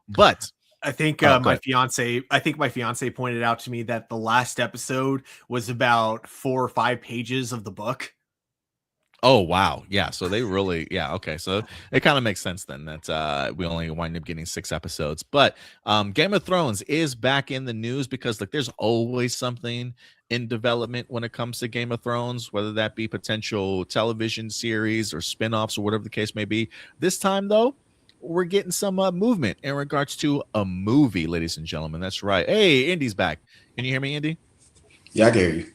but I think my fiance pointed out to me that the last episode was about 4 or 5 pages of the book. oh wow, yeah. So they really, yeah, okay. So it kind of makes sense then that we only wind up getting 6 episodes. But Game of Thrones is back in the news because like there's always something in development when it comes to Game of Thrones, whether that be potential television series or spin-offs or whatever the case may be. This time though, we're getting some movement in regards to a movie, ladies and gentlemen. That's right. Hey, Indy's back. Can you hear me, Indy? Yeah, I can hear you.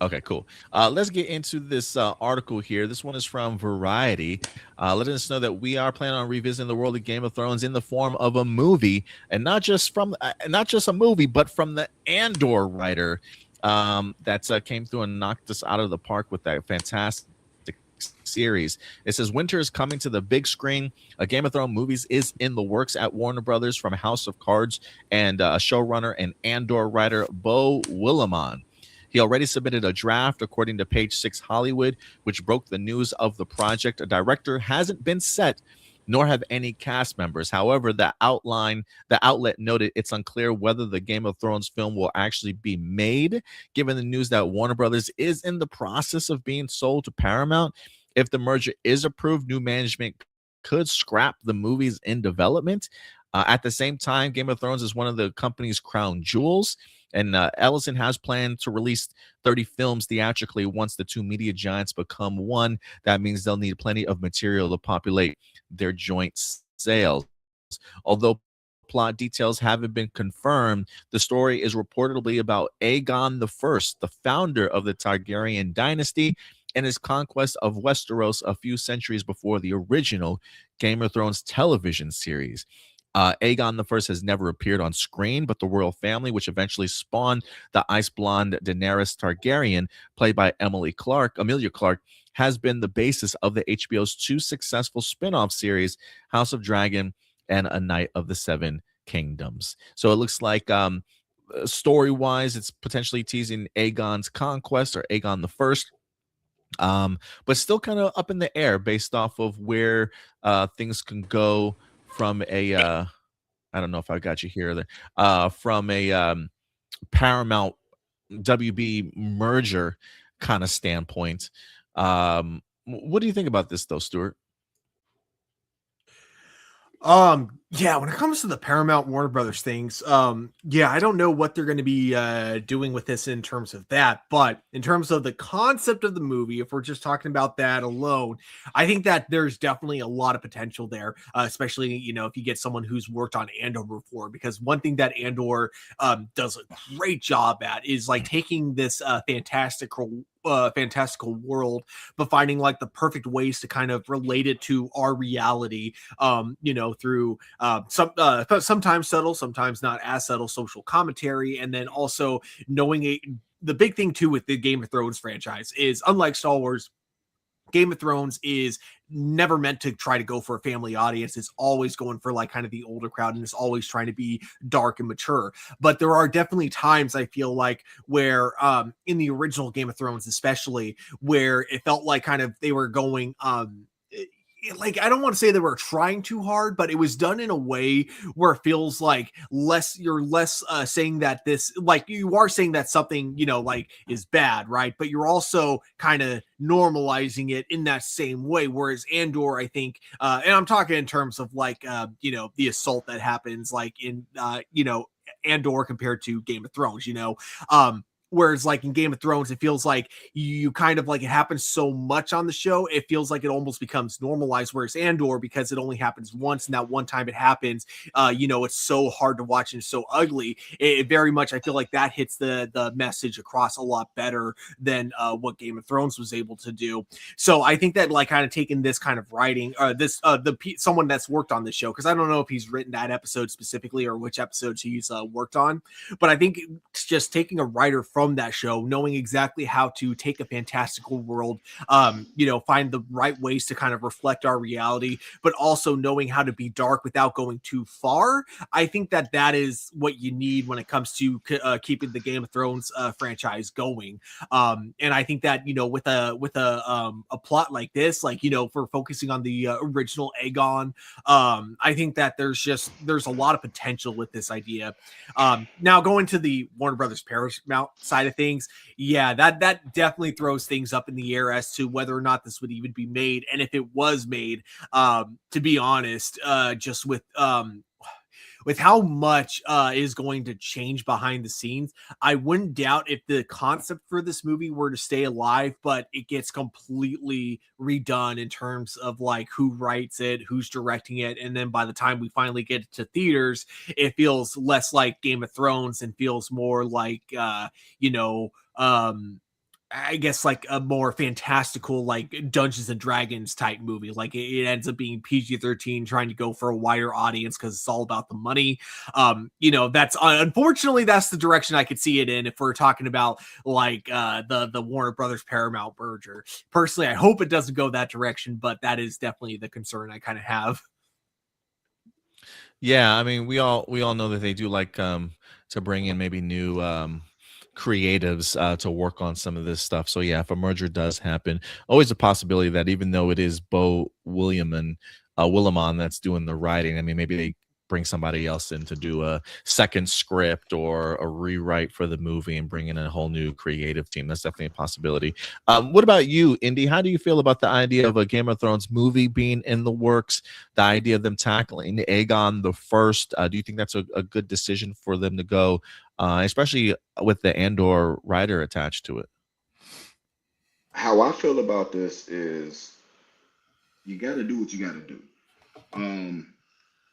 Okay, cool. Let's get into this article here. This one is from Variety, letting us know that we are planning on revisiting the world of Game of Thrones in the form of a movie, and not just a movie, but from the Andor writer that came through and knocked us out of the park with that fantastic series. It says winter is coming to the big screen. A Game of Thrones movies is in the works at Warner Brothers from House of Cards and showrunner and Andor writer Bo Willimon. He already submitted a draft, according to Page 6 Hollywood, which broke the news of the project. A director hasn't been set, nor have any cast members. However, the outlet noted it's unclear whether the Game of Thrones film will actually be made, given the news that Warner Brothers is in the process of being sold to Paramount. If the merger is approved, new management could scrap the movies in development. At the same time, Game of Thrones is one of the company's crown jewels. And Ellison has planned to release 30 films theatrically once the two media giants become one. That means they'll need plenty of material to populate their joint sales. Although plot details haven't been confirmed, the story is reportedly about Aegon I, the founder of the Targaryen dynasty, and his conquest of Westeros a few centuries before the original Game of Thrones television series. Aegon I has never appeared on screen, but the royal family, which eventually spawned the ice blonde Daenerys Targaryen, played by Emilia Clarke, has been the basis of the HBO's 2 successful spin-off series, House of Dragon and A Night of the Seven Kingdoms. So it looks like story-wise, it's potentially teasing Aegon's conquest or Aegon I. But still kind of up in the air based off of where things can go from a I don't know if I got you here or there, from a Paramount WB merger kind of standpoint. What do you think about this though, Stuart? Yeah, when it comes to the Paramount Warner Brothers things, yeah, I don't know what they're going to be doing with this in terms of that, but in terms of the concept of the movie, if we're just talking about that alone, I think that there's definitely a lot of potential there, especially, you know, if you get someone who's worked on Andor before, because one thing that Andor does a great job at is like taking this fantastical world, but finding like the perfect ways to kind of relate it to our reality, you know, through sometimes subtle, sometimes not as subtle social commentary, and then also knowing the big thing too with the Game of Thrones franchise is, unlike Star Wars, Game of Thrones is never meant to try to go for a family audience. It's always going for like kind of the older crowd, and it's always trying to be dark and mature. But there are definitely times I feel like where in the original Game of Thrones especially, where it felt like kind of they were going like, I don't want to say they were trying too hard, but it was done in a way where it feels like you're less saying that this, like, you are saying that something, you know, like, is bad, right? But you're also kind of normalizing it in that same way. Whereas Andor, I think, and I'm talking in terms of like, you know, the assault that happens like in, you know, Andor compared to Game of Thrones, you know, whereas like in Game of Thrones, it feels like you kind of like, it happens so much on the show, it feels like it almost becomes normalized. Whereas Andor, because it only happens once, and that one time it happens, you know, it's so hard to watch and so ugly. It very much, I feel like that hits the message across a lot better than what Game of Thrones was able to do. So I think that like kind of taking this kind of writing, someone that's worked on this show, because I don't know if he's written that episode specifically or which episodes he's worked on, but I think it's just taking a writer from that show, knowing exactly how to take a fantastical world, you know, find the right ways to kind of reflect our reality, but also knowing how to be dark without going too far. I think that that is what you need when it comes to keeping the Game of Thrones franchise going. And I think that, you know, with a plot like this, like, you know, for focusing on the original Aegon, I think that there's a lot of potential with this idea. Now going to the Warner Brothers Paramount side of things, yeah, that definitely throws things up in the air as to whether or not this would even be made, and if it was made, to be honest, just with how much is going to change behind the scenes, I wouldn't doubt if the concept for this movie were to stay alive, but it gets completely redone in terms of like who writes it, who's directing it, and then by the time we finally get it to theaters, it feels less like Game of Thrones and feels more like you know, I guess like a more fantastical, like Dungeons and Dragons type movie. Like it ends up being PG-13, trying to go for a wider audience because it's all about the money. You know, that's unfortunately that's the direction I could see it in if we're talking about like the Warner Brothers Paramount merger. Personally, I hope it doesn't go that direction, but that is definitely the concern I kind of have. Yeah, I mean, we all know that they do like to bring in maybe new creatives to work on some of this stuff. So yeah, if a merger does happen, always a possibility that even though it is Bo Willimon that's doing the writing, I mean, maybe they bring somebody else in to do a second script or a rewrite for the movie and bring in a whole new creative team. That's definitely a possibility. What about you, Indy? How do you feel about the idea of a Game of Thrones movie being in the works? The idea of them tackling Aegon the First. Do you think that's a good decision for them to go, especially with the Andor writer attached to it? How I feel about this is you got to do what you got to do. Um,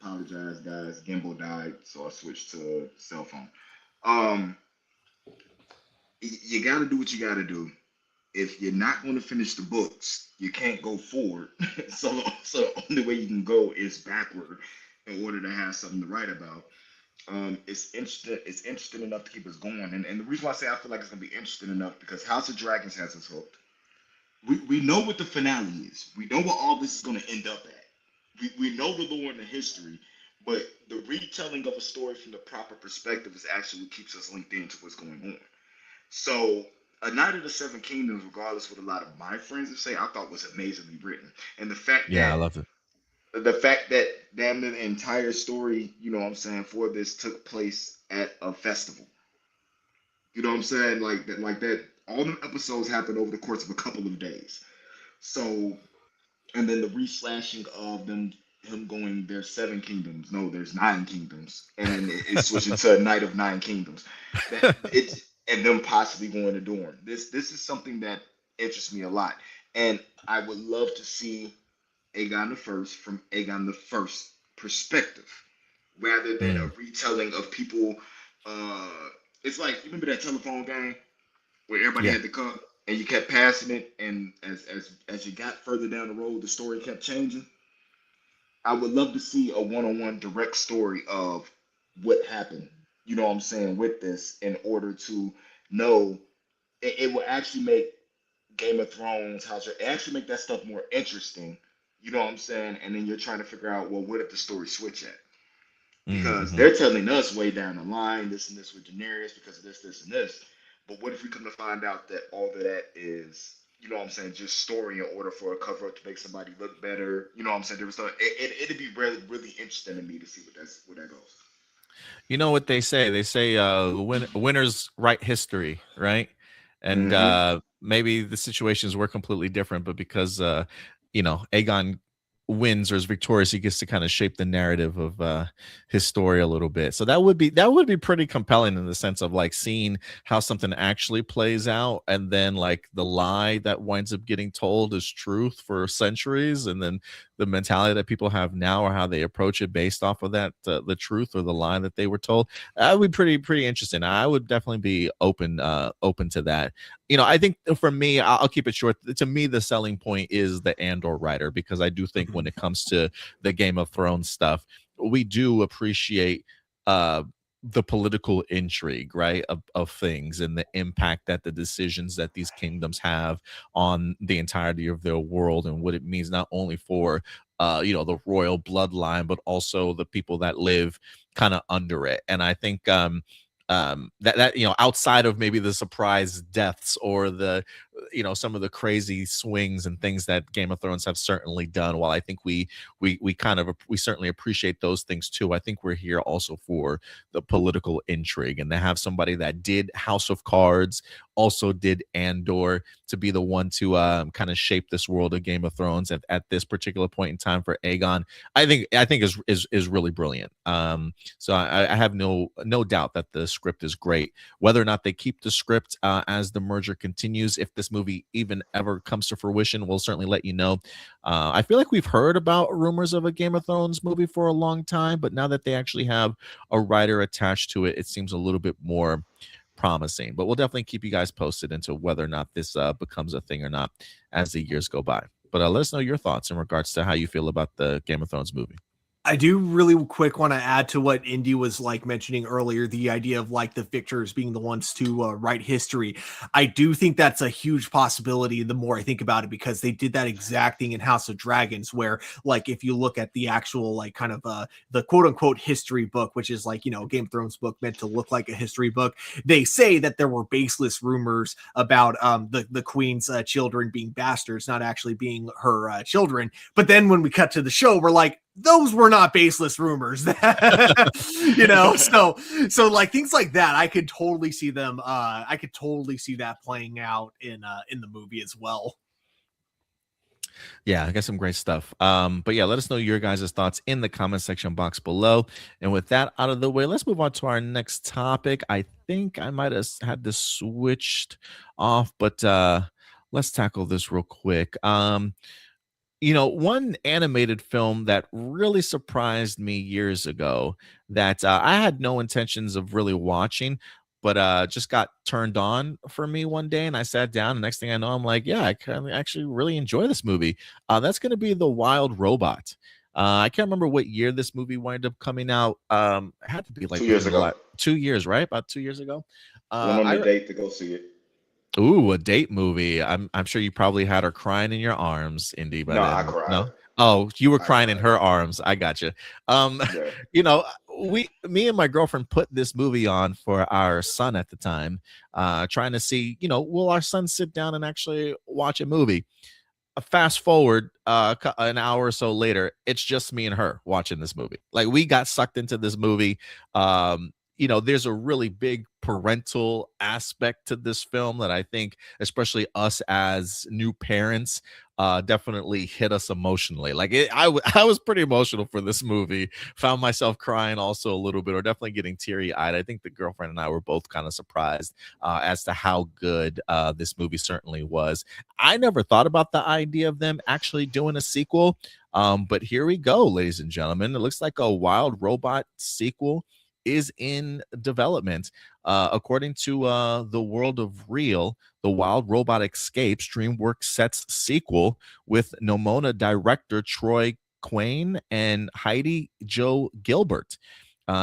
Apologize, guys. Gimbal died, so I switched to cell phone. Um, you got to do what you got to do. If you're not going to finish the books, you can't go forward. So the only way you can go is backward in order to have something to write about. It's interesting. It's interesting enough to keep us going, and the reason why I say I feel like it's going to be interesting enough because House of Dragons has us hooked. We know what the finale is. We know what all this is going to end up at. We know the lore and the history, but the retelling of a story from the proper perspective is actually what keeps us linked into what's going on. So, A Night of the Seven Kingdoms, regardless of what a lot of my friends would say, I thought was amazingly written. And Yeah, I love it. the fact that damn the entire story, you know what I'm saying, for this took place at a festival. You know what I'm saying? Like that all the episodes happened over the course of a couple of days. So and then the reslashing of him going there's seven kingdoms. No, there's nine kingdoms. And then it's switching to a Night of Nine Kingdoms. That it's and them possibly going to Dorne. This is something that interests me a lot. And I would love to see Aegon the First from Aegon the First perspective, rather than a Mm. retelling of people. Uh, it's like you remember that telephone game where everybody Yeah. had the cup and you kept passing it, and as you got further down the road, the story kept changing. I would love to see a one-on-one direct story of what happened. You know what I'm saying with this, in order to know it will actually make Game of Thrones, House of, actually make that stuff more interesting. You know what I'm saying? And then you're trying to figure out, well, what if the story switch at? Because Mhm. they're telling us way down the line this and this with Daenerys because of this, and this. But what if we come to find out that all of that is, you know what I'm saying, just story in order for a cover up to make somebody look better? You know what I'm saying? There was it'd be really, really interesting to me to see where that goes. You know what they say? They say winners write history, right? And Mm-hmm. maybe the situations were completely different, but because Aegon wins or is victorious, he gets to kind of shape the narrative of his story a little bit. So that would be pretty compelling in the sense of like seeing how something actually plays out, and then like the lie that winds up getting told is truth for centuries, and then the mentality that people have now or how they approach it based off of that the truth or the lie that they were told. That would be pretty interesting. I would definitely be open to that. I think for me, I'll keep it short. To me, the selling point is the Andor writer, because I do think when it comes to the Game of Thrones stuff, we do appreciate uh the political intrigue, right, of things, and the impact that the decisions that these kingdoms have on the entirety of their world, and what it means not only for the royal bloodline, but also the people that live kind of under it. And I think that outside of maybe the surprise deaths or the some of the crazy swings and things that Game of Thrones have certainly done, while I think we certainly appreciate those things too, I think we're here also for the political intrigue, and to have somebody that did House of Cards, also did Andor, to be the one to kind of shape this world of Game of Thrones at this particular point in time for Aegon, I think is really brilliant. So I have no doubt that the script is great. Whether or not they keep the script as the merger continues, if this movie even ever comes to fruition, we'll certainly let you know. I feel like we've heard about rumors of a Game of Thrones movie for a long time, but now that they actually have a writer attached to it, it seems a little bit more promising. But we'll definitely keep you guys posted into whether or not this becomes a thing or not as the years go by. But let us know your thoughts in regards to how you feel about the Game of Thrones movie. I do really quick want to add to what Indy was like mentioning earlier, the idea of like the victors being the ones to write history. I do think that's a huge possibility the more I think about it, because they did that exact thing in House of Dragons, where like if you look at the actual like kind of the quote unquote history book, which is like, Game of Thrones book meant to look like a history book, they say that there were baseless rumors about the queen's children being bastards, not actually being her children. But then when we cut to the show, we're like, those were not baseless rumors. So like things like that, I could totally see them. I could totally see that playing out in the movie as well. Yeah, I got some great stuff. But yeah, let us know your guys' thoughts in the comment section box below. And with that out of the way, let's move on to our next topic. I think I might have had this switched off, but let's tackle this real quick. One animated film that really surprised me years ago that I had no intentions of really watching, but just got turned on for me one day, and I sat down, and next thing I know, I'm like, yeah, I can actually really enjoy this movie. That's going to be The Wild Robot. I can't remember what year this movie wound up coming out. It had to be like 2 years within the ago. 2 years, right? About 2 years ago. Went on the date to go see it. Ooh, a date movie. I'm sure you probably had her crying in your arms, Indy. By No, then. I cried. No. Oh, you were I crying in cried. her arms. I got you. Yeah. Me and my girlfriend put this movie on for our son at the time, trying to see, will our son sit down and actually watch a movie? Fast forward an hour or so later, it's just me and her watching this movie. Like, we got sucked into this movie. There's a really big parental aspect to this film that I think, especially us as new parents, definitely hit us emotionally. Like, I was pretty emotional for this movie. Found myself crying also a little bit, or definitely getting teary eyed. I think the girlfriend and I were both kind of surprised as to how good this movie certainly was. I never thought about the idea of them actually doing a sequel, but here we go, ladies and gentlemen. It looks like a Wild Robot sequel is in development. According to The World of Real, The Wild Robot Escapes, DreamWorks sets sequel with Nomona director Troy Quane and Heidi Joe Gilbert.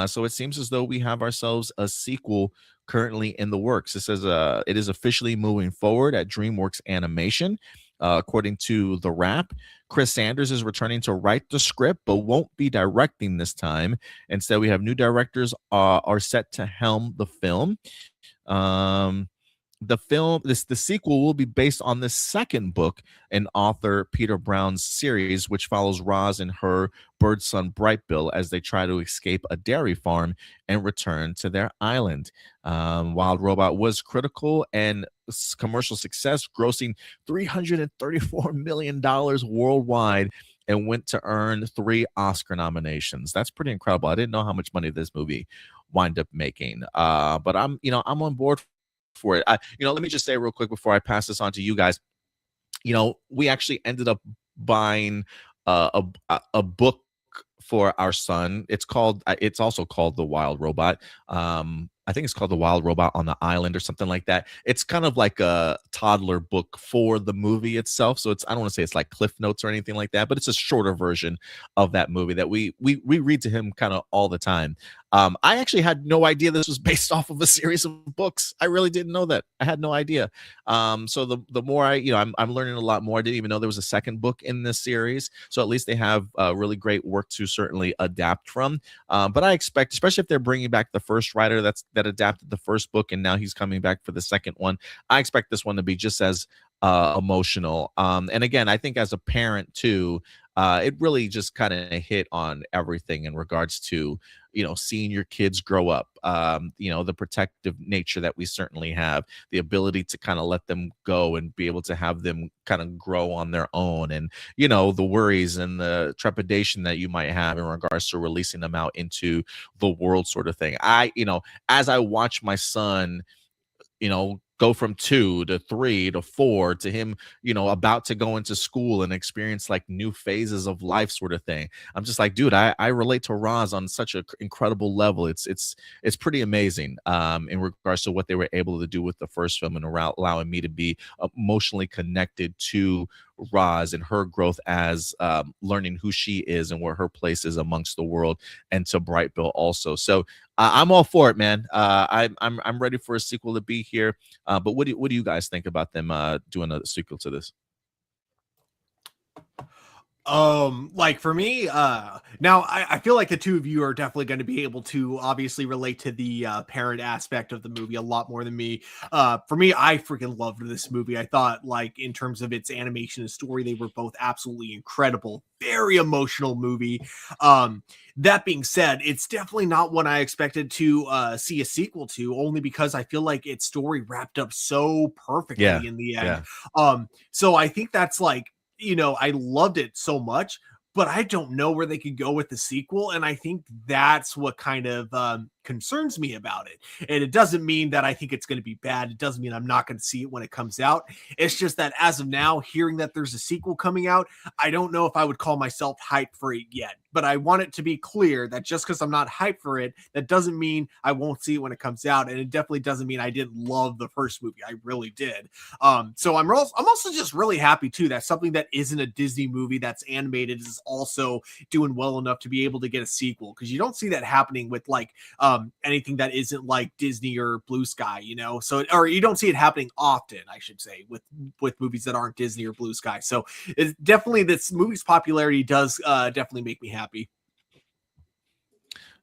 So it seems as though we have ourselves a sequel currently in the works. It says it is officially moving forward at DreamWorks Animation. According to The Wrap, Chris Sanders is returning to write the script, but won't be directing this time. Instead, we have new directors are set to helm the film. Um, the sequel will be based on the second book in author Peter Brown's series, which follows Roz and her bird son Brightbill as they try to escape a dairy farm and return to their island. Wild Robot was critical and commercial success, grossing $334 million worldwide and went to earn 3 Oscar nominations. That's pretty incredible. I didn't know how much money this movie wind up making. But I'm on board for it. Let me just say real quick before I pass this on to you guys. We actually ended up buying a book for our son. It's also called The Wild Robot. I think it's called The Wild Robot on the Island or something like that. It's kind of like a toddler book for the movie itself. So I don't want to say it's like Cliff Notes or anything like that, but it's a shorter version of that movie that we read to him kind of all the time. I actually had no idea this was based off of a series of books. I really didn't know that. I had no idea. So the more I'm learning a lot more. I didn't even know there was a second book in this series. So at least they have really great work to certainly adapt from. But I expect, especially if they're bringing back the first writer that adapted the first book and now he's coming back for the second one, I expect this one to be just as emotional. And again, I think as a parent too, it really just kind of hit on everything in regards to seeing your kids grow up, the protective nature that we certainly have, the ability to kind of let them go and be able to have them kind of grow on their own, and the worries and the trepidation that you might have in regards to releasing them out into the world, sort of thing. As I watch my son go from 2 to 3 to 4 to him, about to go into school and experience like new phases of life, sort of thing. I'm just like, dude, I relate to Roz on such an incredible level. It's pretty amazing in regards to what they were able to do with the first film and allowing me to be emotionally connected to Roz and her growth as learning who she is and where her place is amongst the world, and to Brightbill also. So I'm all for it, man. I'm ready for a sequel to be here. But what do you guys think about them doing a sequel to this? Like for me, now I feel like the two of you are definitely going to be able to obviously relate to the parent aspect of the movie a lot more than me. For me, I freaking loved this movie. I thought, like, in terms of its animation and story, they were both absolutely incredible. Very emotional movie. That being said, it's definitely not one I expected to see a sequel to, only because I feel like its story wrapped up so perfectly in the end. So I think that's like, I loved it so much, but I don't know where they could go with the sequel. And I think that's what kind of concerns me about it. And it doesn't mean that I think it's going to be bad. It doesn't mean I'm not going to see it when it comes out. It's just that as of now, hearing that there's a sequel coming out, I don't know if I would call myself hyped for it yet. But I want it to be clear that just because I'm not hyped for it, that doesn't mean I won't see it when it comes out. And it definitely doesn't mean I didn't love the first movie. I really did. So I'm also just really happy too that something that isn't a Disney movie that's animated is also doing well enough to be able to get a sequel, because you don't see that happening with like anything that isn't like Disney or BlueSky, so, or you don't see it happening often, I should say, with movies that aren't Disney or BlueSky. So it's definitely, this movie's popularity does definitely make me happy.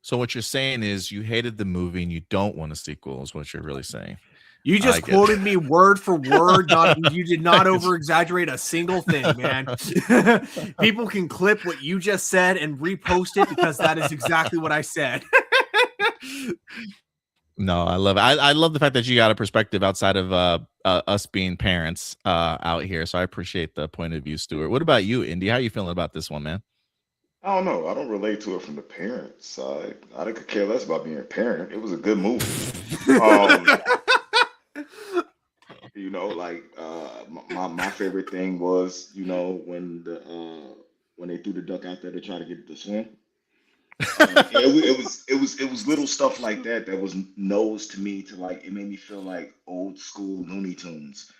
So what you're saying is you hated the movie and you don't want a sequel, is what you're really saying. You just quoted me word for word. You did not over exaggerate a single thing, man. People can clip what you just said and repost it, because that is exactly what I said. No, I love it. I love the fact that you got a perspective outside of us being parents out here. So I appreciate the point of view, Stuart. What about you, Indy? How are you feeling about this one, man? I don't know. I don't relate to it from the parent side. I could care less about being a parent. It was a good movie. My favorite thing was, when they threw the duck out there to try to get it to swim. It was little stuff like that was nose to me, to like, it made me feel like old school Looney Tunes.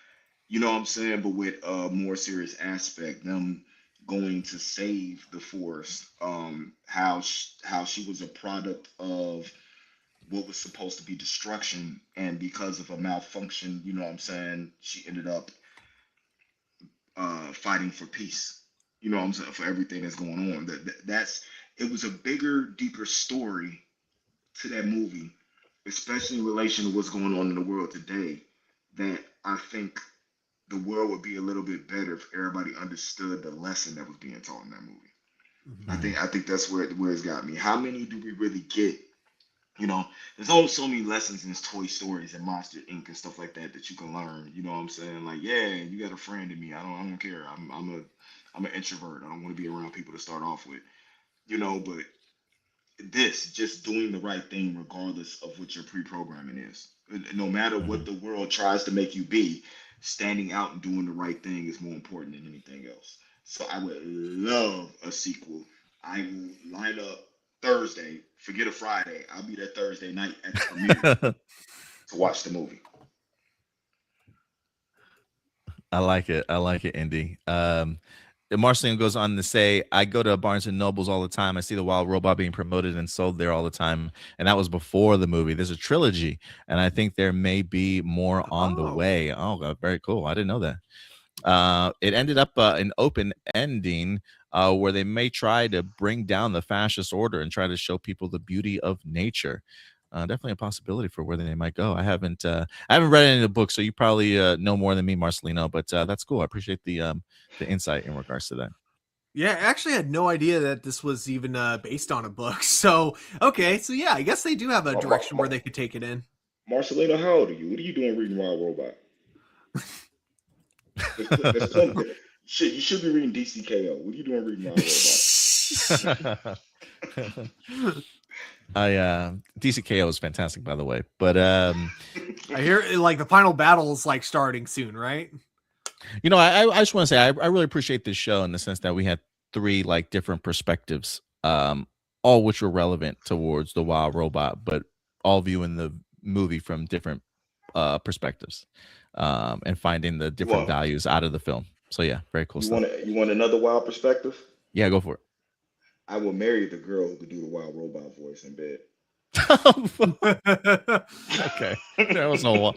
You know what I'm saying? But with a more serious aspect, them going to save the forest. How she was a product of what was supposed to be destruction, and because of a malfunction, you know what I'm saying, she ended up fighting for peace. You know what I'm saying, for everything that's going on. That's it was a bigger, deeper story to that movie, especially in relation to what's going on in the world today. That I think the world would be a little bit better if everybody understood the lesson that was being taught in that movie. Mhm. I think that's where it's got me. How many do we really get? You know, there's only so many lessons in Toy Stories and Monster Inc. and stuff like that that you can learn. You know what I'm saying? Like, yeah, you got a friend in me. I don't care. I'm an introvert. I don't want to be around people to start off with. You know, but this just doing the right thing regardless of what your pre-programming is. No matter what the world tries to make you be, standing out and doing the right thing is more important than anything else. So I would love a sequel. I will line up Thursday, forget a Friday, I'll be there Thursday night at the premiere to watch the movie. I like it. I like it, Indy. Marceline goes on to say, I go to Barnes and Nobles all the time. I see the Wild Robot being promoted and sold there all the time. And that was before the movie. There's a trilogy, and I think there may be more on the way. Oh, very cool. I didn't know that. It ended up an open ending where they may try to bring down the fascist order and try to show people the beauty of nature. Definitely a possibility for where they might go. I haven't read any of the books, so you probably know more than me, Marcelino. But that's cool. I appreciate the insight in regards to that. Yeah, I actually had no idea that this was even based on a book. So, okay. So, yeah, I guess they do have a direction where they could take it in. Marcelino, how old are you? What are you doing reading Wild Robot? Shit, you should be reading DCKO. What are you doing reading Wild Robot? DCKO is fantastic, by the way. But I hear like the final battle is like starting soon, right? You know, I just want to say I really appreciate this show in the sense that we had 3 like different perspectives, all which were relevant towards the Wild Robot, but all viewing the movie from different perspectives, and finding the different values out of the film. So yeah, very cool stuff. You want another wild perspective? Yeah, go for it. I will marry the girl who could do the Wild Robot voice in bed. Okay, that was a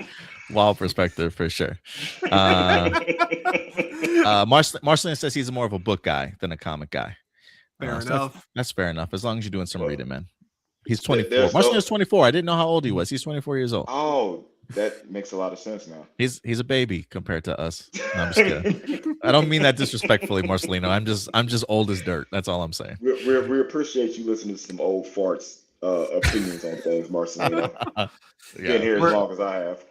wild perspective for sure. Marcelin says he's more of a book guy than a comic guy. Fair enough. That's fair enough. As long as you're doing some reading, man. He's 24. Marcelin's 24. I didn't know how old he was. He's 24 years old. Oh, that makes a lot of sense now. He's a baby compared to us. No, I'm just kidding. I don't mean that disrespectfully, Marcelino. I'm just old as dirt. That's all I'm saying. We appreciate you listening to some old farts opinions on things, Marcelino. Been here as long as I have.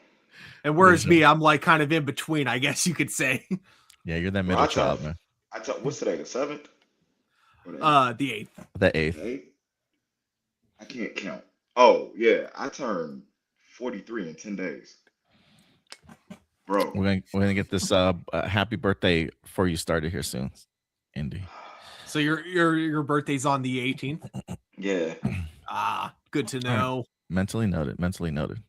And whereas me, I'm like kind of in between, I guess you could say. Yeah, you're that middle child, man. What's today? The 7th? The 8th. The 8th. 8th? I can't count. Oh yeah, I turned 43 in 10 days. Bro. We're gonna get this happy birthday for you started here soon, Indy. So your birthday's on the 18th? Yeah. Good to know. Right. Mentally noted.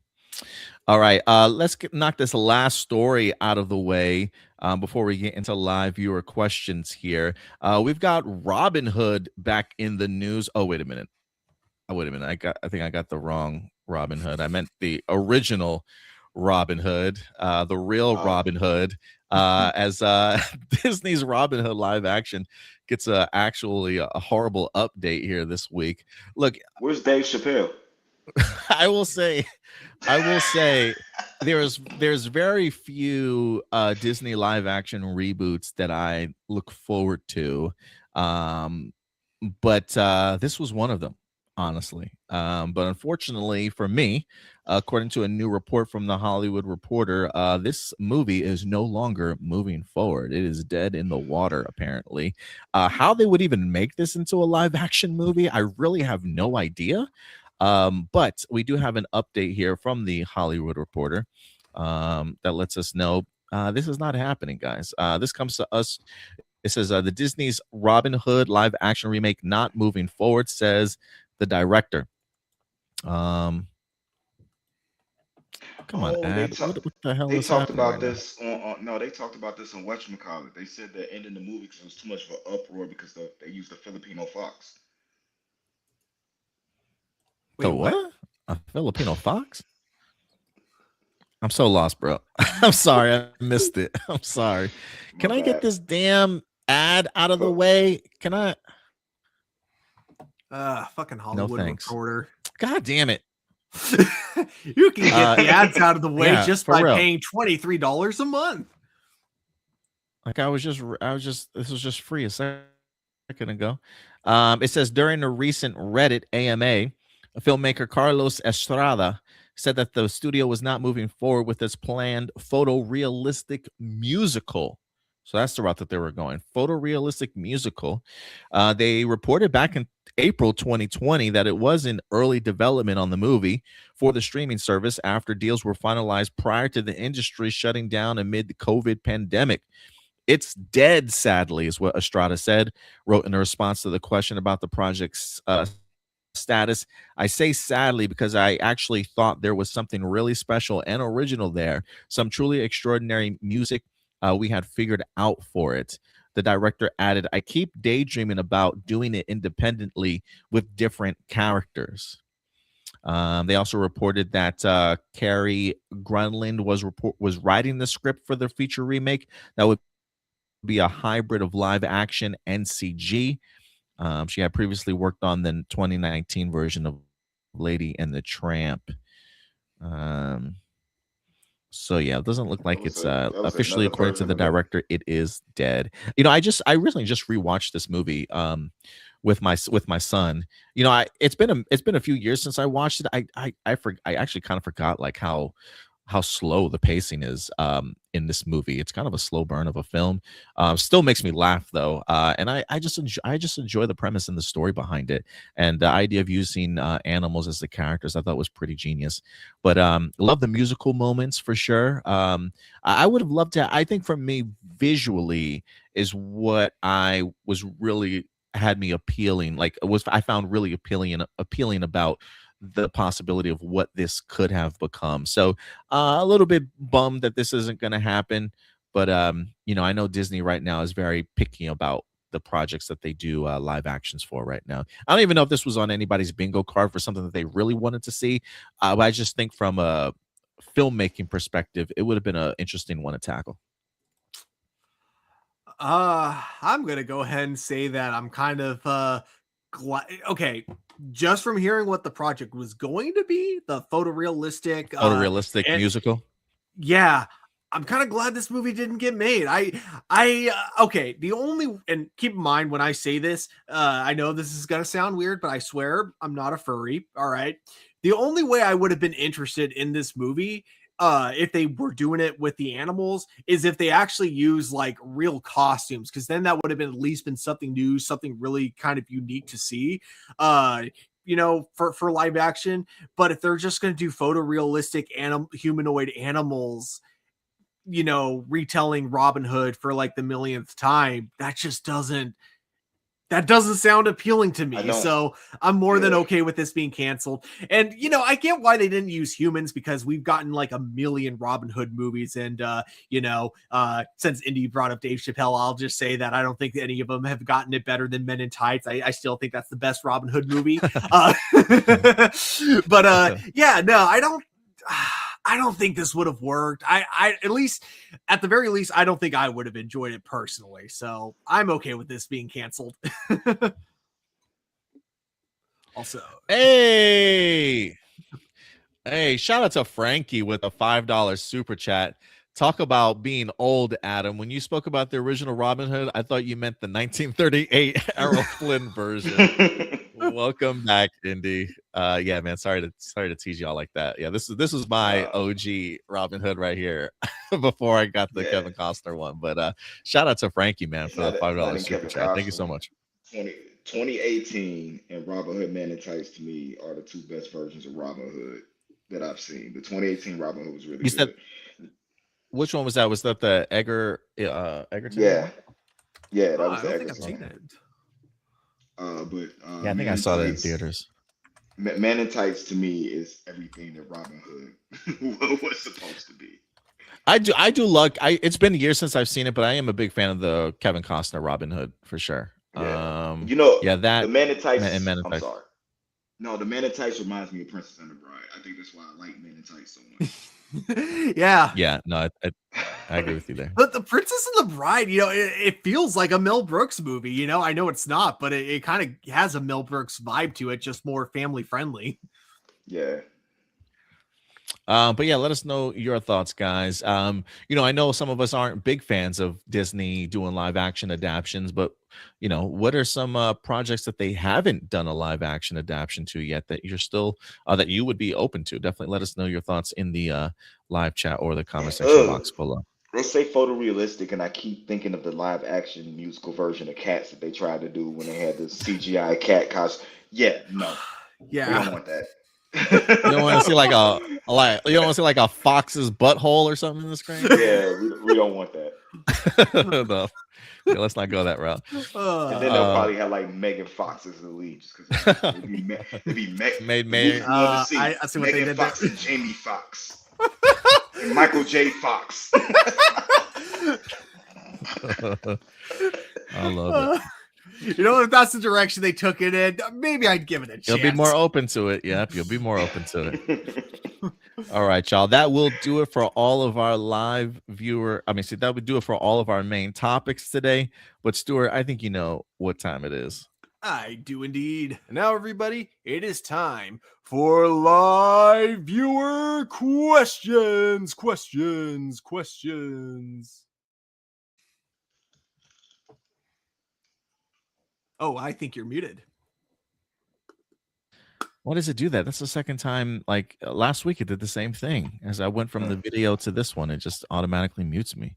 All right, let's knock this last story out of the way before we get into live viewer questions here. We've got Robin Hood back in the news. Oh, wait a minute. I think I got the wrong Robin Hood. I meant the original Robin Hood, the real Robin Hood, as Disney's Robin Hood live action gets actually a horrible update here this week. Look, where's Dave Chappelle? I will say there's very few Disney live action reboots that I look forward to, but this was one of them, honestly. But unfortunately for me, according to a new report from The Hollywood Reporter, this movie is no longer moving forward. It is dead in the water, apparently. How they would even make this into a live action movie, I really have no idea. But we do have an update here from The Hollywood Reporter that lets us know this is not happening, guys. This comes to us. It says the Disney's Robin Hood live action remake not moving forward, says the director. Come on, Oh, Ad. What the hell they is talked happening about right now? this on no, they talked about this on whatchamacallit. They said they're ending the movie because it was too much of an uproar because they used the Filipino fox. Wait, The what? A Filipino fox? I'm so lost, bro. I'm sorry, I missed it. I'm sorry. My Can I get bad. this damn ad out of the But way? Can I? Fucking No Hollywood thanks. Reporter. God damn it. You can get the ads out of the way Yeah, just for by real. paying $23 a month. Like this was just free a second ago. It says during a recent Reddit AMA, filmmaker Carlos Estrada said that the studio was not moving forward with its planned photorealistic musical. So that's the route that they were going. Photorealistic musical. They reported back in April 2020 that it was in early development on the movie for the streaming service after deals were finalized prior to the industry shutting down amid the COVID pandemic. It's dead, sadly, is what Estrada said, wrote in a response to the question about the project's status. I say sadly because I actually thought there was something really special and original there, some truly extraordinary music we had figured out for it. The director added, I keep daydreaming about doing it independently with different characters. They also reported that Carrie Grunland was writing the script for the feature remake that would be a hybrid of live action and CG. She had previously worked on the 2019 version of Lady and the Tramp. So yeah, it doesn't look like it's that was officially, another according to version the of that. director, it is dead. I recently just rewatched this movie with my son. It's been a few years since I watched it. I actually kind of forgot like how slow the pacing is in this movie. It's kind of a slow burn of a film. Still makes me laugh though, and I just enjoy the premise and the story behind it, and the idea of using animals as the characters. I thought was pretty genius. But love the musical moments for sure. I would have loved to. I think for me, visually is what I was really had me appealing. Like I found really appealing about the possibility of what this could have become. So a little bit bummed that this isn't going to happen, but I know Disney right now is very picky about the projects that they do live actions for right now. I don't even know if this was on anybody's bingo card for something that they really wanted to see. But I just think from a filmmaking perspective, it would have been an interesting one to tackle. I'm gonna go ahead and say that I'm kind of glad. Okay, just from hearing what the project was going to be, the photorealistic Musical. Yeah, I'm kind of glad this movie didn't get made. Okay, the only, and keep in mind when I say this, I know this is gonna sound weird, but I swear I'm not a furry. All right, the only way I would have been interested in this movie, if they were doing it with the animals, is if they actually use like real costumes, because then that would have been at least been something new, something really kind of unique to see. For live action. But if they're just going to do photorealistic humanoid animals, retelling Robin Hood for like the millionth time, that doesn't sound appealing to me. So I'm more than okay with this being canceled. And, I get why they didn't use humans, because we've gotten like a million Robin Hood movies. And, since Indy brought up Dave Chappelle, I'll just say that I don't think any of them have gotten it better than Men in Tights. I still think that's the best Robin Hood movie. I don't think this would have worked. I at the very least, I don't think I would have enjoyed it personally. So I'm okay with this being canceled. Also, hey, shout out to Frankie with a $5 super chat. Talk about being old, Adam. When you spoke about the original Robin Hood, I thought you meant the 1938 Errol Flynn version. Welcome back, Indy. Yeah, man. Sorry to tease y'all like that. Yeah, this was my OG Robin Hood right here before I got the Kevin Costner one. But shout out to Frankie, man, for the $5 super chat. Thank you so much. 2018 and Robin Hood Man in Tights to me are the two best versions of Robin Hood that I've seen. The 2018 Robin Hood was really good. Which one was that? Was that the Egerton? Yeah, that was I the don't think I've seen it. I think I saw that in theaters. Man in Tights to me is everything that Robin Hood was supposed to be. I do like. It's been years since I've seen it, but I am a big fan of the Kevin Costner Robin Hood for sure. Yeah. Yeah, that the Man in Tights. and Men in I'm Tights. sorry. No, the Man in Tights reminds me of Princess and the Bride. I think that's why I like Men in Tights so much. Yeah. Yeah, no, I agree with you there. But The Princess and the Bride, it feels like a Mel Brooks movie. I know it's not, but it kind of has a Mel Brooks vibe to it, just more family friendly. Yeah. But yeah, let us know your thoughts, guys. I know some of us aren't big fans of Disney doing live action adaptions, but what are some projects that they haven't done a live action adaptation to yet that you're still that you would be open to? Definitely let us know your thoughts in the live chat or the comment section box below. They say photorealistic, and I keep thinking of the live action musical version of Cats that they tried to do when they had the CGI cat costume. Yeah, no. Yeah. We don't want that. You don't want to see like you don't want to see like a fox's butthole or something in the screen. Yeah, we don't want that. No. Yeah, let's not go that route. And then they'll probably have like Megan Fox as the lead, just because it'd be Made. I see what they Megan did Fox there. and Jamie Fox and Michael J. Fox. I love it. If that's the direction they took it in, maybe I'd give it a chance. You'll be more open to it. Yep, you'll be more open to it. All right, y'all. That will do it for all of our live viewer. That would do it for all of our main topics today. But Stuart, I think you know what time it is. I do indeed. Now, everybody, it is time for live viewer questions. Oh, I think you're muted. Why does it do that? That's the second time. Like last week, it did the same thing. As I went from the video to this one, it just automatically mutes me.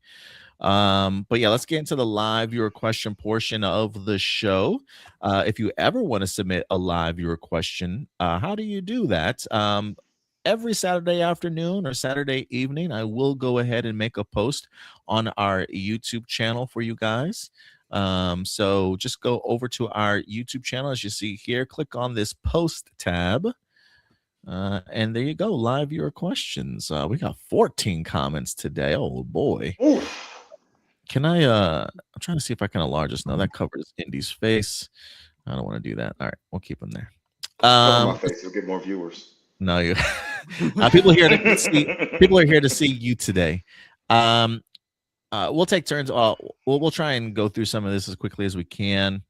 But yeah, let's get into the live viewer question portion of the show. If you ever want to submit a live viewer question, how do you do that? Every Saturday afternoon or Saturday evening, I will go ahead and make a post on our YouTube channel for you guys. So just go over to our YouTube channel, as you see here, click on this post tab. And there you go, live viewer questions. We got 14 comments today. Oh boy. Oof. Can I'm trying to see if I can enlarge this. No, that covers Indy's face. I don't want to do that. All right, we'll keep him there. Cover my face, you'll get more viewers. No, you people are here to see you today. We'll take turns. We'll try and go through some of this as quickly as we can.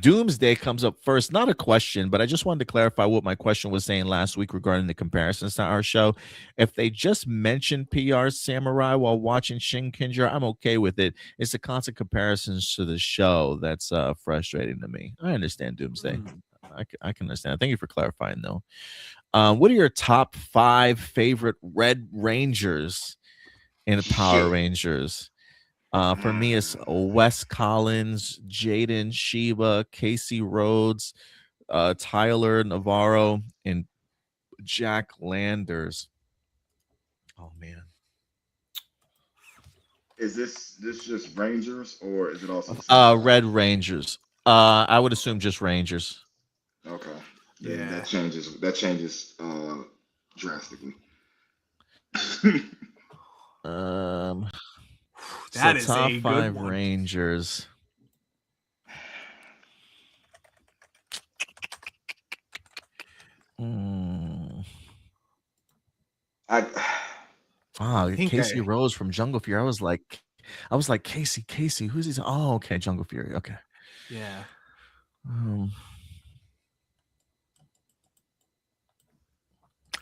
Doomsday comes up first. Not a question, but I just wanted to clarify what my question was saying last week regarding the comparisons to our show. If they just mentioned PR Samurai while watching Shin Kinjira, I'm okay with it. It's the constant comparisons to the show that's frustrating to me. I understand Doomsday. I can understand. Thank you for clarifying, though. What are your top 5 favorite Red Rangers in Power Rangers? For me, it's Wes Collins, Jaden Sheba, Casey Rhodes, Tyler Navarro, and Jack Landers. Oh man, Is this just Rangers, or is it also Red Rangers? I would assume just Rangers. Okay. Yeah, that changes drastically. That is top a good 5 one. Rangers. Casey Rose from Jungle Fury. I was like Casey. Who's he? Oh, okay, Jungle Fury. Okay. Yeah.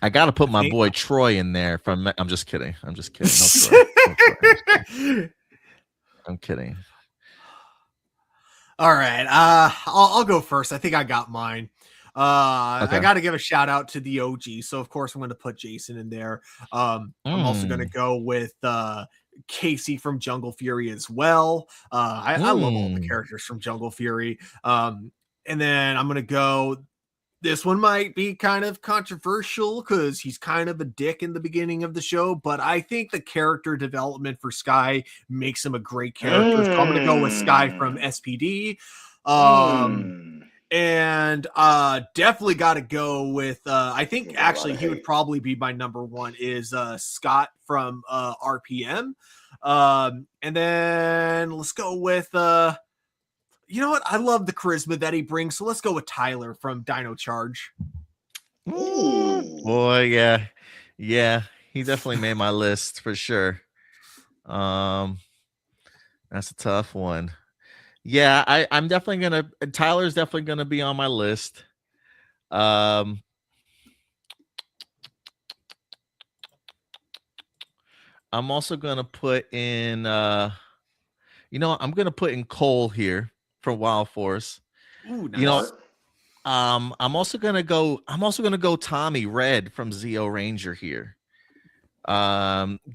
I gotta put my boy Troy in there. I'm just kidding. No Troy. I'm kidding. All right. I'll go first. I think I got mine. Okay. I got to give a shout out to the OG. So of course I'm going to put Jason in there. I'm also going to go with Casey from Jungle Fury as well. I love all the characters from Jungle Fury. And then I'm going to go. This one might be kind of controversial because he's kind of a dick in the beginning of the show, but I think the character development for Sky makes him a great character. So I'm going to go with Sky from SPD. And definitely got to go with I think actually he would probably be my number one is Scott from RPM. And then let's go with you know what? I love the charisma that he brings, so let's go with Tyler from Dino Charge. Ooh. Boy, yeah. Yeah, he definitely made my list for sure. That's a tough one. Yeah, I'm definitely gonna Tyler's definitely gonna be on my list. I'm also gonna put in I'm gonna put in Cole here from Wild Force. Ooh, nice. You know, I'm also gonna go Tommy Red from Zeo Ranger here.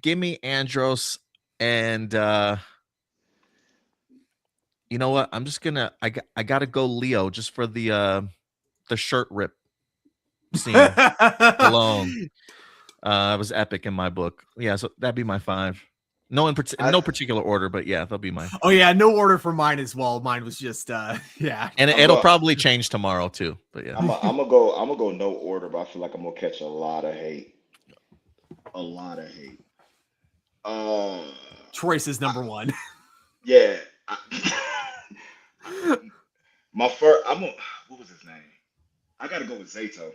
Give me Andros and you know what? I'm just gonna I gotta go Leo just for the shirt rip scene alone. It was epic in my book. Yeah, so that'd be my 5. No no particular order, but yeah, they'll be mine. Oh yeah, no order for mine as well. Mine was just yeah. And it'll probably change tomorrow too. But yeah. I'm gonna go no order, but I feel like I'm gonna catch a lot of hate. A lot of hate. Choice is number 1. Yeah. My first what was his name? I gotta go with Zato.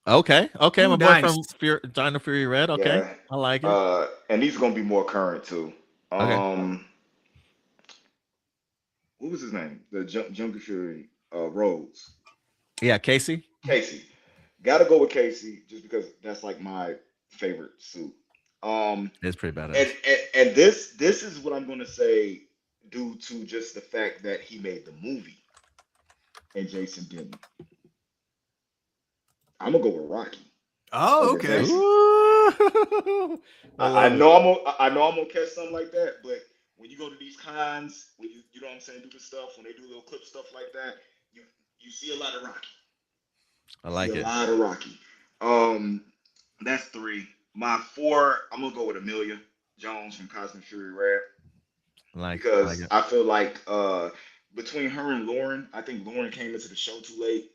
Okay. Ooh, My boy nice. from Dino Fury Red. Okay. Yeah. I like it. And he's gonna be more current too. Okay. What was his name? The Jungle Fury Rhodes. Yeah, Casey. Gotta go with Casey just because that's like my favorite suit. It's pretty badass. And this is what I'm gonna say due to just the fact that he made the movie and Jason didn't. I'm gonna go with Rocky. Oh, okay. I know I'm gonna catch something like that, but when you go to these cons, when you know what I'm saying, do the stuff, when they do little clip stuff like that, you see a lot of Rocky. I like it. A lot of Rocky. That's 3. My 4, I'm gonna go with Amelia Jones from Cosmic Fury Red. Because I feel like between her and Lauren, I think Lauren came into the show too late.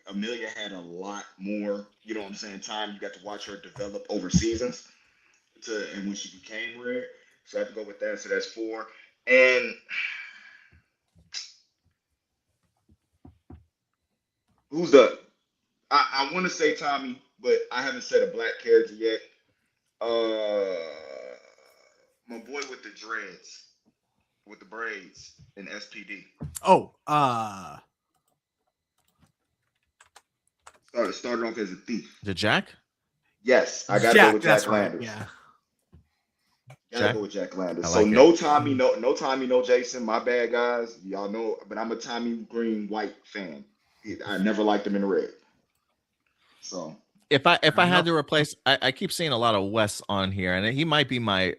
Amelia had a lot more, you know what I'm saying, time. You got to watch her develop over seasons and when she became Red. So I have to go with that. So that's 4. And who's the I want to say Tommy, but I haven't said a black character yet. My boy with the dreads, with the braids in SPD. Oh, started off as a thief. The Jack? Yes, I gotta go with Jack right. Landers. Yeah. Gotta go with Jack Landers. Like no Tommy, no Tommy, no Jason. My bad, guys. Y'all know, but I'm a Tommy Green White fan. I never liked him in red. So if I had to replace, I keep seeing a lot of Wes on here, and he might be my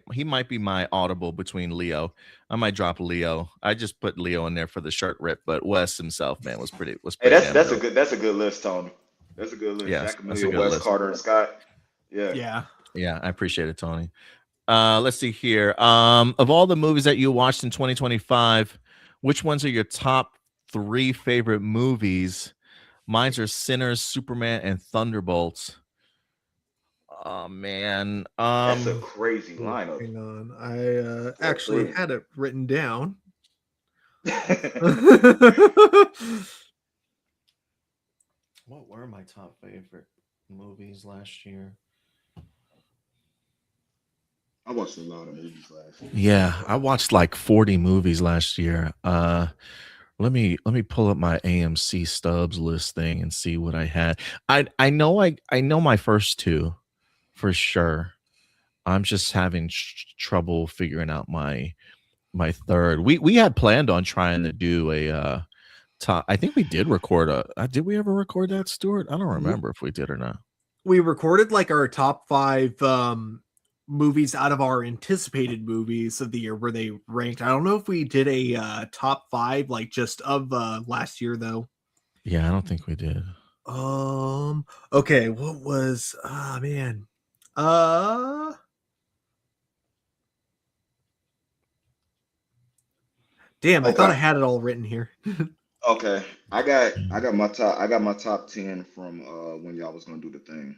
audible between Leo. I might drop Leo. I just put Leo in there for the shirt rip, but Wes himself, man, was pretty. Hey, that's a good list, Tony. That's a good list. Yeah, Jack Amelia, Wes, Carter, and Scott. Yeah. I appreciate it, Tony. Let's see here. Of all the movies that you watched in 2025, which ones are your top 3 favorite movies? Mine's are Sinners, Superman, and Thunderbolts. Oh man, that's a crazy lineup. Hang on, I actually had it written down. What were my top favorite movies last year? I watched a lot of movies last year. Yeah, I watched like 40 movies last year. Let me pull up my AMC stubs list thing and see what I had. I know my first 2 for sure. I'm just having trouble figuring out my third. We had planned on trying to do a top. I think we did record did we ever record that, Stuart? I don't remember if we did or not. We recorded like our top 5 movies out of our anticipated movies of the year where they ranked. I don't know if we did a top 5 like just of last year though. Yeah, I don't think we did. Okay, what was man. Damn, I thought I had it all written here. Okay, I got my top 10 from when y'all was gonna do the thing.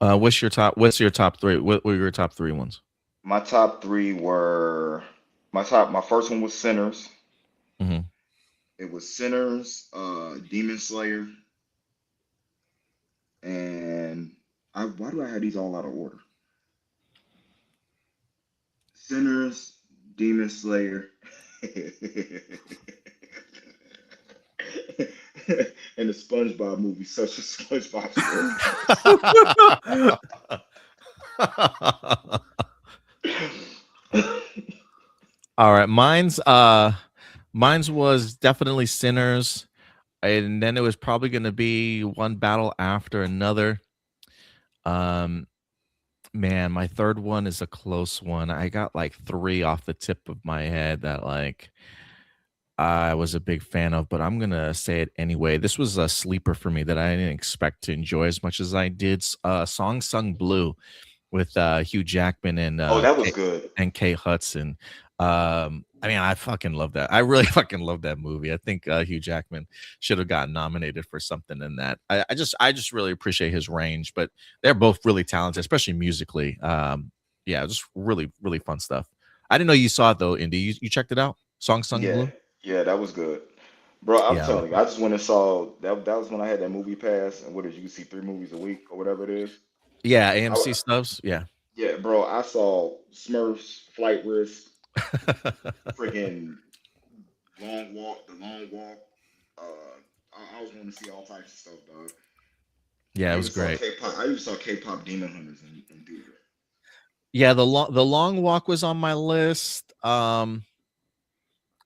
What's your top three? What were your top three ones? My top three were my first one was Sinners. Mhm. It was Sinners, Demon Slayer, and why do I have these all out of order? Sinners, Demon Slayer, and the SpongeBob movie, such a SpongeBob story. All right, mine's was definitely Sinners, and then it was probably going to be one battle after another. Um, Man, my third one is a close one. I got like three off the tip of my head that like I was a big fan of, but I'm gonna say it anyway. This was a sleeper for me that I didn't expect to enjoy as much as I did. Song Sung Blue with Hugh Jackman and Oh, that was good. Kate Hudson. I mean, I fucking love that. I really fucking love that movie. I think Hugh Jackman should have gotten nominated for something in that. I just really appreciate his range, but they're both really talented, especially musically. Yeah, just really, really fun stuff. I didn't know you saw it though, Indy. You checked it out? Song Sung Yeah, Blue? yeah, that was good. Bro, I'm Yeah. telling you, I just went and saw that was when I had that movie pass, and what is you can see 3 movies a week or whatever it is. Yeah, I, AMC stuffs. Yeah. yeah, bro, I saw Smurfs, Flight Risk, freaking The Long Walk. I was wanting to see all types of stuff, dog. Yeah, it was great. I even saw K-pop Demon Hunters in theater. Yeah, the long walk was on my list. And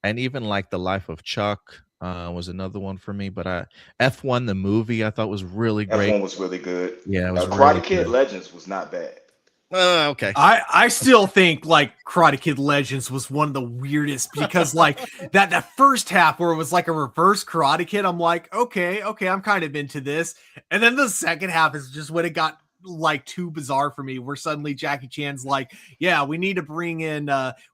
even like The Life of Chuck was another one for me. But F1 the movie I thought was really great. F1 was really good. Yeah, it was Karate really Kid good. Legends was not bad. Okay. I still think like Karate Kid Legends was one of the weirdest because like that first half where it was like a reverse Karate Kid, I'm like, okay, I'm kind of into this. And then the second half is just when it got like too bizarre for me, where suddenly Jackie Chan's like, yeah, we need to bring in Ralph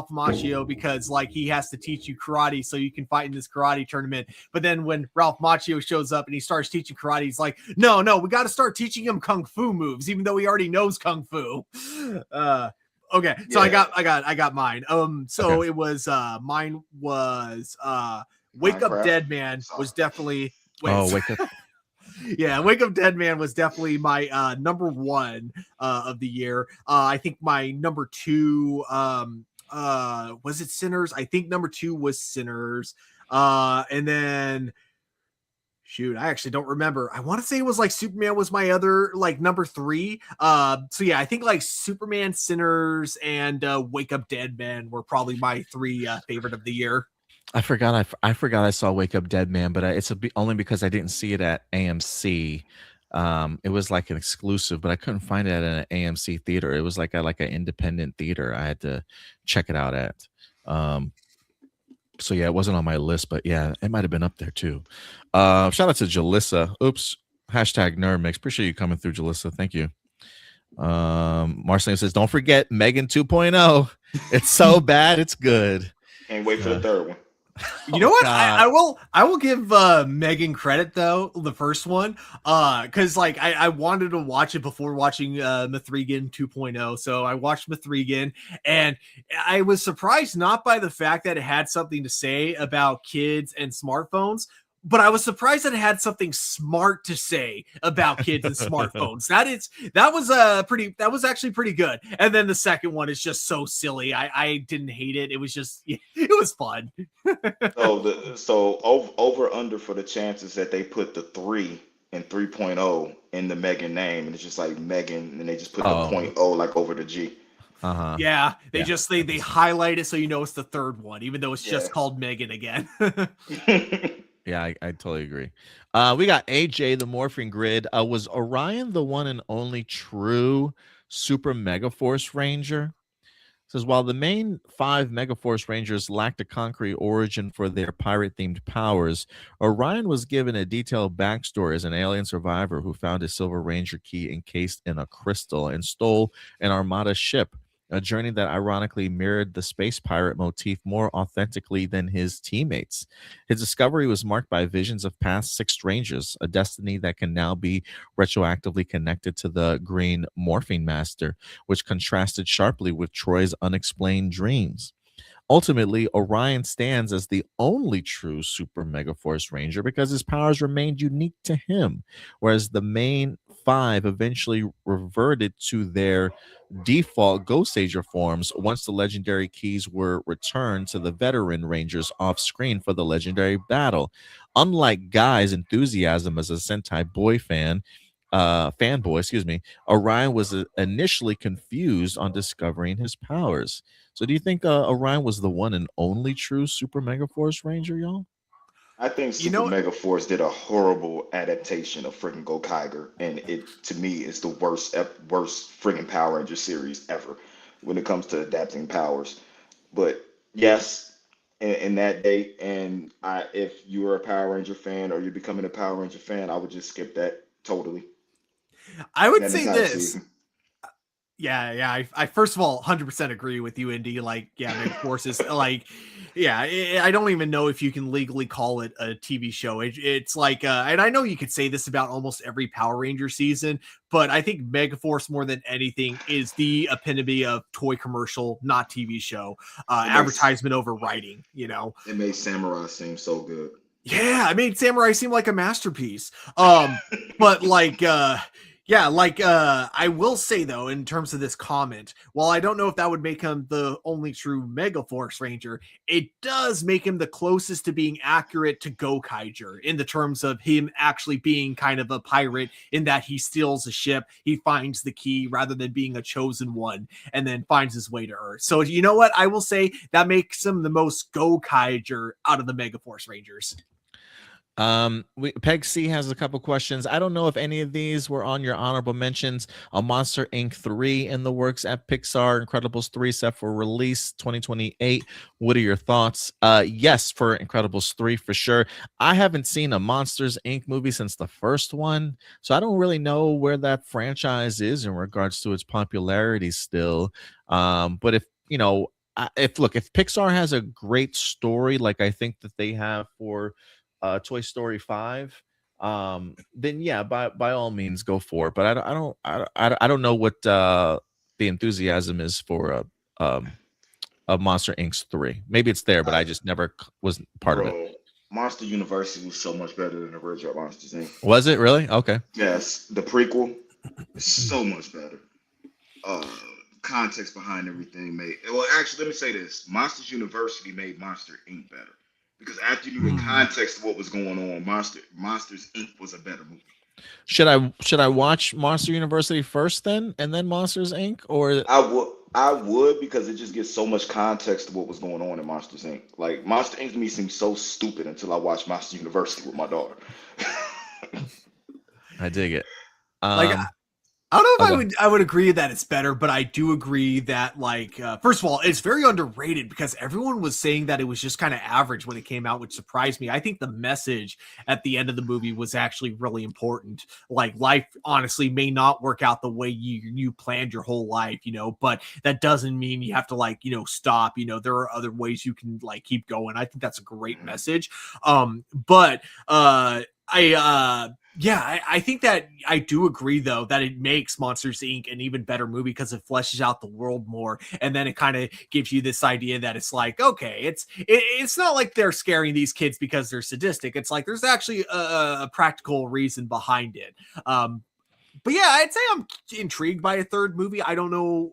Macchio because like he has to teach you karate so you can fight in this karate tournament. But then when Ralph Macchio shows up and he starts teaching karate, he's like, no, we got to start teaching him kung fu moves, even though he already knows kung fu. Okay, so Yeah. I got mine. So Okay. it was mine was Wake Up Minecraft? Dead Man was definitely Wake Up. yeah, Wake Up Dead Man was definitely my number one of the year. I think my number two was it Sinners? I think number two was Sinners. And then shoot, I actually don't remember. I want to say it was like Superman was my other like number three. So yeah, I think like Superman, Sinners, and Wake Up Dead Man were probably my three favorite of the year. I forgot I saw Wake Up Dead Man, but only because I didn't see it at AMC. It was like an exclusive, but I couldn't find it at an AMC theater. It was like an independent theater I had to check it out at. So yeah, it wasn't on my list, but yeah, it might have been up there too. Shout out to Jalissa. Oops. Hashtag nerd mix. Appreciate you coming through, Jalissa. Thank you. Marceline says, don't forget Megan 2.0. It's so bad, it's good. Can't wait for the third one. You know what? God. I will give Megan credit though, the first one, because like I wanted to watch it before watching Mithrigan 2.0, so I watched Mithrigan, and I was surprised not by the fact that it had something to say about kids and smartphones, but I was surprised that it had something smart to say about kids and smartphones. That was actually pretty good. And then the second one is just so silly. I didn't hate it. It was just it was fun. So over under for the chances that they put the 3 and 3.0 in the Megan name, and it's just like Megan, and they just put the 0.0 like over the G. Uh-huh. Yeah, they highlight it so you know it's the third one, even though it's just called Megan again. Yeah, I totally agree. We got AJ, the Morphing Grid. Was Orion the one and only true Super Megaforce Ranger? Says, while the main 5 Megaforce Rangers lacked a concrete origin for their pirate-themed powers, Orion was given a detailed backstory as an alien survivor who found a Silver Ranger key encased in a crystal and stole an Armada ship a journey that ironically mirrored the space pirate motif more authentically than his teammates. His discovery was marked by visions of past six strangers, a destiny that can now be retroactively connected to the Green Morphine Master, which contrasted sharply with Troy's unexplained dreams. Ultimately, Orion stands as the only true Super Mega Force Ranger because his powers remained unique to him, whereas the main five eventually reverted to their default Ghost Ager forms once the legendary keys were returned to the veteran Rangers off screen for the legendary battle. Unlike Guy's enthusiasm as a Sentai boy fanboy, Orion was initially confused on discovering his powers. So do you think Orion was the one and only true Super Mega Force Ranger, y'all? I think You Super know, Mega Force did a horrible adaptation of freaking Gokaiger, and it to me is the worst freaking Power Ranger series ever when it comes to adapting powers. But yes, in that day, and if you're a Power Ranger fan or you're becoming a Power Ranger fan, I would just skip that totally. I would That say entire this. season. Yeah. I first of all 100% agree with you, Indy. Like, yeah, Mega Force is like, yeah, I don't even know if you can legally call it a TV show. It's like, and I know you could say this about almost every Power Ranger season, but I think Mega Force more than anything is the epitome of toy commercial, not TV show, It makes advertisement over writing. it made Samurai seem so good. Yeah, I made Samurai seem like a masterpiece. But like yeah, like I will say though, in terms of this comment, while I don't know if that would make him the only true Mega Force Ranger, it does make him the closest to being accurate to Gokaiger in the terms of him actually being kind of a pirate in that he steals a ship, he finds the key rather than being a chosen one, and then finds his way to Earth. So you know what? I will say that makes him the most Gokaiger out of the Mega Force Rangers. Peg C has a couple questions. I don't know if any of these were on your honorable mentions. A Monster Inc. 3 in the works at Pixar. Incredibles 3 set for release 2028. What are your thoughts? Yes, for Incredibles 3 for sure. I haven't seen a Monsters Inc. movie since the first one, so I don't really know where that franchise is in regards to its popularity still. But if you know, if Pixar has a great story like I think that they have for Toy Story 5, then yeah, by all means go for it. But I don't know what the enthusiasm is for a Monster Inc. 3. Maybe it's there, but I just never was part of it. Bro, Monster University was so much better than the original Monsters Inc. Was it really? Okay. Yes, the prequel is so much better. Context behind everything made. Well, actually, let me say this: Monsters University made Monster Inc. better. Because after you knew the context of what was going on, Monsters Inc. was a better movie. Should I watch Monster University first then, and then Monsters Inc. Or I would because it just gives so much context to what was going on in Monsters Inc. Like Monster Inc. to me seems so stupid until I watched Monster University with my daughter. I dig it. Like I don't know if I would agree that it's better, but I do agree that like first of all, it's very underrated because everyone was saying that it was just kind of average when it came out, which surprised me. I think the message at the end of the movie was actually really important. Like life honestly may not work out the way you planned your whole life, you know, but that doesn't mean you have to like, you know, stop. You know, there are other ways you can like keep going. I think that's a great message. I think that I do agree though that it makes Monsters Inc. an even better movie because it fleshes out the world more, and then it kind of gives you this idea that it's like, okay, it's not like they're scaring these kids because they're sadistic. It's like there's actually a practical reason behind it. But yeah, I'd say I'm intrigued by a third movie. I don't know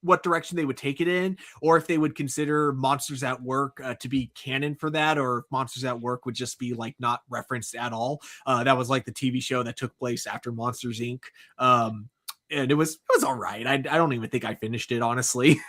what direction they would take it in, or if they would consider Monsters at Work to be canon for that, or if Monsters at Work would just be like not referenced at all. That was like the TV show that took place after Monsters Inc. And it was all right. I don't even think I finished it, honestly.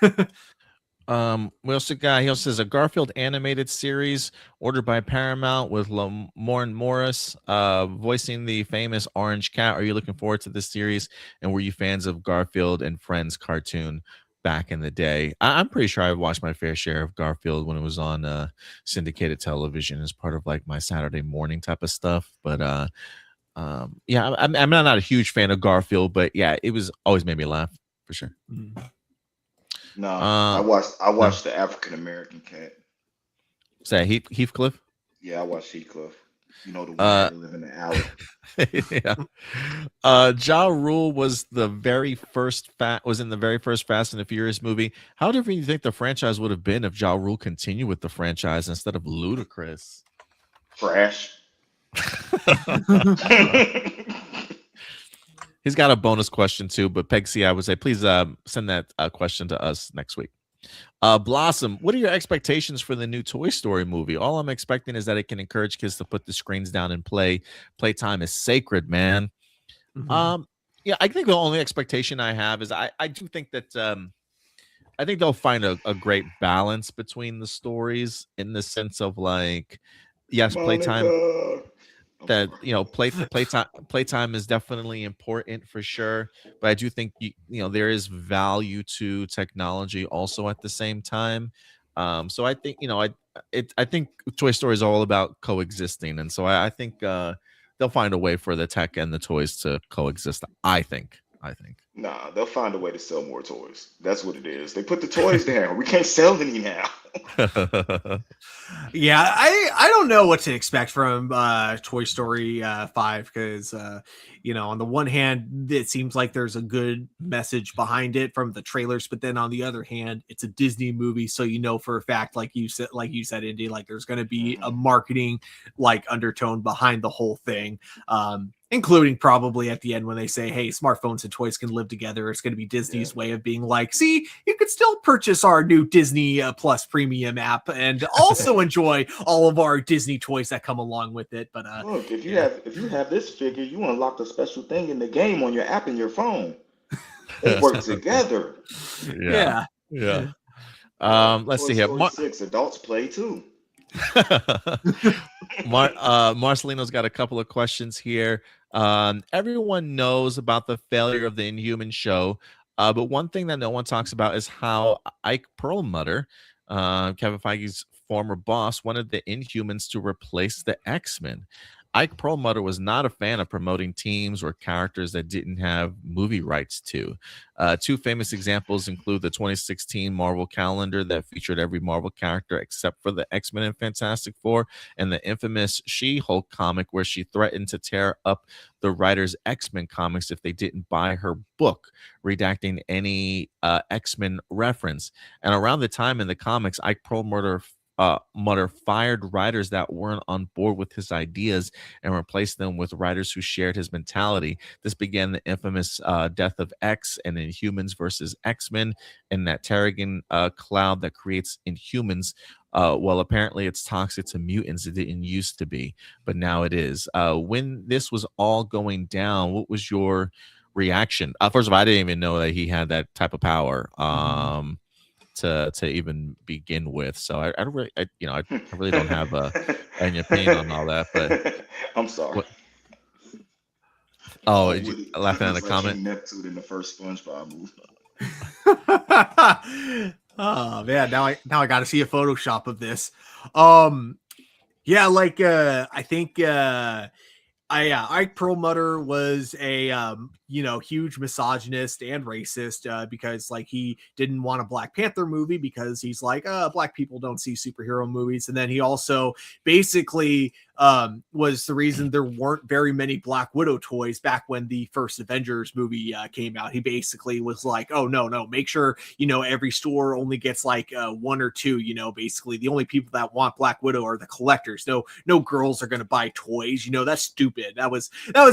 We also got, he also says a Garfield animated series ordered by Paramount with Lamorne Morris voicing the famous Orange Cat. Are you looking forward to this series? And were you fans of Garfield and Friends cartoon back in the day? I'm pretty sure I watched my fair share of Garfield when it was on syndicated television as part of like my Saturday morning type of stuff. But yeah, I'm not a huge fan of Garfield, but yeah, it was always made me laugh for sure. No, I watched the African American cat. Say Heathcliff. Yeah, I watched Heathcliff. You know, the one that live in the alley. Yeah. Ja Rule was in the very first Fast and the Furious movie. How different do you think the franchise would have been if Ja Rule continued with the franchise instead of Ludacris? Trash. He's got a bonus question too, but Peg C, I would say please send that question to us next week. Blossom, what are your expectations for the new Toy Story movie? All I'm expecting is that it can encourage kids to put the screens down and play. Playtime is sacred, man. Yeah, I think the only expectation I have is I do think that I think they'll find a great balance between the stories in the sense of like, yes, playtime. That playtime is definitely important for sure, but I do think there is value to technology also at the same time. So I think I think Toy Story is all about coexisting, and so I think they'll find a way for the tech and the toys to coexist. I think. Nah, they'll find a way to sell more toys. That's what it is. They put the toys down. We can't sell any now. Yeah, I don't know what to expect from Toy Story 5 because on the one hand it seems like there's a good message behind it from the trailers, but then on the other hand it's a Disney movie, so for a fact, like you said, Indy, like there's going to be a marketing like undertone behind the whole thing. Including probably at the end when they say, hey, smartphones and toys can live together. It's going to be Disney's way of being like, see, you could still purchase our new Disney Plus premium app and also enjoy all of our Disney toys that come along with it. But look, if you have this figure, you unlock a special thing in the game on your app and your phone. They work together. Yeah. Let's see here. Six adults play too. Marcelino's got a couple of questions here. Everyone knows about the failure of the Inhuman show, but one thing that no one talks about is how Ike Perlmutter, Kevin Feige's former boss, wanted the Inhumans to replace the X-Men. Ike Perlmutter was not a fan of promoting teams or characters that didn't have movie rights to. Two famous examples include the 2016 Marvel calendar that featured every Marvel character except for the X-Men and Fantastic Four, and the infamous She-Hulk comic where she threatened to tear up the writer's X-Men comics if they didn't buy her book, redacting any X-Men reference. And around the time in the comics, Ike Perlmutter fired writers that weren't on board with his ideas and replaced them with writers who shared his mentality. This began the infamous death of X and Inhumans versus X-Men, and that Terrigen cloud that creates Inhumans. Well, apparently it's toxic to mutants. It didn't used to be, but now it is. When this was all going down, what was your reaction? First of all, I didn't even know that he had that type of power. To even begin with, so I really don't have an opinion on all that. But I'm sorry. Oh, you laughing at a comment? Neptune in the first SpongeBob movie. Oh man, now I got to see a Photoshop of this. I think Ike Perlmutter was a huge misogynist and racist because like he didn't want a Black Panther movie because he's like black people don't see superhero movies, and then he also basically was the reason there weren't very many Black Widow toys back when the first Avengers movie came out. He basically was like, oh no, make sure every store only gets like one or two. Basically the only people that want Black Widow are the collectors. No girls are going to buy toys. That's stupid. That was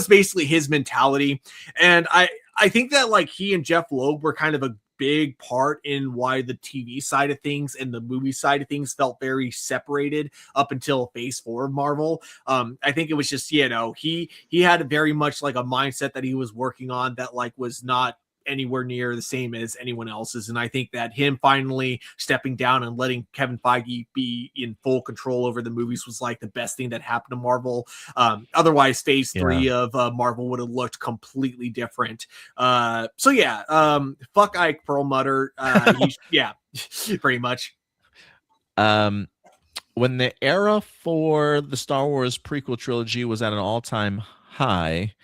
basically his mentality. And I think that like he and Jeff Loeb were kind of a big part in why the TV side of things and the movie side of things felt very separated up until Phase 4 of Marvel. I think it was just, he had very much like a mindset that he was working on that like was not anywhere near the same as anyone else's. And I think that him finally stepping down and letting Kevin Feige be in full control over the movies was like the best thing that happened to Marvel. Otherwise Phase 3 of Marvel would have looked completely different. Fuck Ike Perlmutter. Pretty much. When the era for the Star Wars prequel trilogy was at an all-time high,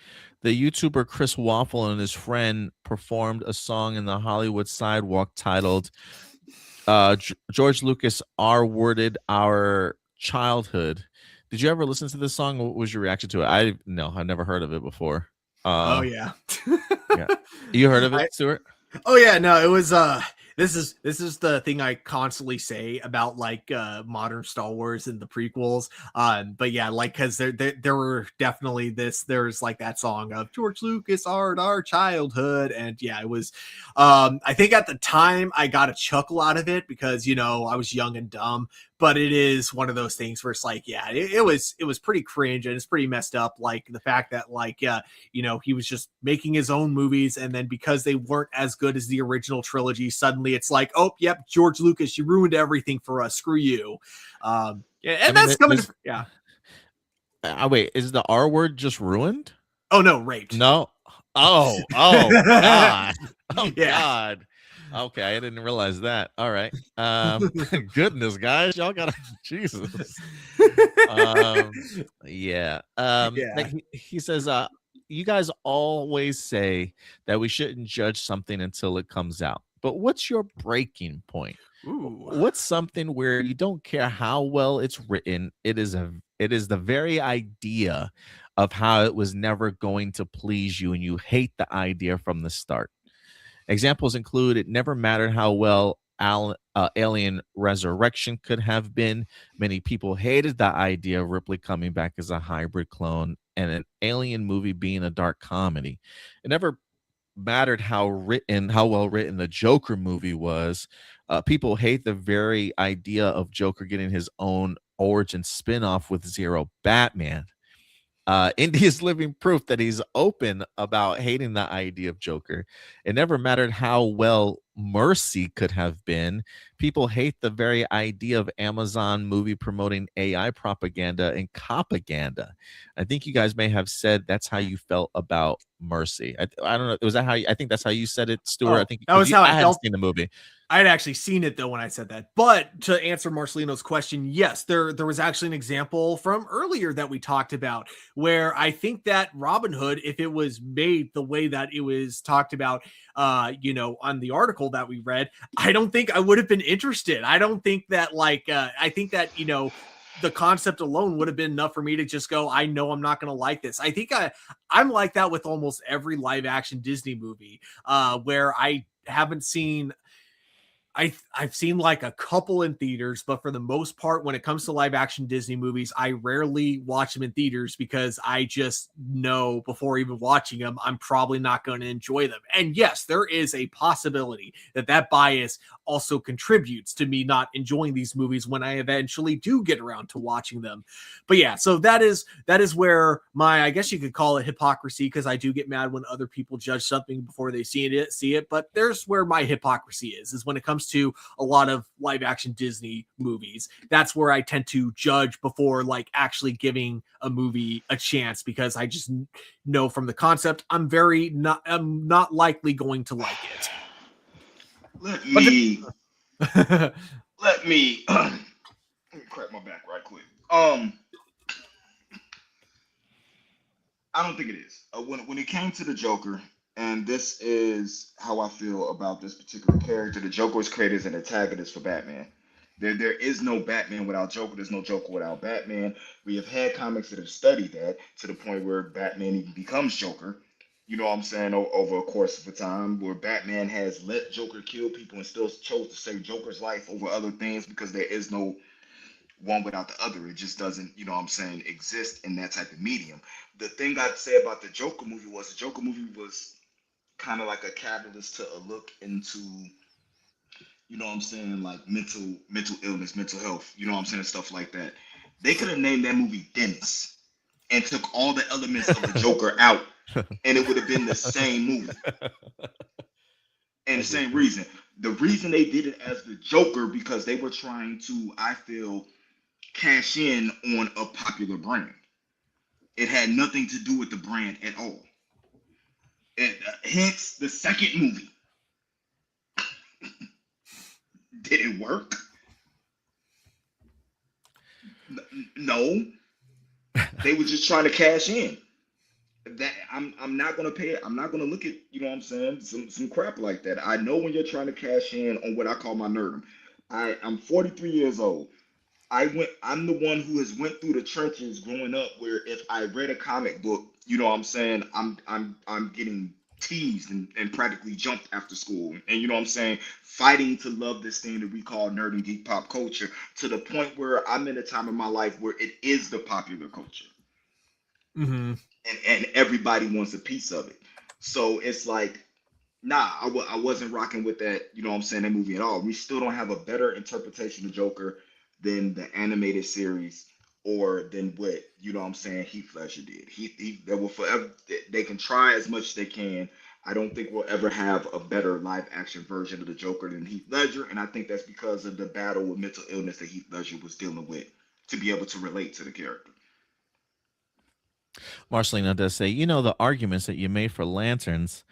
The YouTuber Chris Waffle and his friend performed a song in the Hollywood sidewalk titled George Lucas R-worded our childhood. Did you ever listen to this song? What was your reaction to it? I've never heard of it before. Oh yeah. Yeah. You heard of I- it, Stuart? Oh yeah, no, it was this is the thing I constantly say about like modern Star Wars and the prequels. But yeah, like because there were definitely there's like that song of George Lucas art our childhood, and yeah, it was I think at the time I got a chuckle out of it because I was young and dumb. But it is one of those things where it's like, yeah, it was pretty cringe and it's pretty messed up. Like the fact that like, he was just making his own movies. And then because they weren't as good as the original trilogy, suddenly it's like, oh, yep, George Lucas, you ruined everything for us. Screw you. Yeah, and that's coming. Yeah. Wait, is the R word just ruined? Oh, no, raped. No. Oh, God. Oh, Yeah. God. Okay, I didn't realize that. All right. Goodness, guys, y'all gotta Jesus. Yeah. Like he says, you guys always say that we shouldn't judge something until it comes out. But what's your breaking point? Ooh. What's something where you don't care how well it's written? It is the very idea of how it was never going to please you, and you hate the idea from the start. Examples include it never mattered how well Alien Resurrection could have been. Many people hated the idea of Ripley coming back as a hybrid clone and an alien movie being a dark comedy. It never mattered how well written the Joker movie was. People hate the very idea of Joker getting his own origin spinoff with Zero Batman. Indy is living proof that he's open about hating the idea of Joker. It never mattered how well Mercy could have been. People hate the very idea of Amazon movie promoting AI propaganda and propaganda. I think you guys may have said that's how you felt about Mercy. I don't know. Was that how I think that's how you said it, Stuart? I think that was how I hadn't felt. seen the movie. I had actually seen it though when I said that. But to answer Marcelino's question, yes, there was actually an example from earlier that we talked about where I think that Robin Hood, if it was made the way that it was talked about, on the article that we read, I don't think I would have been interested. I don't think that I think that, the concept alone would have been enough for me to just go, I know I'm not going to like this. I think I'm like that with almost every live action Disney movie where I haven't seen I've seen like a couple in theaters, but for the most part, when it comes to live action Disney movies, I rarely watch them in theaters because I just know before even watching them, I'm probably not going to enjoy them. And yes, there is a possibility that bias also contributes to me not enjoying these movies when I eventually do get around to watching them. But yeah, so that is where I guess you could call it hypocrisy, because I do get mad when other people judge something before they see it. But there's where my hypocrisy is when it comes to a lot of live action Disney movies. That's where I tend to judge before actually giving a movie a chance, because I just know from the concept I'm not likely going to like it. Let me crack my back right quick. I don't think it is. When it came to the Joker, and this is how I feel about this particular character, the Joker was created as an antagonist for Batman. There is no Batman without Joker. There's no Joker without Batman. We have had comics that have studied that to the point where Batman even becomes Joker. You know what I'm saying? Over a course of a time where Batman has let Joker kill people and still chose to save Joker's life over other things, because there is no one without the other. It just doesn't, exist in that type of medium. The thing I'd say about the Joker movie was kind of like a catalyst to a look into, like mental illness, mental health, stuff like that. They could have named that movie Dennis and took all the elements of the Joker out, and it would have been the same movie. And the same reason. The reason they did it as the Joker, because they were trying to, I feel, cash in on a popular brand. It had nothing to do with the brand at all. Hence, the second movie. Did it work? No. They were just trying to cash in. that I'm not gonna pay it. I'm not gonna look at, you know what I'm saying, some crap like that. I know when you're trying to cash in on what I call my nerdum. I'm 43 years old. I'm the one who has went through the trenches growing up, where if I read a comic book, you know what I'm saying, I'm getting teased and practically jumped after school. And you know what I'm saying, fighting to love this thing that we call nerd and geek pop culture, to the point where I'm in a time in my life where it is the popular culture. Mm-hmm. And everybody wants a piece of it. So it's like, nah, I wasn't rocking with that, you know what I'm saying, that movie at all. We still don't have a better interpretation of Joker than the animated series, or than what, you know what I'm saying, Heath Ledger did. They will forever, they can try as much as they can. I don't think we'll ever have a better live action version of the Joker than Heath Ledger, and I think that's because of the battle with mental illness that Heath Ledger was dealing with to be able to relate to the character. Marcelino does say, the arguments that you made for lanterns,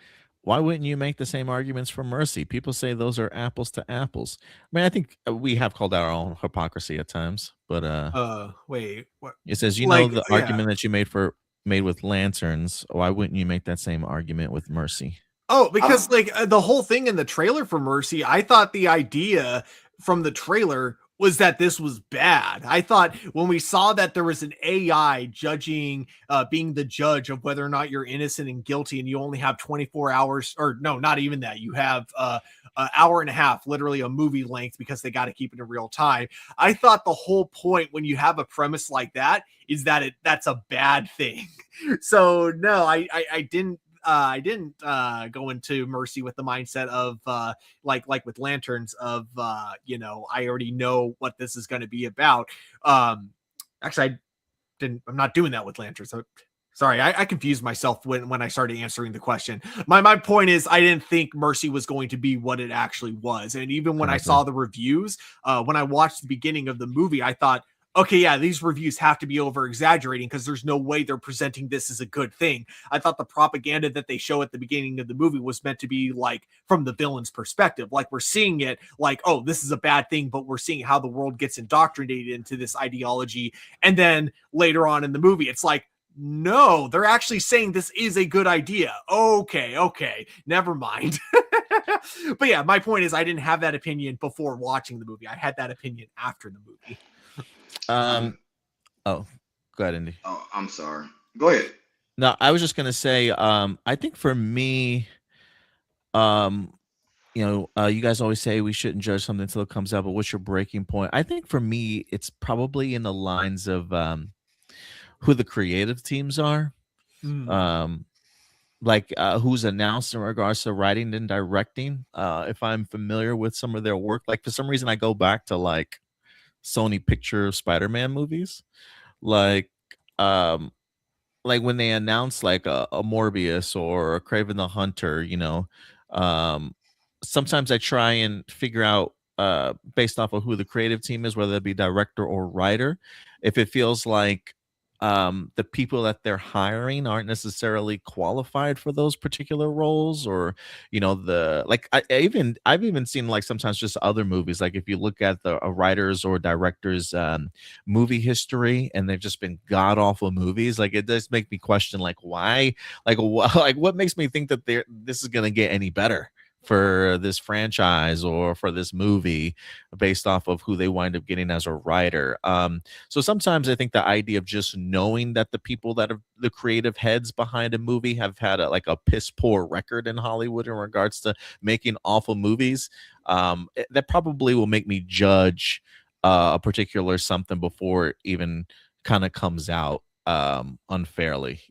why wouldn't you make the same arguments for Mercy? People say those are apples to apples. I mean, I think we have called out our own hypocrisy at times, but Wait, what? it says, Like, the yeah. argument that you made with lanterns, why wouldn't you make that same argument with Mercy? Oh, because the whole thing in the trailer for Mercy, I thought the idea from the trailer was that this was bad. I thought when we saw that there was an AI judging, being the judge of whether or not you're innocent and guilty, and you only have 24 hours, or no, not even that. You have an hour and a half, literally a movie length, because they got to keep it in real time. I thought the whole point when you have a premise like that is that that's a bad thing. So no, I didn't. I didn't go into Mercy with the mindset of like with Lanterns of I already know what this is going to be about. Actually, I'm not doing that with Lanterns. So, sorry, I confused myself when I started answering the question. My point is, I didn't think Mercy was going to be what it actually was. And even when I saw the reviews, when I watched the beginning of the movie, I thought, okay, yeah, these reviews have to be over exaggerating, because there's no way they're presenting this as a good thing. I thought the propaganda that they show at the beginning of the movie was meant to be like from the villain's perspective. Like, we're seeing it like, oh, this is a bad thing, but we're seeing how the world gets indoctrinated into this ideology. And then later on in the movie, it's like, no, they're actually saying this is a good idea. Okay, never mind. But yeah, my point is, I didn't have that opinion before watching the movie. I had that opinion after the movie. Oh, go ahead, Indy. Oh, I'm sorry. Go ahead. No, I was just gonna say, I think for me, you guys always say we shouldn't judge something until it comes out, but what's your breaking point? I think for me, it's probably in the lines of who the creative teams are, who's announced in regards to writing and directing. If I'm familiar with some of their work, like for some reason I go back to like Sony Picture Spider-Man movies, like when they announced like a Morbius or a Kraven the Hunter, sometimes I try and figure out based off of who the creative team is, whether it be director or writer, if it feels like the people that they're hiring aren't necessarily qualified for those particular roles, or I've even seen like sometimes just other movies, like if you look at the writers or directors movie history, and they've just been god awful movies, like it does make me question like why, like what makes me think that this is going to get any better for this franchise or for this movie based off of who they wind up getting as a writer. So sometimes I think the idea of just knowing that the people that are the creative heads behind a movie have had a piss poor record in Hollywood in regards to making awful movies, that probably will make me judge a particular something before it even kind of comes out unfairly,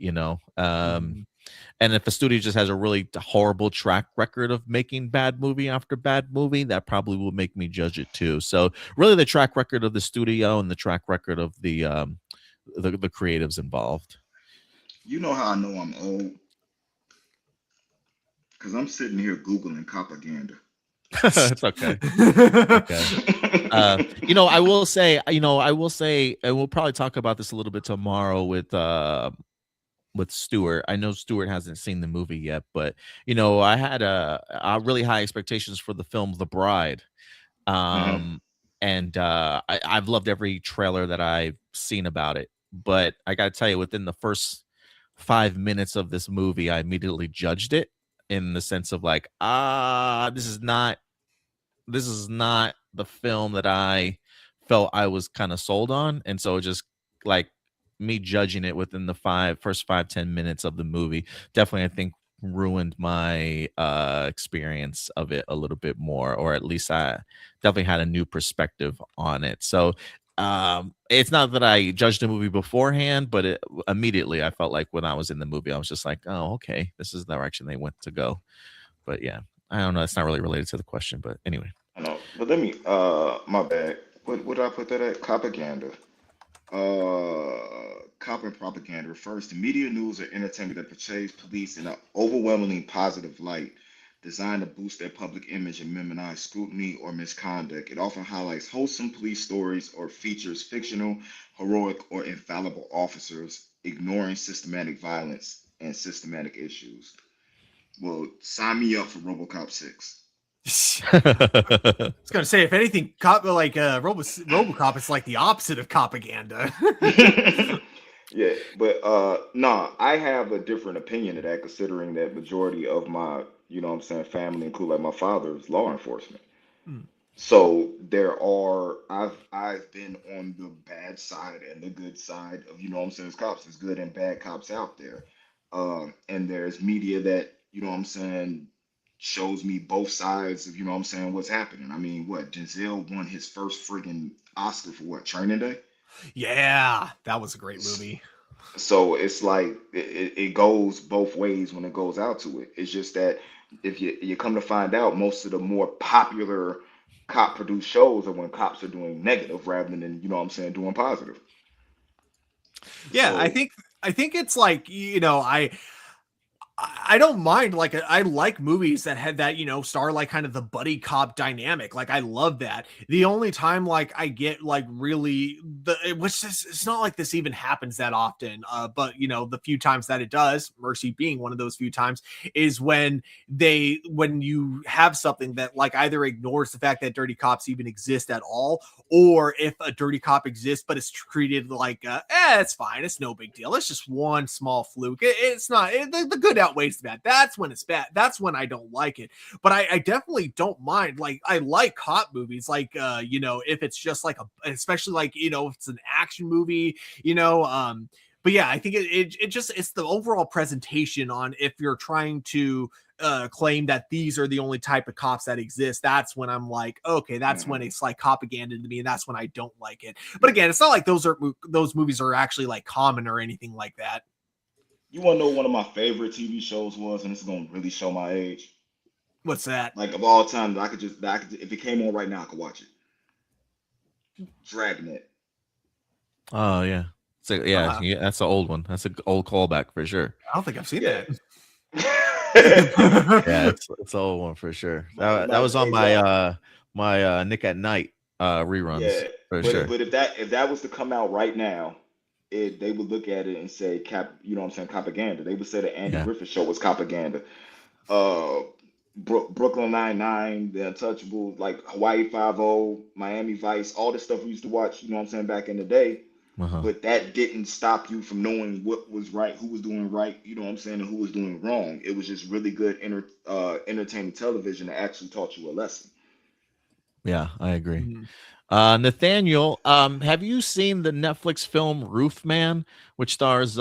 And if a studio just has a really horrible track record of making bad movie after bad movie, that probably will make me judge it too. So really the track record of the studio and the track record of the creatives involved. You know how I know I'm old? Because I'm sitting here Googling propaganda. It's okay. Okay. I will say, and we'll probably talk about this a little bit tomorrow with Stuart. I know Stuart hasn't seen the movie yet, but I had a really high expectations for the film The Bride. And I've loved every trailer that I've seen about it, but I gotta tell you, within the first 5 minutes of this movie, I immediately judged it in the sense of like, this is not the film that I felt I was kind of sold on. And so just like me judging it within the first 5-10 minutes of the movie, definitely I think ruined my experience of it a little bit more, or at least I definitely had a new perspective on it. So it's not that I judged the movie beforehand, but immediately I felt like when I was in the movie, I was just like, oh, okay, this is the direction they went to go. But yeah, I don't know. It's not really related to the question, but anyway. I know, but let me my bad. What did I put that at? Propaganda. Cop and propaganda refers to media news or entertainment that portrays police in an overwhelmingly positive light, designed to boost their public image and minimize scrutiny or misconduct. It often highlights wholesome police stories or features fictional, heroic, or infallible officers ignoring systematic violence and systematic issues. Well, sign me up for RoboCop 6. I was gonna say, if anything, RoboCop is like the opposite of propaganda. Yeah, but nah, I have a different opinion of that, considering that majority of my, family, include like my father, is law enforcement. Hmm. So I've been on the bad side and the good side of, there's cops. There's good and bad cops out there. And there's media that, shows me both sides of, what's happening. I mean, what, Denzel won his first friggin' Oscar for what, Training Day? Yeah, that was a great movie. So it's like it goes both ways when it goes out to it. It's just that if you come to find out, most of the more popular cop produced shows are when cops are doing negative rather than, doing positive. Yeah, So, I think it's like, I don't mind, like, I like movies that had that, star like kind of the buddy cop dynamic. Like, I love that. The only time like I get like really it's not like this even happens that often, but the few times that it does, Mercy being one of those few times, is when you have something that like either ignores the fact that dirty cops even exist at all, or if a dirty cop exists but it's treated like it's fine, it's no big deal, it's just one small fluke, it's not the good outweighs the bad. That's when it's bad. That's when I don't like it. But I definitely don't mind, like, I like cop movies, like if it's just like especially like if it's an action movie, but yeah, I think it's the overall presentation on, if you're trying to claim that these are the only type of cops that exist, that's when I'm like, okay, that's when it's like propaganda to me, and that's when I don't like it. But again, it's not like those movies are actually like common or anything like that. you want to know what one of my favorite TV shows was, and this is gonna really show my age. What's that? Like of all time, if it came on right now, I could watch it. Dragnet. Oh yeah. So yeah, that's an old one. That's an old callback for sure. I don't think I've seen that. Yeah, it's an old one for sure. That was on my Nick at Night reruns. Yeah, for but sure. but if that was to come out right now, they would look at it and say propaganda. They would say the Andy Griffith Show was propaganda. Brooklyn Nine-Nine, The Untouchables, like Hawaii Five-0, Miami Vice, all the stuff we used to watch, back in the day. But that didn't stop you from knowing what was right, who was doing right, and who was doing wrong. It was just really good entertaining television that actually taught you a lesson. Yeah, I agree. Nathaniel, have you seen the Netflix film Roof Man, which stars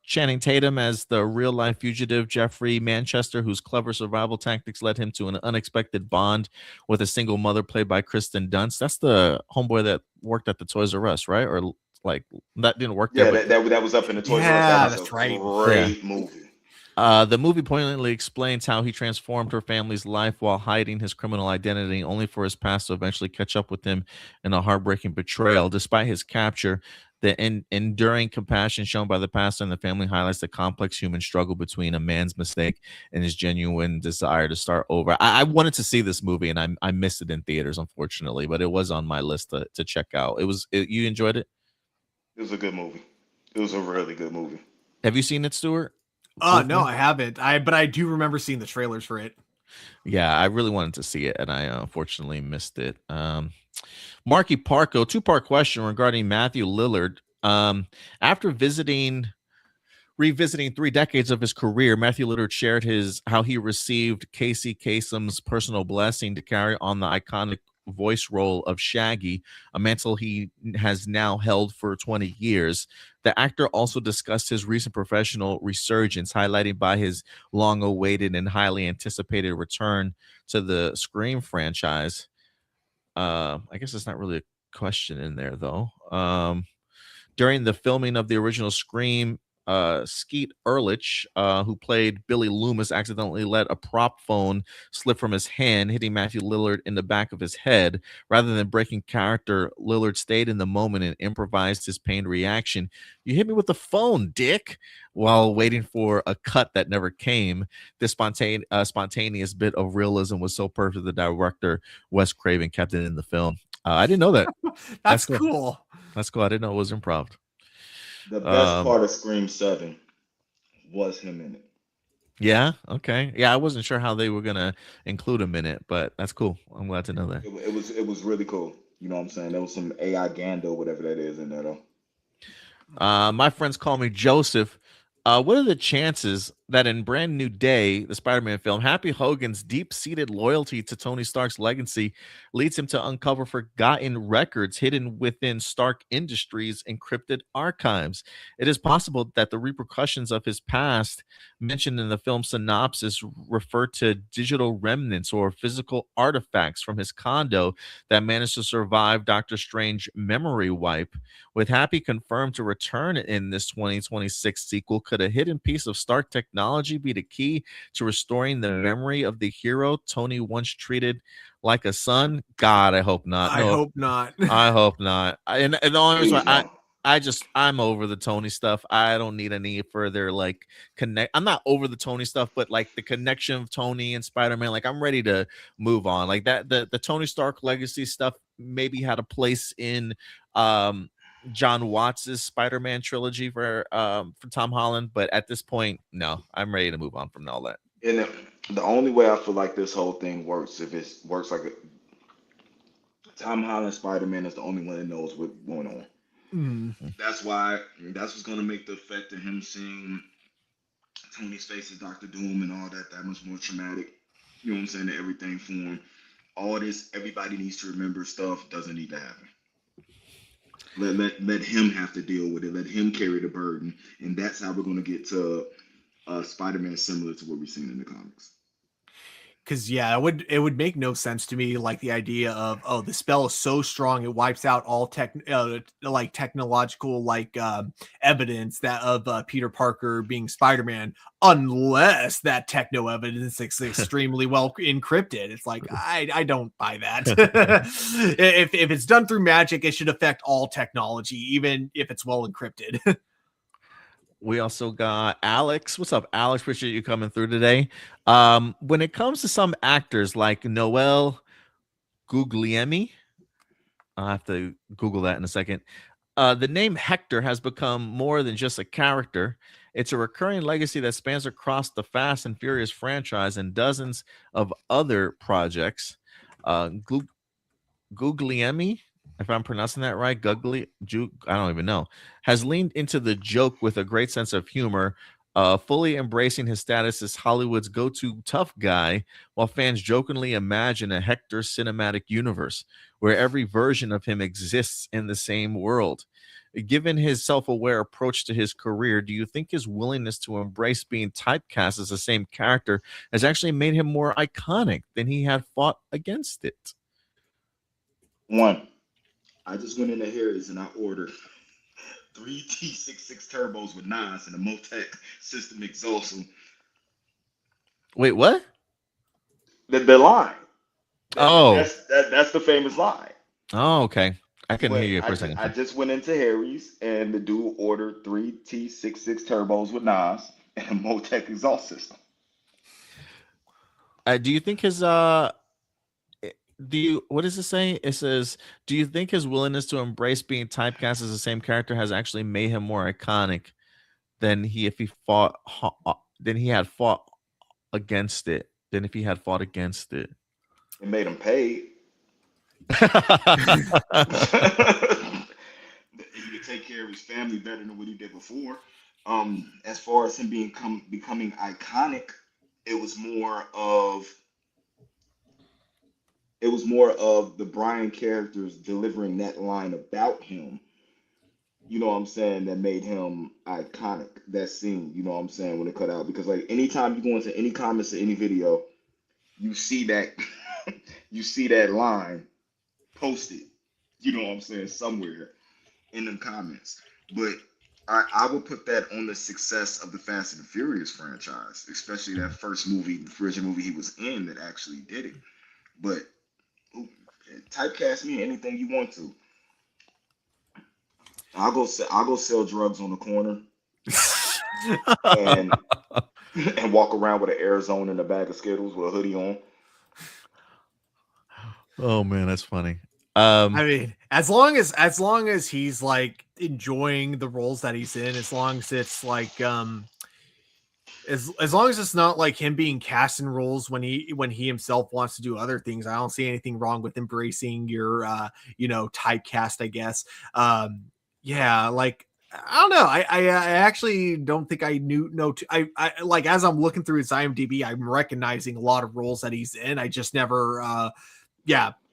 Channing Tatum as the real-life fugitive Jeffrey Manchester, whose clever survival tactics led him to an unexpected bond with a single mother played by Kristen Dunst? That's the homeboy that worked at the Toys R Us, right? Or like that didn't work there. Yeah, that was up in the Toys R Us. Yeah, That was that's right. Great movie. The movie poignantly explains how he transformed her family's life while hiding his criminal identity, only for his past to eventually catch up with him in a heartbreaking betrayal. Despite his capture, the enduring compassion shown by the pastor and the family highlights the complex human struggle between a man's mistake and his genuine desire to start over. I wanted to see this movie, and I missed it in theaters, unfortunately, but it was on my list to check out. You enjoyed it? It was a good movie. It was a really good movie. Have you seen it, Stuart? No, I haven't. But I do remember seeing the trailers for it. Yeah, I really wanted to see it, and I unfortunately missed it. Marky Parko, two-part question regarding Matthew Lillard. After visiting Revisiting 3 decades of his career, Matthew Lillard shared how he received Casey Kasem's personal blessing to carry on the iconic voice role of Shaggy, a mantle he has now held for 20 years. The actor also discussed his recent professional resurgence, highlighting by his long-awaited and highly anticipated return to the Scream franchise. I guess it's not really a question in there, though. During the filming of the original Scream, Skeet Ulrich, who played Billy Loomis, accidentally let a prop phone slip from his hand, hitting Matthew Lillard in the back of his head. Rather than breaking character, Lillard stayed in the moment and improvised his pained reaction. "You hit me with the phone, dick," while waiting for a cut that never came. This spontaneous bit of realism was so perfect the director, Wes Craven, kept it in the film. I didn't know that. That's cool. That's cool. I didn't know it was improv. The best part of Scream 7 was him in it. Yeah. Okay. Yeah, I wasn't sure how they were gonna include him in it, but that's cool. I'm glad to know that. It was really cool. You know what I'm saying? There was some AI Gando, whatever that is, in there though. My friends call me Joseph. What are the chances that in Brand New Day, the Spider-Man film, Happy Hogan's deep-seated loyalty to Tony Stark's legacy leads him to uncover forgotten records hidden within Stark Industries' encrypted archives? It is possible that the repercussions of his past mentioned in the film synopsis refer to digital remnants or physical artifacts from his condo that managed to survive Doctor Strange memory wipe. With Happy confirmed to return in this 2026 sequel, could a hidden piece of Stark technology be the key to restoring the memory of the hero Tony once treated like a son? God, I hope not. I hope not. I hope not. And the only reason why Please I'm over the Tony stuff. I don't need any further like connect. I'm not over the Tony stuff, but like the connection of Tony and Spider-Man, like I'm ready to move on. Like that, the Tony Stark legacy stuff maybe had a place in John Watts's Spider-Man trilogy for Tom Holland, but at this point, no, I'm ready to move on from all that. And the only way I feel like this whole thing works if it works like Tom Holland Spider-Man is the only one that knows what's going on. That's what's gonna make the effect of him seeing Tony's face as Doctor Doom and all that much more traumatic. You know what I'm saying? Everything for him. All this, everybody needs to remember stuff doesn't need to happen. Let him have to deal with it. Let him carry the burden, and that's how we're gonna get to Spider-Man similar to what we've seen in the comics. Because it would make no sense to me, like the idea of the spell is so strong it wipes out all technological evidence that of Peter Parker being Spider-Man, unless that techno evidence is extremely well encrypted. It's like I don't buy that. if it's done through magic, it should affect all technology, even if it's well encrypted. We also got Alex. What's up, Alex? Appreciate you coming through today. When it comes to some actors like Noel Guglielmi, I'll have to Google that in a second. The name Hector has become more than just a character. It's a recurring legacy that spans across the Fast and Furious franchise and dozens of other projects. Guglielmi, if I'm pronouncing that right, I don't even know, has leaned into the joke with a great sense of humor, fully embracing his status as Hollywood's go-to tough guy, while fans jokingly imagine a Hector cinematic universe where every version of him exists in the same world. Given his self-aware approach to his career, do you think his willingness to embrace being typecast as the same character has actually made him more iconic than he had fought against it? One, I just went into Harry's and I ordered 3 T66 turbos with NOS and a Motec system exhaust. Wait, what? The line. Oh, That's the famous line. Oh, okay. I couldn't hear you for a second. I just went into Harry's and the dude ordered 3 T66 turbos with NOS and a Motec exhaust system. Do you think his what does it say? It says, do you think his willingness to embrace being typecast as the same character has actually made him more iconic than if he had fought against it? It made him pay. He could take care of his family better than what he did before. As far as him becoming iconic, it was more of the Brian characters delivering that line about him. You know what I'm saying? That made him iconic. That scene, you know what I'm saying, when it cut out. Because like anytime you go into any comments or any video, you see that you see that line posted. You know what I'm saying? Somewhere in them comments. But I would put that on the success of the Fast and the Furious franchise, especially that first movie, the original movie he was in that actually did it. But typecast me in anything you want to. I'll go sell drugs on the corner and and walk around with an Arizona and a bag of Skittles with a hoodie on. Oh man, that's funny. I mean, as long as he's like enjoying the roles that he's in, as long as it's like as long as it's not like him being cast in roles when he himself wants to do other things, I don't see anything wrong with embracing your typecast, I guess. Yeah, like I don't know. I actually don't think I I like, as I'm looking through his IMDb, I'm recognizing a lot of roles that he's in. I just never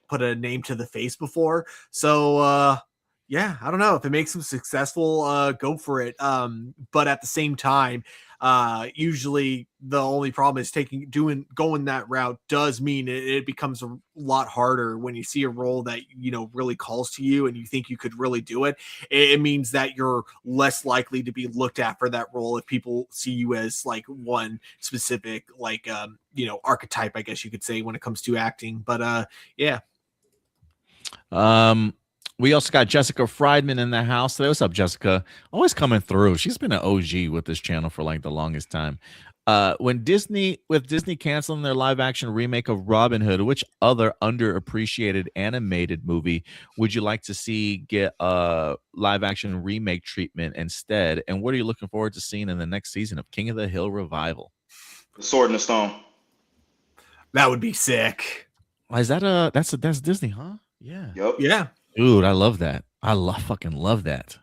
put a name to the face before. So yeah, I don't know. If it makes him successful, go for it. But at the same time, usually the only problem is going that route does mean it becomes a lot harder when you see a role that really calls to you and you think you could really do it. It means that you're less likely to be looked at for that role if people see you as like one specific archetype, I guess you could say, when it comes to acting. But yeah. We also got Jessica Friedman in the house today. What's up, Jessica? Always coming through. She's been an OG with this channel for like the longest time. With Disney canceling their live action remake of Robin Hood, which other underappreciated animated movie would you like to see get a live action remake treatment instead? And what are you looking forward to seeing in the next season of King of the Hill revival? The Sword in the Stone. That would be sick. Is that that's Disney, huh? Yeah. Yep. Yeah. Dude, I love that. Fucking love that.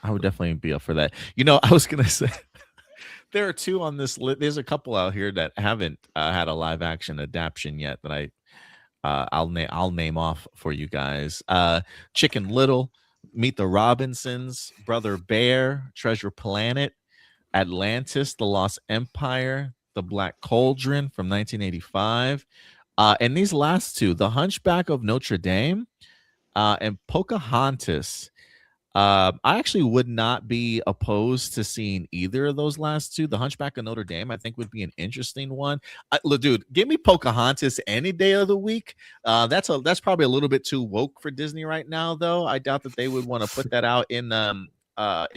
I would definitely be up for that. I was gonna say there are two on this list. There's a couple out here that haven't had a live action adaptation yet that I'll name off for you guys. Chicken Little, Meet the Robinsons, Brother Bear, Treasure Planet, Atlantis, The Lost Empire, The Black Cauldron from 1985, and these last two, The Hunchback of Notre Dame. And Pocahontas. I actually would not be opposed to seeing either of those last two. The Hunchback of Notre Dame, I think, would be an interesting one. Look, dude, give me Pocahontas any day of the week. That's probably a little bit too woke for Disney right now, though. I doubt that they would want to put that out in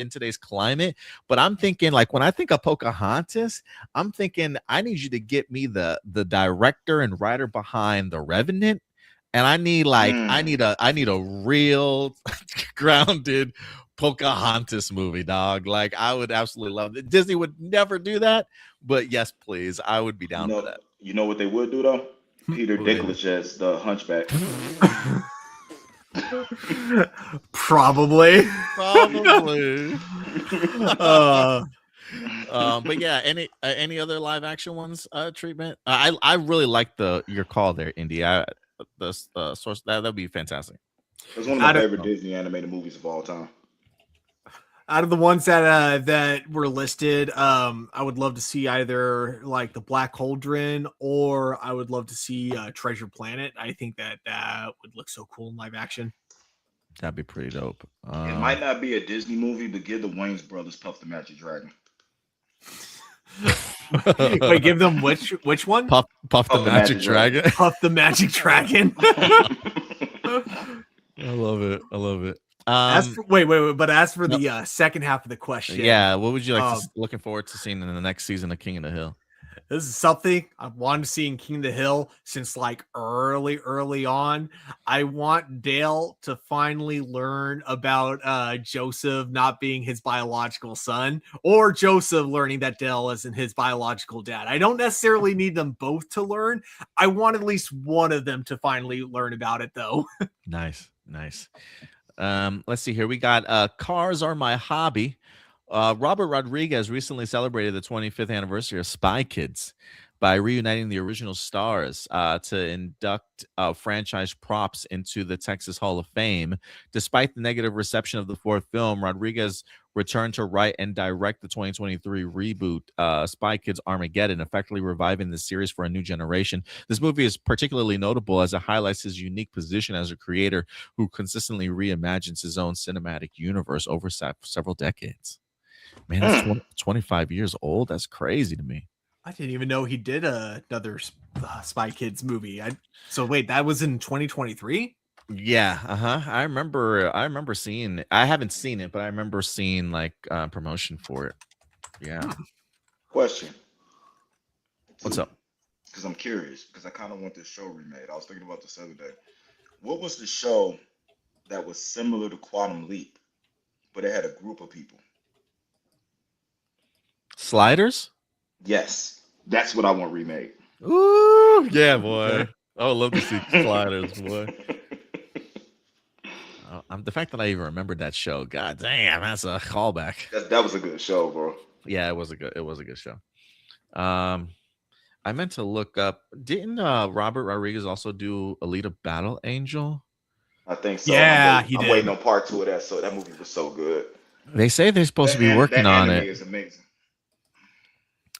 today's climate. But I'm thinking, like, when I think of Pocahontas, I'm thinking I need you to get me the director and writer behind The Revenant. And I need a real grounded Pocahontas movie, dog. Like, I would absolutely love it. Disney would never do that, but yes, please, I would be down for that. You know what they would do though? Peter Dinklage as the Hunchback. Probably. But yeah, any other live action ones treatment? I really like your call there, Indy. The source that'd be fantastic. It's one of my favorite Disney animated movies of all time. Out of the ones that were listed, I would love to see either like The Black Cauldron, or I would love to see Treasure Planet. I think that would look so cool in live action. That'd be pretty dope. It might not be a Disney movie, but give the Wayans brothers Puff the Magic Dragon. Wait, give them which one? Puff the Magic Dragon. Puff the Magic Dragon. I love it. But as for the second half of the question, yeah, what would you like looking forward to seeing in the next season of King of the Hill? This is something I've wanted to see in King of the Hill since like early on. I want Dale to finally learn about Joseph not being his biological son, or Joseph learning that Dale isn't his biological dad. I don't necessarily need them both to learn. I want at least one of them to finally learn about it, though. Nice. Let's see here. We got Cars Are My Hobby. Robert Rodriguez recently celebrated the 25th anniversary of Spy Kids by reuniting the original stars to induct franchise props into the Texas Hall of Fame. Despite the negative reception of the fourth film, Rodriguez returned to write and direct the 2023 reboot Spy Kids Armageddon, effectively reviving the series for a new generation. This movie is particularly notable as it highlights his unique position as a creator who consistently reimagines his own cinematic universe over several decades. Man, that's 25 years old. That's crazy to me. I didn't even know he did another Spy Kids movie. So wait, that was in 2023? Yeah, I remember seeing it. I haven't seen it, but I remember seeing like promotion for it. Yeah. Question. What's up? Because I'm curious, because I kind of want this show remade. I was thinking about this the other day. What was the show that was similar to Quantum Leap, but it had a group of people? Sliders? Yes, that's what I want remade. Ooh, yeah, boy. I would love to see Sliders, boy. The fact that I even remembered that show, god damn, that's a callback. That was a good show, bro. Yeah, it was a good show. I meant to look up. Didn't Robert Rodriguez also do Alita Battle Angel? I think so. Yeah, I'm waiting on part 2 of that. So that movie was so good. They say they're supposed to be working on it. Is amazing.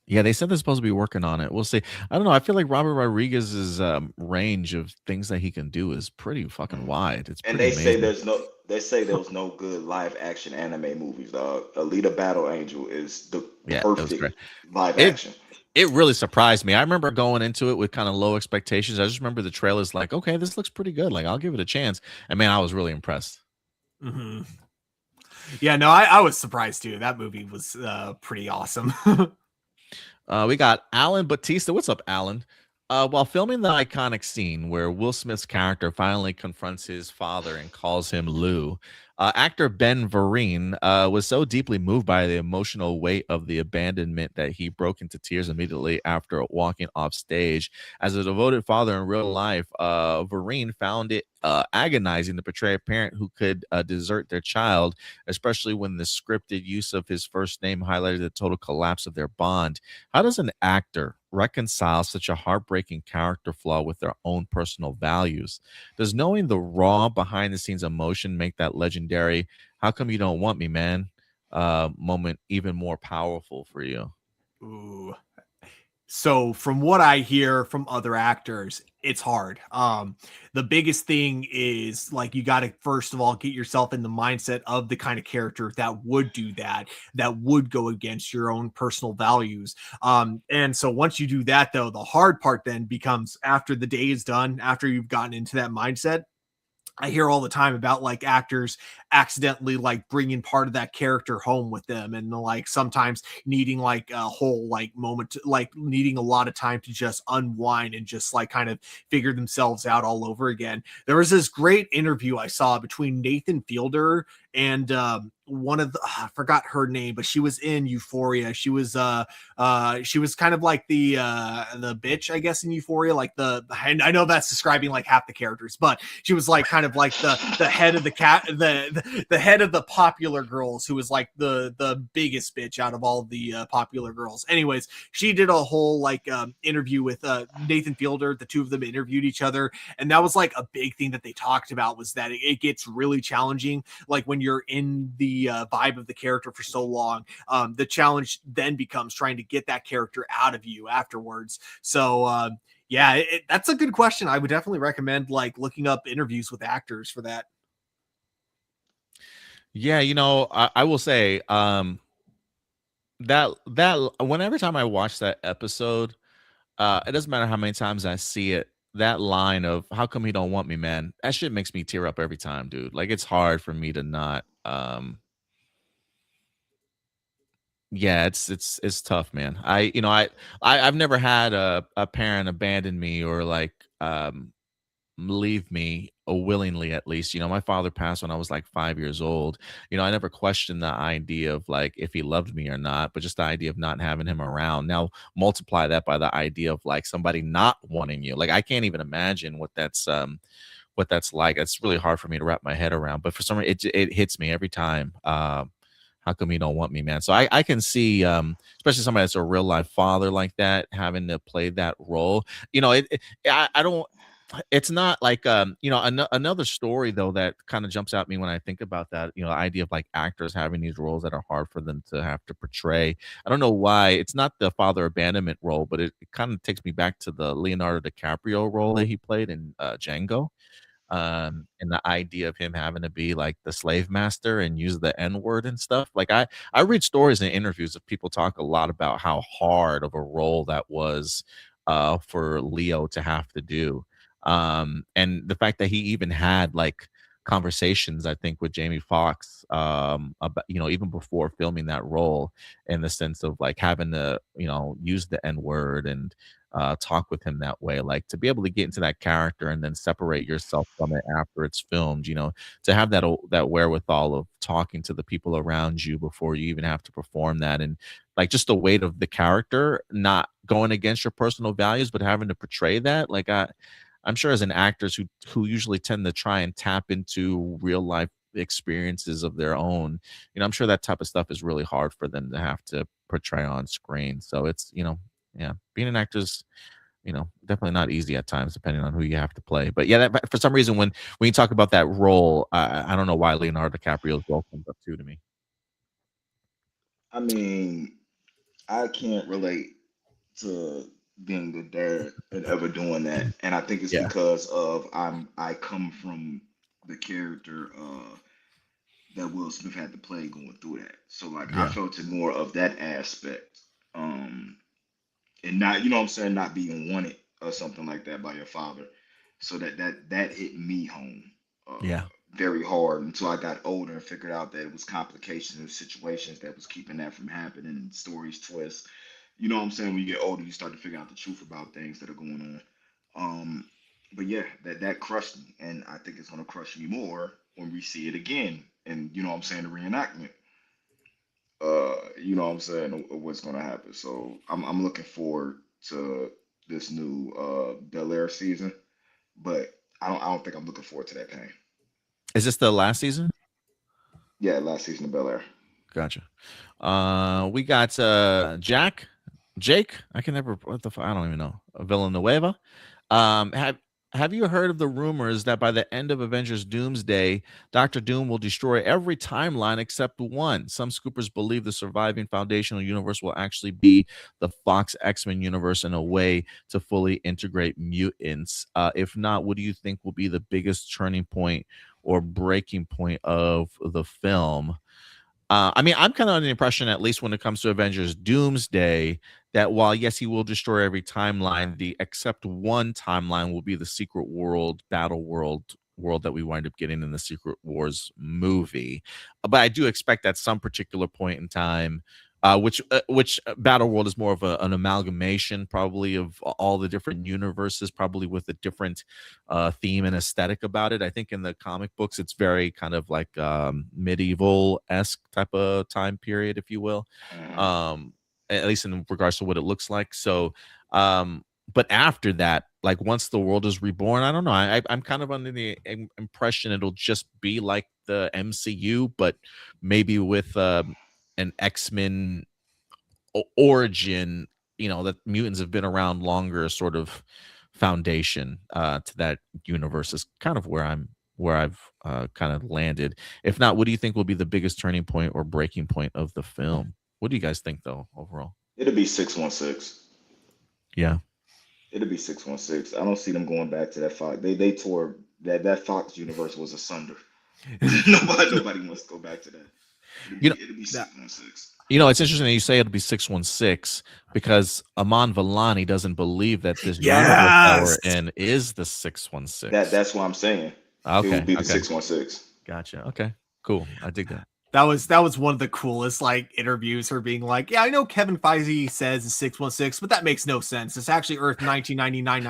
Yeah, they said they're supposed to be working on it. We'll see. I don't know. I feel like Robert Rodriguez's range of things that he can do is pretty fucking wide. It's and say there was no good live action anime movies. Alita Battle Angel is the perfect live action. It really surprised me. I remember going into it with kind of low expectations. I just remember the trailers like, okay, this looks pretty good. Like, I'll give it a chance. And man, I was really impressed. Mm-hmm. Yeah, no, I was surprised too. That movie was pretty awesome. We got Alan Batista. What's up, Alan? While filming the iconic scene where Will Smith's character finally confronts his father and calls him Lou, actor Ben Vereen was so deeply moved by the emotional weight of the abandonment that he broke into tears immediately after walking off stage. As a devoted father in real life, Vereen found it agonizing to portray a parent who could desert their child, especially when the scripted use of his first name highlighted the total collapse of their bond. How does an actor reconcile such a heartbreaking character flaw with their own personal values? Does knowing the raw behind the scenes emotion make that legendary "how come you don't want me, man" moment even more powerful for you? Ooh. So from what I hear from other actors, it's hard. The biggest thing is like, you got to first of all get yourself in the mindset of the kind of character that would do that would go against your own personal values. And so once you do that, though, the hard part then becomes after the day is done, after you've gotten into that mindset. I hear all the time about like actors accidentally like bringing part of that character home with them, and like sometimes needing like a whole like moment to, like needing a lot of time to just unwind and just like kind of figure themselves out all over again. There was this great interview I saw between Nathan Fielder and one of the I forgot her name, but she was in Euphoria. She was kind of like the bitch, I guess, in Euphoria. Like I know that's describing like half the characters, but she was like kind of like the head of the head of the popular girls, who was like the biggest bitch out of all the popular girls. Anyways, she did a whole like interview with Nathan Fielder. The two of them interviewed each other, and that was like a big thing that they talked about, was that it gets really challenging, like when you're in the vibe of the character for so long. The challenge then becomes trying to get that character out of you afterwards. So yeah, that's a good question. I would definitely recommend like looking up interviews with actors for that. Yeah, I will say that whenever time I watch that episode, it doesn't matter how many times I see it, that line of "how come he don't want me, man," that shit makes me tear up every time, dude. Like, it's hard for me to not yeah, it's tough, man. I've never had a parent abandon me or like leave me willingly, at least. My father passed when I was like 5 years old. I never questioned the idea of like if he loved me or not, but just the idea of not having him around. Now multiply that by the idea of like somebody not wanting you. Like, I can't even imagine what that's like. It's really hard for me to wrap my head around, but for some reason it hits me every time. how come you don't want me, man? So I can see, especially somebody that's a real life father like that, having to play that role. I don't. It's not like another story though that kind of jumps at me when I think about that. The idea of like actors having these roles that are hard for them to have to portray. I don't know why it's not the father abandonment role, but it kind of takes me back to the Leonardo DiCaprio role that he played in Django, and the idea of him having to be like the slave master and use the N word and stuff. Like I read stories and interviews of people talk a lot about how hard of a role that was for Leo to have to do. And the fact that he even had like conversations, I think, with Jamie Foxx, about, even before filming that role, in the sense of like having to, use the N word and talk with him that way, like to be able to get into that character and then separate yourself from it after it's filmed, to have that wherewithal of talking to the people around you before you even have to perform that, and like just the weight of the character not going against your personal values, but having to portray that. Like I'm sure as an actors who usually tend to try and tap into real life experiences of their own, I'm sure that type of stuff is really hard for them to have to portray on screen. So it's, yeah, being an actor is, definitely not easy at times, depending on who you have to play. But yeah, but for some reason, when you talk about that role, I don't know why Leonardo DiCaprio's role comes up too to me. I mean, I can't relate to being the dad and ever doing that, and I think it's Yeah. because of I come from the character that Will Smith had to play going through that. So like I Yeah. felt it more of that aspect. And not, you know what I'm saying, not being wanted or something like that by your father. So that hit me home Yeah. very hard until I got older and figured out that it was complications and situations that was keeping that from happening, and stories twist. You know what I'm saying? When you get older, you start to figure out the truth about things that are going on. But yeah, that crushed me, and I think it's gonna crush me more when we see it again. And you know what I'm saying, the reenactment. You know what I'm saying, of what's gonna happen. So I'm looking forward to this new Bel Air season, but I don't think I'm looking forward to that pain. Is this the last season? Yeah, last season of Bel Air. Gotcha. We got Jake. I can never. I don't even know. Villanueva. Have you heard of the rumors that by the end of Avengers Doomsday, Doctor Doom will destroy every timeline except one? Some scoopers believe the surviving foundational universe will actually be the Fox X-Men universe in a way to fully integrate mutants. If not, what do you think will be the biggest turning point or breaking point of the film? I mean, I'm kind of under the impression, at least when it comes to Avengers Doomsday, that while yes, he will destroy every timeline, the except one timeline will be the secret world, battle world that we wind up getting in the Secret Wars movie. But I do expect at some particular point in time, which battle world is more of an amalgamation, probably of all the different universes, probably with a different theme and aesthetic about it. I think in the comic books, it's very kind of like medieval-esque type of time period, if you will. At least in regards to what it looks like. So, but after that, like once the world is reborn, I don't know. I'm kind of under the impression it'll just be like the MCU, but maybe with an X-Men origin, that mutants have been around longer, sort of foundation to that universe is kind of where I've kind of landed. If not, what do you think will be the biggest turning point or breaking point of the film? What do you guys think though overall? It'll be 616. Yeah. It'll be 616. I don't see them going back to that Fox. They tore that Fox universe was asunder. Nobody wants to go back to that. It'll be 616. It's interesting that you say it'll be 616 because Aman Vellani doesn't believe that this universe that we're in is the 616. That's what I'm saying. Okay. It will be the 616. Gotcha. Okay. Cool. I dig that. That was one of the coolest like interviews, her being like, yeah, I know Kevin Feige says it's 616, but that makes no sense. It's actually Earth 1999.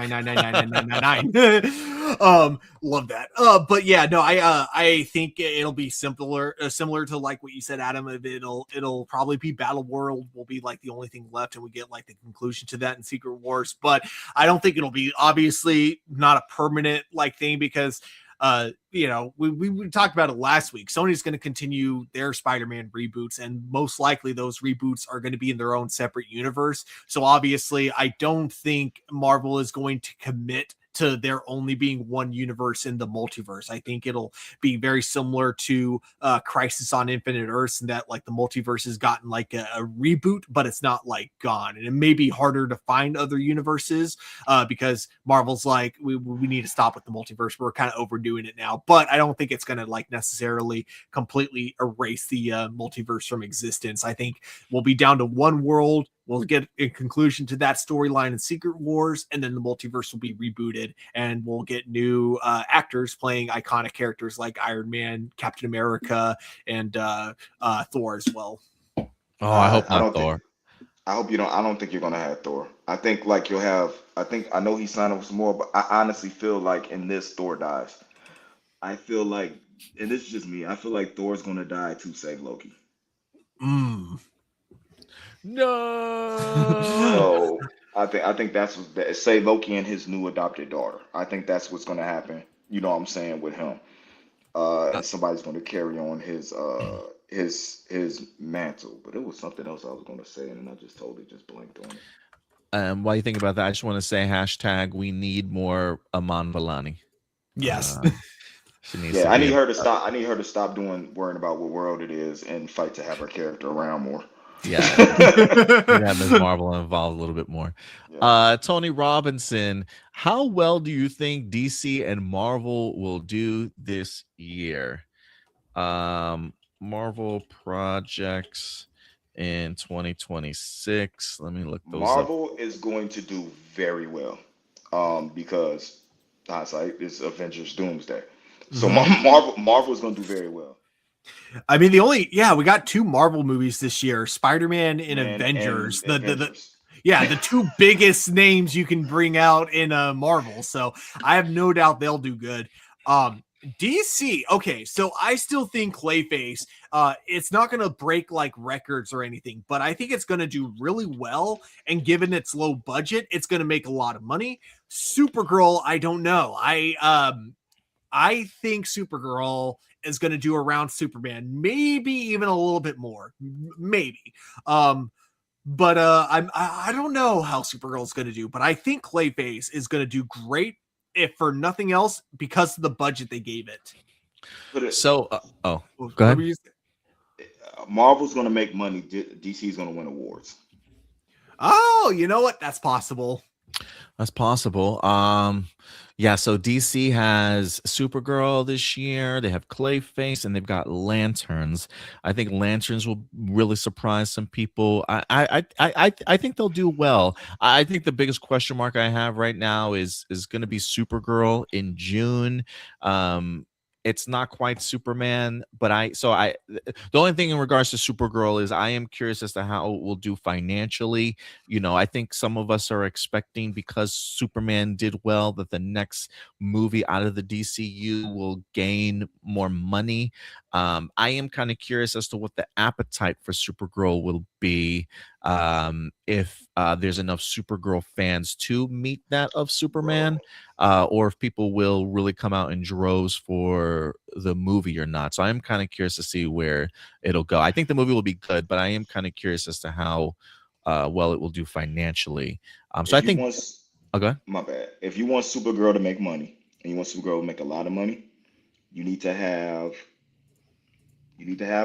Love that. But yeah, no, I think it'll be similar to like what you said, Adam. It'll probably be Battle World will be like the only thing left, and we get like the conclusion to that in Secret Wars. But I don't think it'll be, obviously not a permanent like thing, because we talked about it last week. Sony's going to continue their Spider-Man reboots, and most likely those reboots are going to be in their own separate universe. So obviously, I don't think Marvel is going to commit to there only being one universe in the multiverse. I think it'll be very similar to Crisis on Infinite Earths, and that like the multiverse has gotten like a reboot, but it's not like gone. And it may be harder to find other universes because Marvel's like, we need to stop with the multiverse. We're kind of overdoing it now. But I don't think it's going to like necessarily completely erase the multiverse from existence. I think we'll be down to one world. We'll get a conclusion to that storyline in Secret Wars, and then the multiverse will be rebooted, and we'll get new actors playing iconic characters like Iron Man, Captain America, and Thor as well. Oh, I hope not Thor. I hope you don't. I don't think you're gonna have Thor. I think like you'll have. I know he's signed up for some more, but I honestly feel like in this Thor dies. I feel like, and this is just me. I feel like Thor's gonna die to save Loki. No. So I think that's what say Loki and his new adopted daughter. I think that's what's going to happen. You know what I'm saying with him. And somebody's going to carry on his mantle. But it was something else I was going to say, and I just totally just blanked on it. While you think about that, I just want to say hashtag we need more Aman Vellani. Yes. I need her to stop. I need her to stop worrying about what world it is and fight to have her character around more. Yeah, have Ms. Marvel involved a little bit more. Yeah. Tony Robinson, how well do you think DC and Marvel will do this year? Marvel projects in 2026. Let me look those Marvel up. is going to do very well because hindsight is Avengers Doomsday. So Marvel is going to do very well. I mean, we got 2 Marvel movies this year, Spider-Man and Avengers. The 2 biggest names you can bring out in Marvel. So I have no doubt they'll do good. DC, okay, so I still think Clayface, it's not going to break like records or anything, but I think it's going to do really well. And given its low budget, it's going to make a lot of money. Supergirl, I don't know. I think Supergirl is going to do around Superman, maybe even a little bit more, maybe. But I don't know how Supergirl is going to do, but I think Clayface is going to do great, if for nothing else, because of the budget they gave it. So, go ahead. Marvel's going to make money. DC's going to win awards. Oh, you know what? That's possible. That's possible. So DC has Supergirl this year. They have Clayface, and they've got Lanterns. I think Lanterns will really surprise some people. I think they'll do well. I think the biggest question mark I have right now is going to be Supergirl in June. It's not quite Superman, but the only thing in regards to Supergirl is I am curious as to how it will do financially. You know, I think some of us are expecting, because Superman did well, that the next movie out of the DCU will gain more money. I am kind of curious as to what the appetite for Supergirl will be, if there's enough Supergirl fans to meet that of Superman, or if people will really come out in droves for the movie or not. So I'm kind of curious to see where it'll go. I think the movie will be good, but I am kind of curious as to how well it will do financially. So I think okay. My bad. If you want Supergirl to make money, and you want Supergirl to make a lot of money, you need to have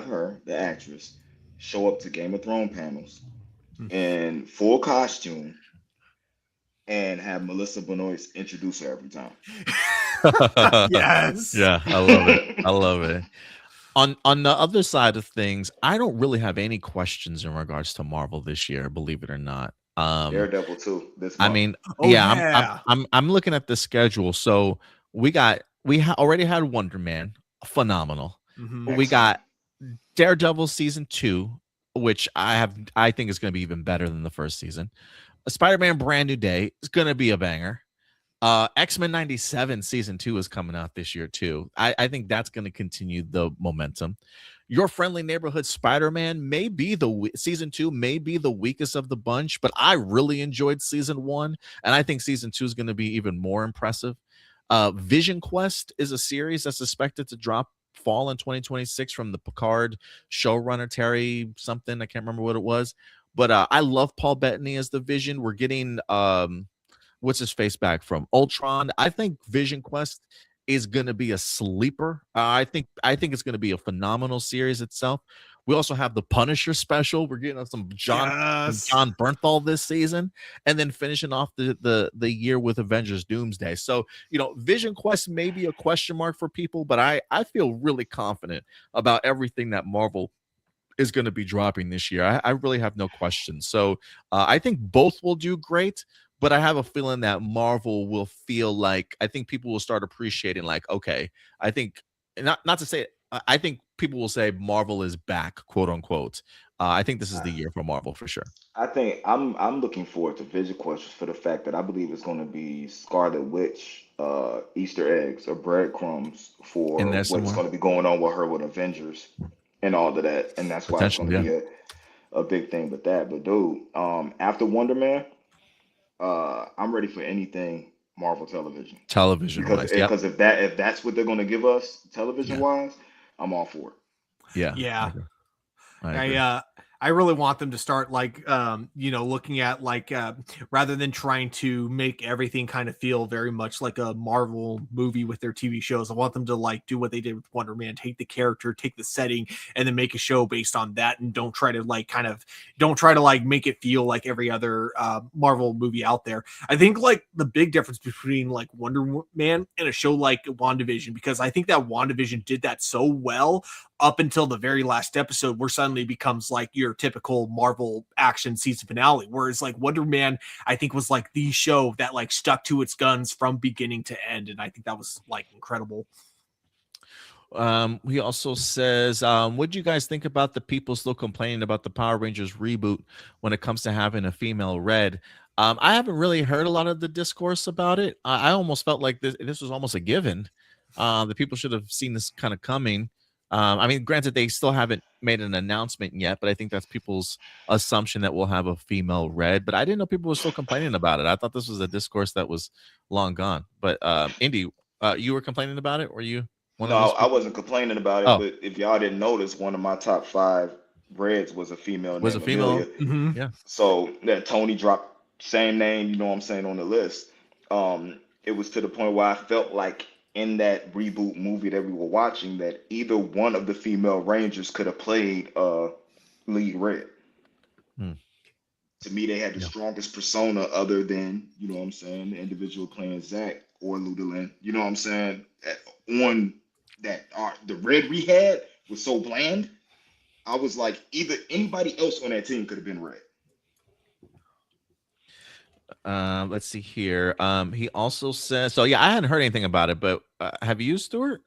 her, the actress, show up to Game of Thrones panels in full costume and have Melissa Benoist introduce her every time. Yes. Yeah, I love it. I love it. On the other side of things, I don't really have any questions in regards to Marvel this year, believe it or not. Daredevil too. I mean, I'm looking at the schedule. So we already had Wonder Man, phenomenal. We got Daredevil season 2, which I think is going to be even better than the first season. Spider-Man Brand New Day is going to be a banger. X-Men 97 season 2 is coming out this year too. I think that's going to continue the momentum. Your Friendly Neighborhood Spider-Man may be season 2 may be the weakest of the bunch, but I really enjoyed season 1, and I think season 2 is going to be even more impressive. Vision Quest is a series that's expected to drop fall in 2026 from the Picard showrunner Terry something. I can't remember what it was, but I love Paul Bettany as the Vision. We're getting what's his face back from Ultron. I think Vision Quest is going to be a sleeper. I think it's going to be a phenomenal series itself. We also have the Punisher special. We're getting some John Bernthal this season, and then finishing off the year with Avengers Doomsday. So, Vision Quest may be a question mark for people, but I feel really confident about everything that Marvel is going to be dropping this year. I really have no questions. So I think both will do great, but I have a feeling that Marvel will feel like, I think people will start appreciating, like, okay, I think, not to say, I think people will say Marvel is back, quote unquote. I think this is the year for Marvel for sure. I think I'm looking forward to Vision Quest for the fact that I believe it's going to be Scarlet Witch Easter eggs or breadcrumbs for what's going to be going on with her with Avengers and all of that, and that's why it's going to be a big thing with that. But dude, after Wonder Man, I'm ready for anything Marvel television. Because if that's what they're going to give us television wise, I'm all for it. Yeah. I really want them to start looking at rather than trying to make everything kind of feel very much like a Marvel movie with their TV shows. I want them to do what they did with Wonder Man, take the character, take the setting, and then make a show based on that. And don't try to make it feel like every other Marvel movie out there. I think the big difference between Wonder Man and a show like WandaVision, because I think that WandaVision did that so well up until the very last episode, where suddenly becomes your typical Marvel action season finale. Whereas Wonder Man, I think was the show that stuck to its guns from beginning to end. And I think that was incredible. He also says, what do you guys think about the people still complaining about the Power Rangers reboot when it comes to having a female Red? I haven't really heard a lot of the discourse about it. I almost felt like this was almost a given. The people should have seen this kind of coming. I mean, granted, they still haven't made an announcement yet, but I think that's people's assumption that we'll have a female Red. But I didn't know people were still complaining about it. I thought this was a discourse that was long gone. But Indy, you were complaining about it? Were you? No, I wasn't complaining about it. But if y'all didn't notice, one of my top 5 Reds was a female. Mm-hmm. Yeah. So that Tony dropped same name, you know what I'm saying, on the list. It was to the point where I felt like in that reboot movie that we were watching, that either one of the female Rangers could have played lead Red. To me, they had the strongest persona other than, you know what I'm saying, the individual playing Zach or Ludolin. You know what I'm saying? On that, the Red we had was so bland. I was like, either anybody else on that team could have been Red. Let's see here. He also says, so yeah, I hadn't heard anything about it, but have you, Stuart?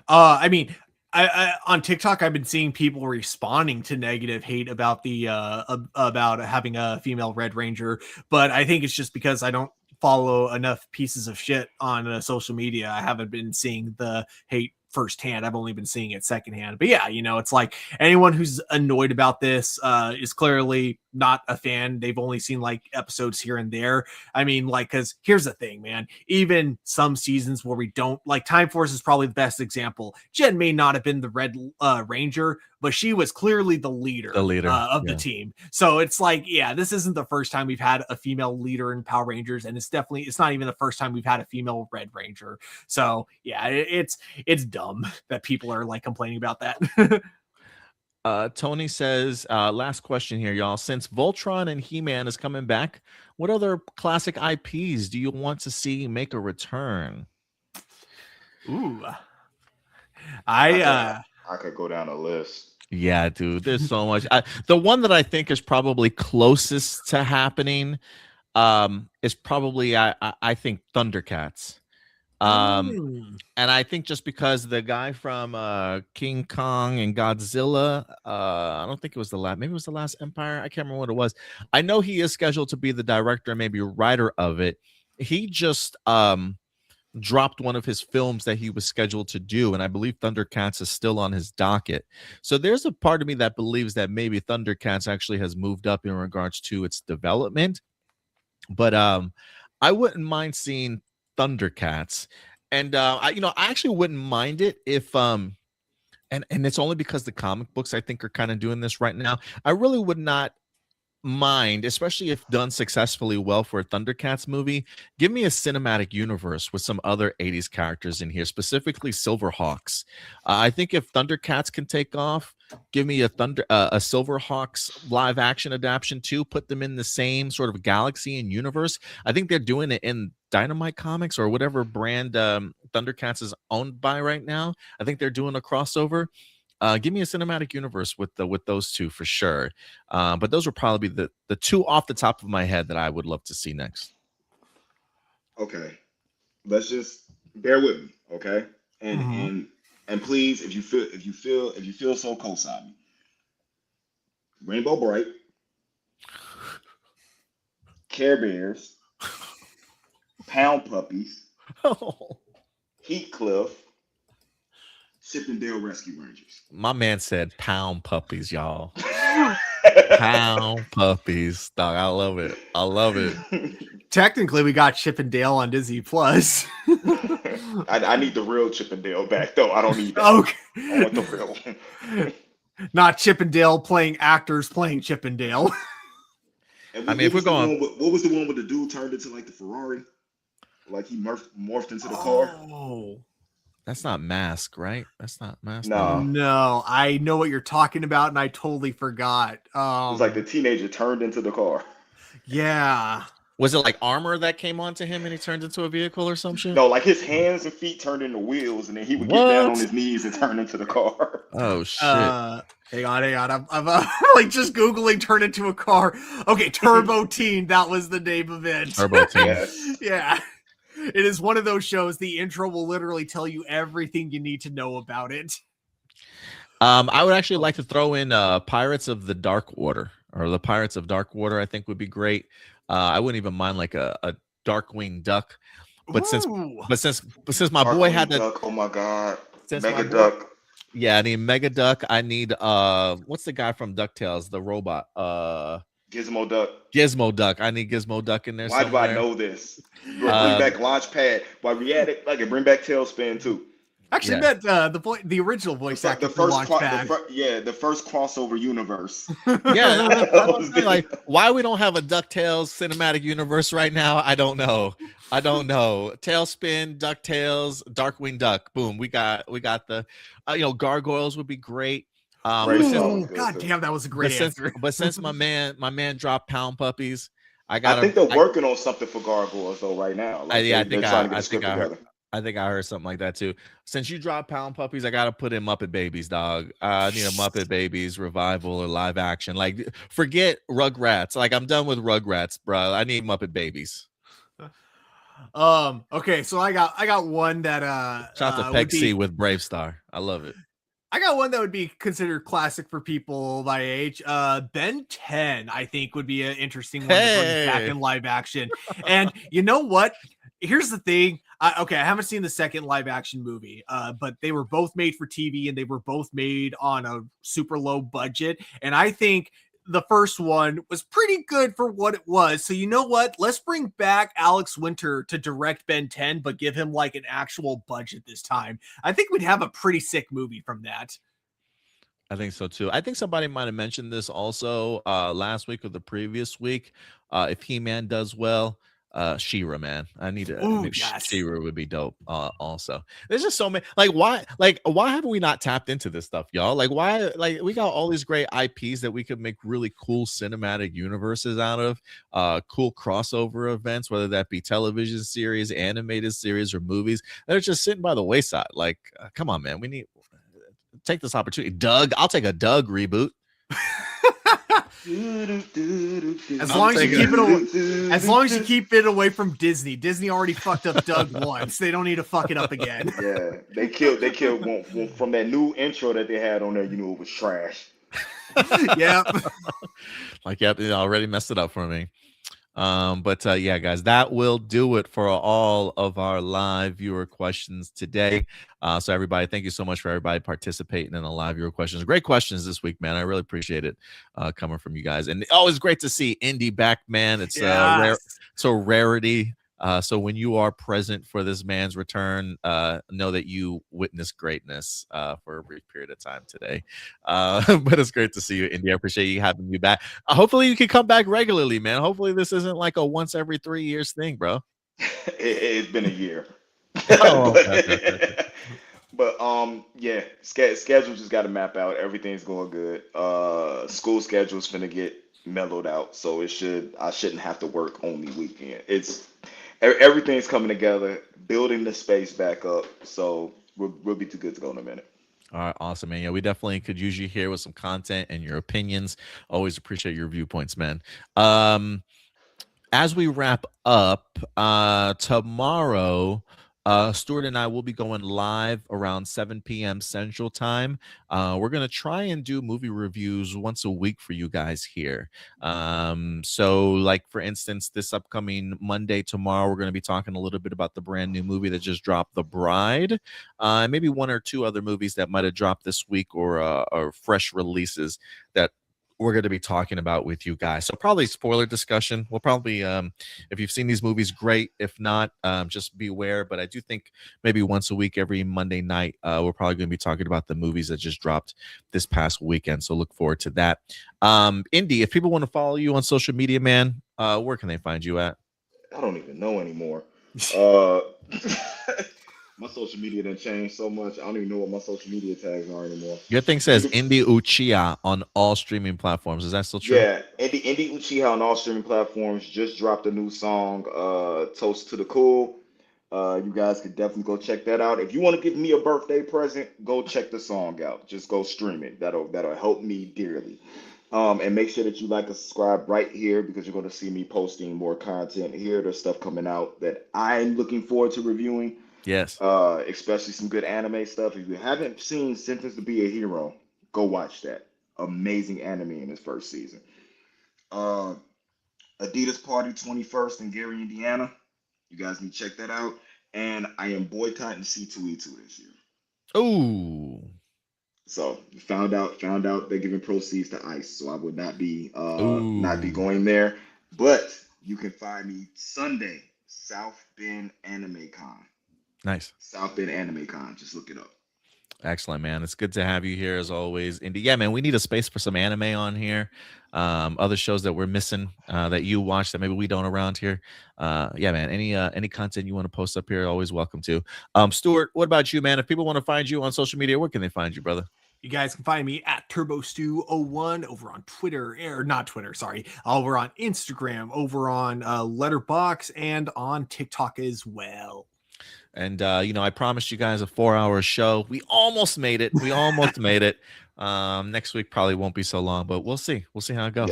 I mean, I on TikTok, I've been seeing people responding to negative hate about the about having a female Red Ranger, but I think it's just because I don't follow enough pieces of shit on social media. I haven't been seeing the hate firsthand. I've only been seeing it secondhand. But yeah, it's anyone who's annoyed about this is clearly not a fan. They've only seen episodes here and there. I mean, because here's the thing, man. Even some seasons where we don't Time Force is probably the best example. Jen may not have been the Red Ranger, but she was clearly the leader of the team. So it's this isn't the first time we've had a female leader in Power Rangers, and it's not even the first time we've had a female Red Ranger. So yeah, it's dumb that people are complaining about that. Tony says, last question here, y'all. Since Voltron and He-Man is coming back, what other classic IPs do you want to see make a return? Ooh, I could go down a list. Yeah, dude, there's so much. The one that I think is probably closest to happening is probably I think Thundercats. And I think just because the guy from King Kong and Godzilla, I don't think it was maybe it was the Last Empire. I can't remember what it was. I know he is scheduled to be the director and maybe writer of it. He just dropped one of his films that he was scheduled to do, and I believe Thundercats is still on his docket. So there's a part of me that believes that maybe Thundercats actually has moved up in regards to its development. But I wouldn't mind seeing Thundercats And I actually wouldn't mind it if and it's only because the comic books I think are kind of doing this right now. I really would not mind, especially if done successfully well for a Thundercats movie. Give me a cinematic universe with some other 80s characters in here, specifically Silverhawks. I think if Thundercats can take off, give me a Silverhawks live action adaptation too. Put them in the same sort of galaxy and universe. I think they're doing it in Dynamite Comics or whatever brand Thundercats is owned by right now. I think they're doing a crossover. Give me a cinematic universe with those two for sure. But those would probably be the two off the top of my head that I would love to see next. Okay, let's just bear with me, okay? And please, if you feel so co-sign me. Rainbow Bright, Care Bears, Pound Puppies, Heathcliff, Chippendale Rescue Rangers. My man said pound puppies, y'all. Pound puppies. Dog, I love it. I love it. Technically, we got Chip and Dale on Disney Plus. I need the real Chippendale back, though. I don't need that. Okay. I want the real one. Not Chip and Dale playing actors playing Chip and Dale. I mean, if we're going, what was the one with the dude turned into like the Ferrari? Like he morphed into the car? Oh. That's not Mask, right? That's not Mask. No, I know what you're talking about, and I totally forgot. It was like the teenager turned into the car. Yeah. Was it like armor that came onto him and he turned into a vehicle or some shit? No, like his hands and feet turned into wheels, and then he would get down on his knees and turn into the car. Oh shit! Hang on. I'm like just googling turn into a car. Okay, Turbo Teen. That was the name of it. Turbo Teen. Yes. Yeah. It is one of those shows. The intro will literally tell you everything you need to know about it. I would actually like to throw in Pirates of the Dark Water or the Pirates of Dark Water. I think would be great. I wouldn't even mind like a Darkwing Duck, but since my boy had the Duck, oh my god, Mega Duck. Yeah, I need Mega Duck. I need what's the guy from DuckTales, the robot? Gizmo Duck. Gizmo Duck. I need Gizmo Duck in there. Why somewhere. do I know this? Bring back Launchpad. Why we had it? Like, bring back Tailspin too. Actually, met the original voice actor the first crossover universe. Yeah, like why we don't have a DuckTales cinematic universe right now? I don't know. Tailspin, DuckTales, Darkwing Duck. Boom. We got the Gargoyles would be great. God damn, that was a great answer. But since my man dropped Pound Puppies, I think they're working on something for Gargoyles though right now. Like, I think I heard something like that too. Since you dropped Pound Puppies, I gotta put in Muppet Babies, dog. I need a Muppet Babies revival or live action. Like, forget Rugrats. Like, I'm done with Rugrats, bro. I need Muppet Babies. Okay, so I got one that shout out to Peg C with Brave Star. I love it. I got one that would be considered classic for people my age. Ben 10, I think, would be an interesting one to bring back in live action. And you know what? Here's the thing. I haven't seen the second live action movie, but they were both made for TV and they were both made on a super low budget. And I think the first one was pretty good for what it was. So you know what? Let's bring back Alex Winter to direct Ben 10, but give him like an actual budget this time. I think we'd have a pretty sick movie from that. I think so too. I think somebody might have mentioned this also last week or the previous week. If He-Man does well, She-Ra, man. I need to She-Ra would be dope also. There's just so many why haven't we not tapped into this stuff, y'all? Like, why? Like, we got all these great IPs that we could make really cool cinematic universes out of, cool crossover events, whether that be television series, animated series, or movies that are just sitting by the wayside. Like, come on, man. We need take this opportunity. Doug, I'll take a Doug reboot. As long as you keep it away from Disney. Disney already fucked up Doug once. They don't need to fuck it up again. Yeah, they killed one from that new intro that they had on there. You know, it was trash. Yep. They already messed it up for me. Yeah, guys, that will do it for all of our live viewer questions today. So everybody, thank you so much for everybody participating in the live viewer questions. Great questions this week, man. I really appreciate it coming from you guys. And always great to see Indy back, man. It's it's a rarity So when you are present for this man's return, know that you witnessed greatness for a brief period of time today. But it's great to see you, Indy. I appreciate you having me back. Hopefully you can come back regularly, man. Hopefully this isn't like a once every 3 years thing, bro. It's been a year. Oh, okay. But yeah, schedule just got to map out. Everything's going good. School schedule's finna get mellowed out, so I shouldn't have to work only weekend. Everything's coming together, building the space back up, so we'll be too good to go in a minute. All right, awesome, man. Yeah, we definitely could use you here with some content and your opinions. Always appreciate your viewpoints, man. As we wrap up, tomorrow, Stuart and I will be going live around 7 p.m. Central Time. We're going to try and do movie reviews once a week for you guys here. So, like, for instance, this upcoming Monday, tomorrow, we're going to be talking a little bit about the brand new movie that just dropped, The Bride, and maybe one or two other movies that might have dropped this week or fresh releases that we're going to be talking about with you guys. So probably spoiler discussion. We'll probably, if you've seen these movies, great. If not, just beware. But I do think maybe once a week, every Monday night, we're probably going to be talking about the movies that just dropped this past weekend. So look forward to that. Indy, if people want to follow you on social media, man, where can they find you at? I don't even know anymore. My social media done changed so much. I don't even know what my social media tags are anymore. Your thing says Indy Uchiha on all streaming platforms. Is that still true? Yeah, Indy Uchiha on all streaming platforms. Just dropped a new song, Toast to the Cool. You guys could definitely go check that out. If you want to give me a birthday present, go check the song out. Just go stream it. That'll help me dearly. And make sure that you like and subscribe right here, because you're going to see me posting more content here. There's stuff coming out that I'm looking forward to reviewing. Yes. Especially some good anime stuff. If you haven't seen Sentence to Be a Hero, go watch that. Amazing anime in its first season. Adidas Party 21st in Gary, Indiana. You guys need to check that out. And I am boycotting C2E2 this year. Oh. So found out they're giving proceeds to ICE, so I would not be going there. But you can find me Sunday, South Bend Anime Con. Nice. South Bend Anime Con. Just look it up. Excellent, man. It's good to have you here as always, Indy. Yeah, man, we need a space for some anime on here. Other shows that we're missing that you watch that maybe we don't around here. Yeah, man. Any content you want to post up here, always welcome to. Stuart, what about you, man? If people want to find you on social media, where can they find you, brother? You guys can find me at TurboStew01 over on Twitter, or not Twitter, sorry, over on Instagram, over on Letterboxd, and on TikTok as well. And, I promised you guys a 4-hour show. We almost made it. Next week probably won't be so long, but we'll see. We'll see how it goes.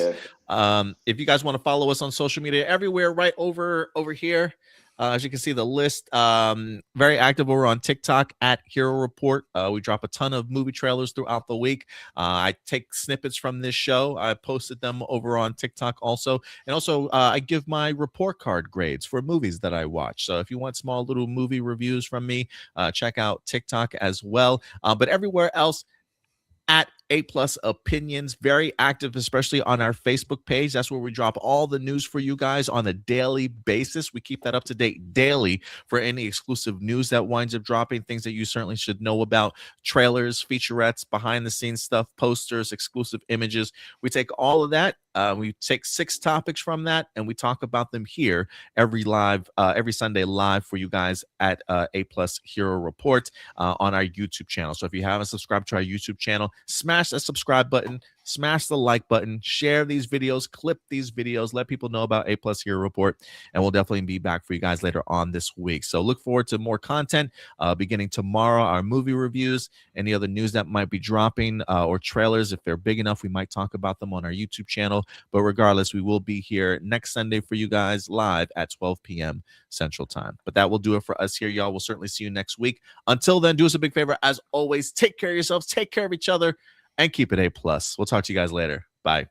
Yeah. If you guys want to follow us on social media, everywhere right over here. As you can see, the list, very active over on TikTok at Hero Report. We drop a ton of movie trailers throughout the week. I take snippets from this show. I posted them over on TikTok also. And also, I give my report card grades for movies that I watch. So if you want small little movie reviews from me, check out TikTok as well. But everywhere else, at A+ Opinions, very active, especially on our Facebook page. That's where we drop all the news for you guys on a daily basis. We keep that up to date daily for any exclusive news that winds up dropping, things that you certainly should know about, trailers, featurettes, behind the scenes stuff, posters, exclusive images. We take all of that. We take 6 topics from that, and we talk about them here every Sunday live for you guys at A+ Hero Report on our YouTube channel. So if you haven't subscribed to our YouTube channel, smash that subscribe button, smash the like button, share these videos, clip these videos, let people know about A+ Hero Report, and we'll definitely be back for you guys later on this week. So look forward to more content beginning tomorrow, our movie reviews, any other news that might be dropping, or trailers. If they're big enough, we might talk about them on our YouTube channel. But regardless, we will be here next Sunday for you guys live at 12 p.m. Central Time. But that will do it for us here, y'all. We'll certainly see you next week. Until then, do us a big favor. As always, take care of yourselves, take care of each other, and keep it A+. We'll talk to you guys later. Bye.